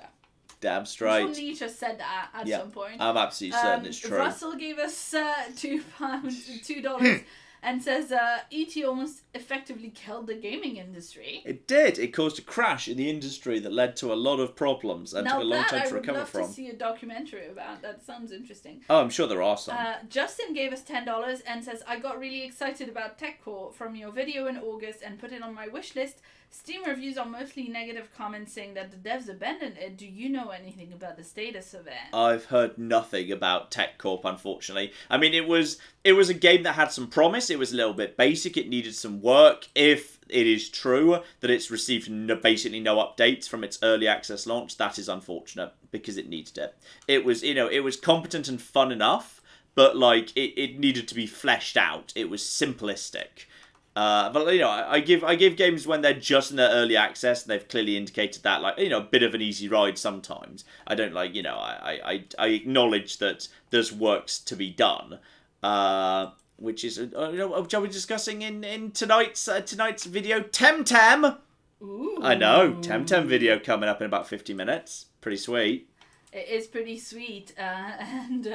A: Damn straight.
B: I'm sure Nietzsche said that at some point.
A: I'm absolutely certain it's true.
B: Russell gave us $2 and says E.T. almost effectively killed the gaming industry.
A: It did. It caused a crash in the industry that led to a lot of problems and took a long time to recover from.
B: I would love to see a documentary about. That sounds interesting.
A: Oh, I'm sure there are some.
B: Justin gave us $10 and says, I got really excited about TechCore from your video in August and put it on my wish list. Steam reviews are mostly negative comments saying that the devs abandoned it. Do you know anything about the status of it?
A: I've heard nothing about Tech Corp, unfortunately. I mean, it was a game that had some promise. It was a little bit basic. It needed some work. If it is true that it's received basically no updates from its early access launch, that is unfortunate because it needed it. It was, it was competent and fun enough, but like it needed to be fleshed out. It was simplistic. But I give games when they're just in their early access, and they've clearly indicated that, like, a bit of an easy ride sometimes. I don't like, I acknowledge that there's works to be done, which is, shall we be discussing in tonight's video, Temtem.
B: Ooh.
A: I know, Temtem video coming up in about 50 minutes. Pretty sweet.
B: It is pretty sweet, and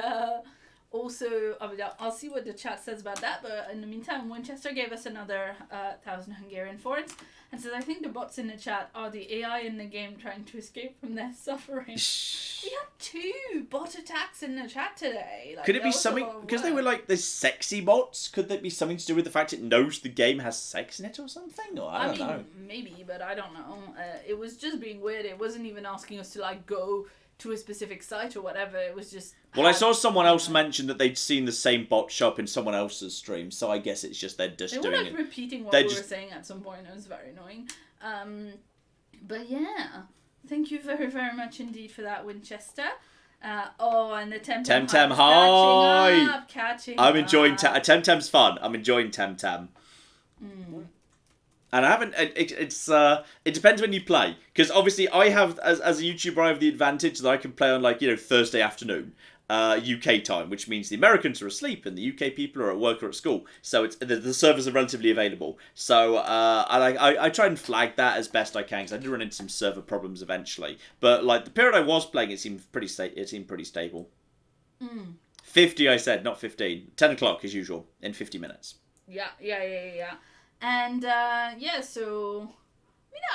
B: also, I'll see what the chat says about that, but in the meantime, Winchester gave us another 1,000 Hungarian forints and says, I think the bots in the chat are the AI in the game trying to escape from their suffering. We had 2 bot attacks in the chat today. Like,
A: could it be something, because they were like the sexy bots, could that be something to do with the fact it knows the game has sex in it or something? Or I don't know.
B: Maybe, but I don't know. It was just being weird. It wasn't even asking us to, like, go to a specific site or whatever. It was just...
A: Well, I saw someone else mention that they'd seen the same bot show up in someone else's stream, so I guess it's just they're just
B: doing it. They were like repeating what we were saying at some point. It was very annoying. But yeah, thank you very, very much indeed for that, Winchester. And the Temtem
A: hi!
B: Catching
A: I'm enjoying Temtem's fun. I'm enjoying Temtem. And I haven't. It depends when you play, because obviously I have, as a YouTuber, I have the advantage that I can play on Thursday afternoon, UK time, which means the Americans are asleep and the UK people are at work or at school. So the servers are relatively available. So I try and flag that as best I can, because I did run into some server problems eventually. But like the period I was playing, it seemed pretty stable. 50, I said, not 15. 10 o'clock as usual in 50 minutes.
B: Yeah. And so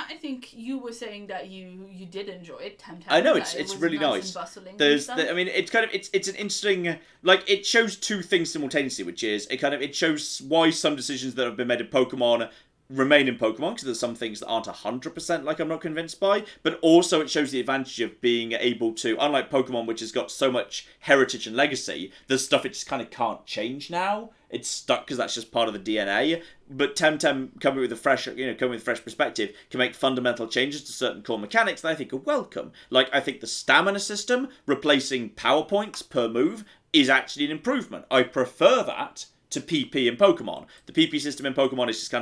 B: I think you were saying that you did enjoy it. Temtem.
A: I know it's really nice. It's an interesting, like, it shows 2 things simultaneously, which is it shows why some decisions that have been made in Pokemon remain in Pokemon, because there's some things that aren't 100% like I'm not convinced by, but also it shows the advantage of being able to, unlike Pokemon, which has got so much heritage and legacy, there's stuff it just kind of can't change now. It's stuck because that's just part of the DNA. But Temtem coming with a fresh perspective can make fundamental changes to certain core mechanics that I think are welcome. Like, I think the stamina system replacing power points per move is actually an improvement. I prefer that to PP in Pokemon. The PP system in Pokemon is just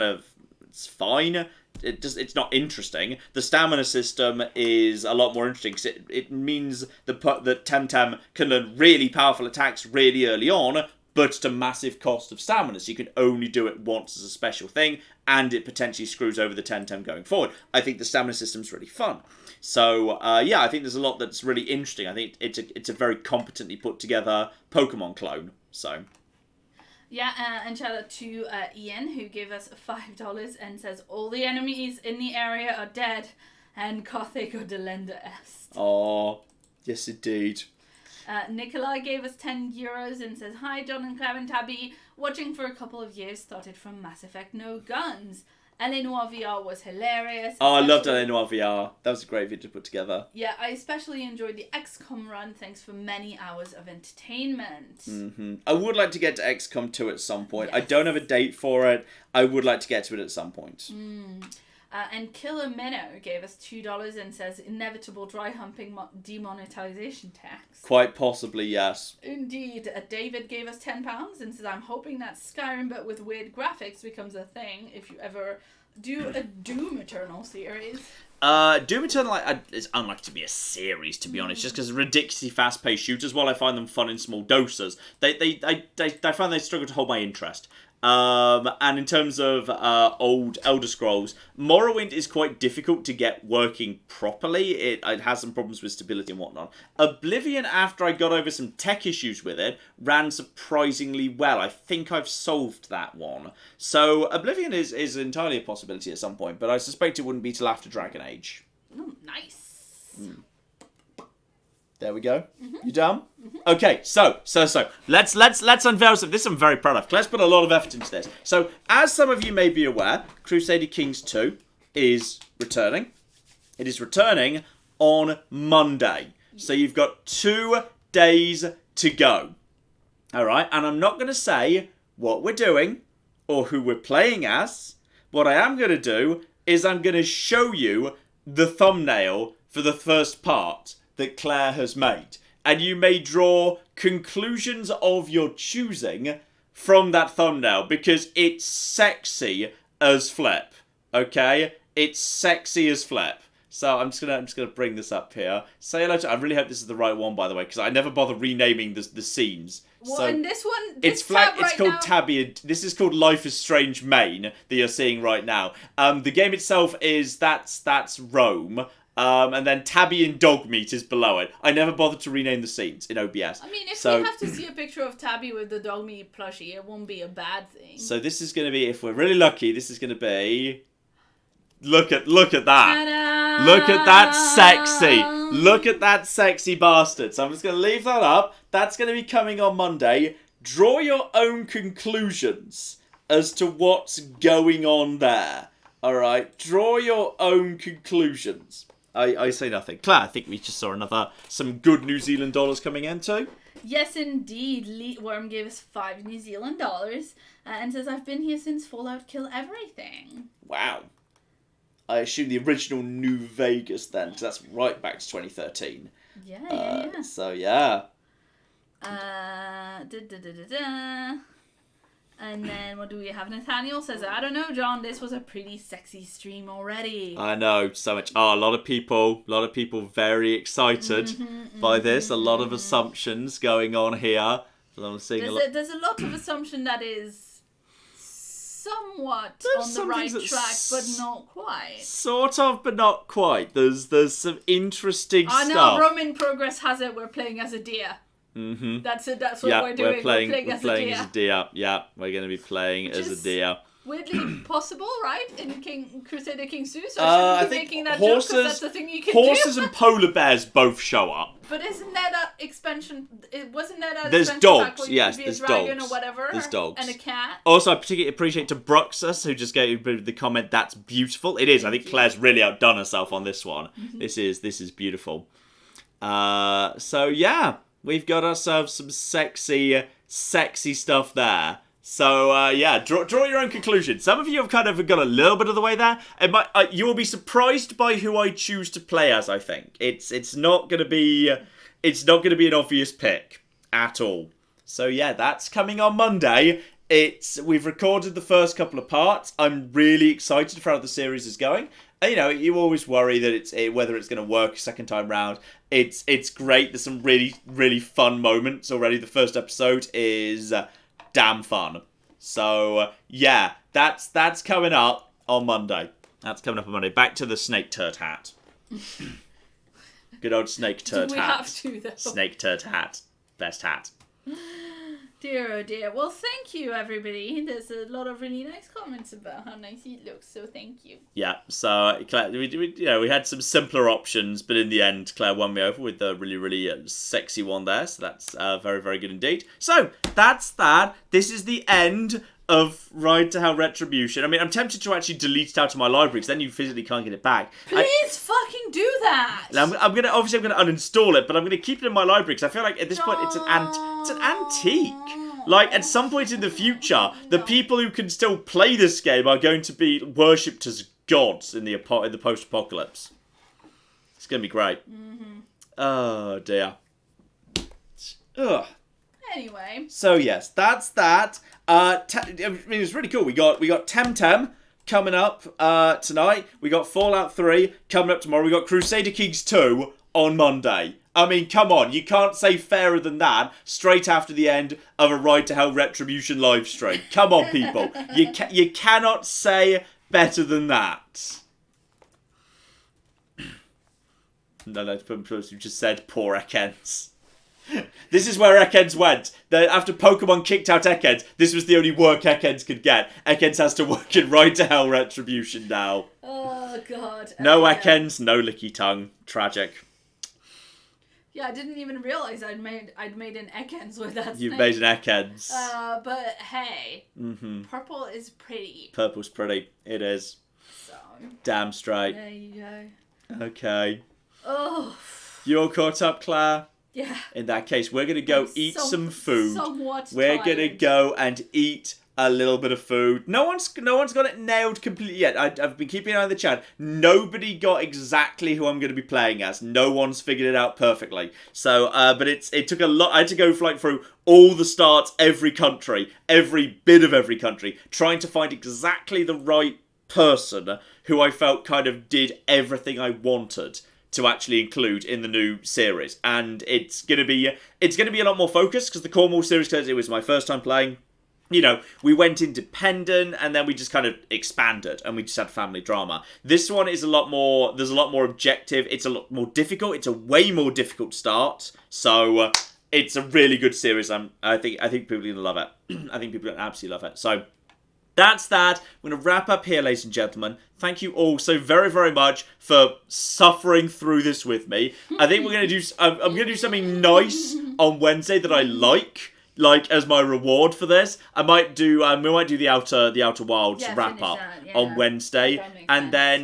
A: it's fine. It's not interesting. The stamina system is a lot more interesting because it means that Temtem can learn really powerful attacks really early on, but at a massive cost of stamina, so you can only do it once as a special thing, and it potentially screws over the Temtem going forward. I think the stamina system's really fun. So, I think there's a lot that's really interesting. I think it's a very competently put together Pokemon clone, so...
B: Yeah, and shout out to Ian, who gave us $5 and says, all the enemies in the area are dead, and Gothic or Delenda est.
A: Oh, yes indeed.
B: Nikolai gave us €10 and says, hi John and Claire and Tabby, watching for a couple of years, started from Mass Effect No Guns. LA Noire VR was hilarious.
A: Oh, I loved LA Noire VR. That was a great video to put together.
B: Yeah, I especially enjoyed the XCOM run. Thanks for many hours of entertainment.
A: Mm-hmm. I would like to get to XCOM 2 at some point.
B: Yes.
A: I don't have a date for it. I would like to get to it at some point.
B: And Killer Minnow gave us $2 and says inevitable dry humping demonetization tax.
A: Quite possibly, yes.
B: Indeed. David gave us £10 and says, I'm hoping that Skyrim but with weird graphics becomes a thing if you ever do a Doom Eternal series.
A: Doom Eternal is unlikely to be a series, to be honest, just because ridiculously fast-paced shooters, while I find them fun in small doses, I find they struggle to hold my interest. And in terms of old Elder Scrolls, Morrowind is quite difficult to get working properly. It has some problems with stability and whatnot. Oblivion, after I got over some tech issues with it, ran surprisingly well. I think I've solved that one. So Oblivion is entirely a possibility at some point, but I suspect it wouldn't be till after Dragon Age.
B: Oh, nice.
A: There we go. You done? Okay, so let's unveil some. This I'm very proud of. Let's put a lot of effort into this. So, as some of you may be aware, Crusader Kings 2 is returning. It is returning on Monday. So you've got 2 days to go. All right, and I'm not going to say what we're doing or who we're playing as. What I am going to do is I'm going to show you the thumbnail for the first part that Claire has made. And you may draw conclusions of your choosing from that thumbnail because it's sexy as flip. Okay? It's sexy as flip. So I'm just gonna bring this up here. Say hello to. I really hope this is the right one, by the way, because I never bother renaming the scenes.
B: Well,
A: so
B: and this one,
A: it's called Tabby. This is called Life is Strange Main that you're seeing right now. The game itself is that's Rome. And then Tabby and Dogmeat is below it. I never bothered to rename the scenes in OBS.
B: I mean, if we have to see a picture of Tabby with the Dogmeat plushie, it won't be a bad thing.
A: So this is going to be, if we're really lucky, this is going to be... Look at that. Ta-da! Look at that sexy. Look at that sexy bastard. So I'm just going to leave that up. That's going to be coming on Monday. Draw your own conclusions as to what's going on there. All right? Draw your own conclusions. I say nothing. Claire, I think we just saw some good New Zealand dollars coming in too.
B: Yes, indeed. Worm gave us $5 New Zealand and says, I've been here since Fallout Kill Everything.
A: Wow. I assume the original New Vegas then, because that's right back to 2013.
B: Yeah.
A: So, yeah.
B: And then what do we have? Nathaniel says, I don't know, John, this was a pretty sexy stream already.
A: I know, so much. Oh, a lot of people very excited by this. A lot of assumptions going on here. So I'm seeing
B: there's a lot of assumption that is somewhat on the right track, but not quite.
A: Sort of, but not quite. There's some interesting stuff.
B: No, Roman Progress has it, we're playing as a deer. That's it. That's what we're doing. We're playing as a deer.
A: Yeah, we're going to be playing as a deer.
B: Weirdly possible, right? In Crusader Kings 2, so I shouldn't be making that joke because that's the thing you can
A: horses
B: do.
A: and polar bears both show up.
B: But isn't there that expansion? Wasn't there that
A: there's
B: expansion
A: dogs,
B: pack where
A: yes,
B: you
A: there's
B: could be a dragon
A: dogs.
B: or whatever?
A: There's dogs.
B: And a cat.
A: Also, I particularly appreciate to Bruxus, who just gave the comment, that's beautiful. It is. I think Claire's really outdone herself on this one. This is beautiful. So, yeah. We've got ourselves some sexy stuff there. So, yeah, draw your own conclusion. Some of you have kind of got a little bit of the way there. You will be surprised by who I choose to play as, I think. It's not going to be an obvious pick at all. So, yeah, that's coming on Monday. We've recorded the first couple of parts. I'm really excited for how the series is going. You know, you always worry that whether it's going to work a second time round. It's great. There's some really, really fun moments already. The first episode is damn fun. So, yeah, that's coming up on Monday. Back to the snake turd hat. Good old snake turd hat.
B: Do we have to, though?
A: Snake turd hat. Best hat.
B: Dear, oh dear. Well, thank you, everybody. There's a lot of really nice comments about how nice it looks, so thank you.
A: Yeah, so Claire, we had some simpler options, but in the end, Claire won me over with the really, really sexy one there, so that's very, very good indeed. So, that's that. This is the end of Ride to Hell Retribution. I mean, I'm tempted to actually delete it out of my library, because then you physically can't get it back.
B: Please fucking do that!
A: I'm gonna uninstall it, but I'm gonna keep it in my library, because I feel like at this point it's an antique. Like, at some point in the future, the people who can still play this game are going to be worshipped as gods in the post-apocalypse. It's going to be great.
B: Mm-hmm.
A: Oh, dear. Ugh.
B: Anyway.
A: So, yes, that's that. It was really cool. We got Temtem coming up tonight. We got Fallout 3 coming up tomorrow. We got Crusader Kings 2 on Monday. I mean, come on. You can't say fairer than that straight after the end of a Ride to Hell Retribution live stream. Come on, people. You cannot say better than that. No, you just said poor Ekans. This is where Ekans went. After Pokemon kicked out Ekans, this was the only work Ekans could get. Ekans has to work in Ride to Hell Retribution now.
B: Oh, God.
A: No Ekans, no licky tongue. Tragic.
B: Yeah, I didn't even realize I'd made an Ekans with that
A: You've
B: snake.
A: made an Ekans.
B: But hey, purple is pretty.
A: Purple's pretty. It is.
B: So.
A: Damn straight.
B: There you go.
A: Okay.
B: Oh.
A: You all caught up, Claire?
B: Yeah.
A: In that case, we're going to go eat some food.
B: Somewhat
A: We're
B: tired.
A: going to go and eat a little bit of food. No one's got it nailed completely yet. I've been keeping an eye on the chat. Nobody got exactly who I'm going to be playing as. No one's figured it out perfectly. So, but it took a lot. I had to go through all the starts, every country, every bit of every country, trying to find exactly the right person who I felt kind of did everything I wanted to actually include in the new series. And it's gonna be a lot more focused because the Cornwall series, because it was my first time playing, you know, we went independent and then we just kind of expanded and we just had family drama. This one is there's a lot more objective, it's a lot more difficult, it's a way more difficult start. So it's a really good series. I think people are gonna love it. I think people are gonna absolutely love it. So that's that. We're going to wrap up here, ladies and gentlemen. Thank you all so very, very much for suffering through this with me. I think we're going to do... I'm going to do something nice on Wednesday that I like as my reward for this. I might do... we might do the Outer Wilds wrap up on Wednesday. And then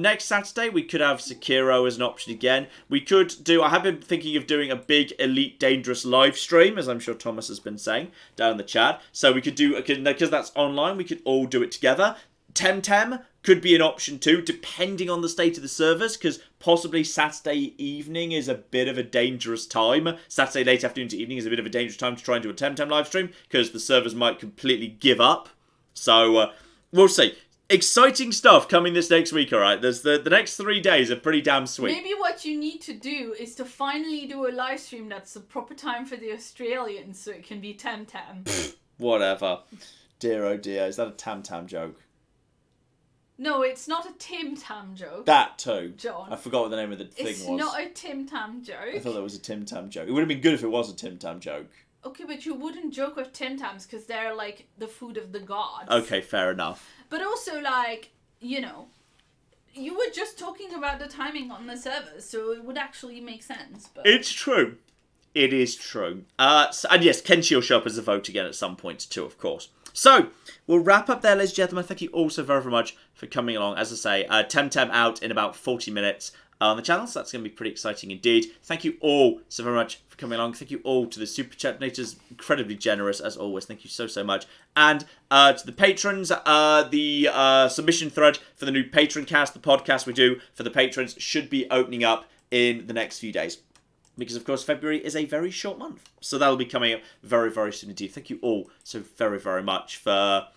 A: next Saturday, we could have Sekiro as an option again. We could do... I have been thinking of doing a big Elite Dangerous live stream, as I'm sure Thomas has been saying down in the chat. So we could do... Because that's online, we could all do it together. Temtem could be an option too, depending on the state of the servers, because possibly Saturday evening is a bit of a dangerous time. Saturday late afternoon to evening is a bit of a dangerous time to try and do a Temtem live stream, because the servers might completely give up. So, we'll see. Exciting stuff coming this next week, alright? There's the next 3 days are pretty damn sweet.
B: Maybe what you need to do is to finally do a live stream that's the proper time for the Australians, so it can be Temtem.
A: Whatever. Dear oh dear, is that a Tam joke?
B: No, it's not a Tim Tam joke.
A: That too.
B: John.
A: I forgot what the name of the thing was.
B: It's not a Tim Tam joke.
A: I thought that was a Tim Tam joke. It would have been good if it was a Tim Tam joke.
B: Okay, but you wouldn't joke with Tim Tams because they're like the food of the gods.
A: Okay, fair enough.
B: But also, like, you know, you were just talking about the timing on the servers, so it would actually make sense. But
A: it's true. It is true. And yes, Kenshi will show up as a vote again at some point too, of course. So, we'll wrap up there, ladies and gentlemen. Thank you all so very, very much for coming along. As I say, Temtem out in about 40 minutes on the channel, so that's going to be pretty exciting indeed. Thank you all so very much for coming along. Thank you all to the Super Chat donators, incredibly generous as always. Thank you so, so much. And to the patrons, the submission thread for the new Patron cast, the podcast we do for the patrons, should be opening up in the next few days. Because, of course, February is a very short month. So that'll be coming up very, very soon indeed. Thank you all so very, very much for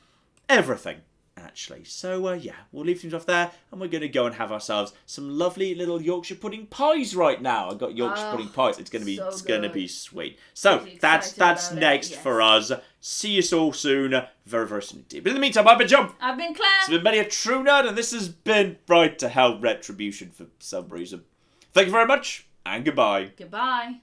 A: everything, actually. So, yeah, we'll leave things off there. And we're going to go and have ourselves some lovely little Yorkshire pudding pies right now. I've got Yorkshire pudding pies. It's going to be sweet. So, that's next for us. See you all soon. Very, very soon indeed. But in the meantime, I've been John.
B: I've been Claire.
A: It's been many a true nerd. And this has been Ride to Hell Retribution for some reason. Thank you very much. And goodbye.
B: Goodbye.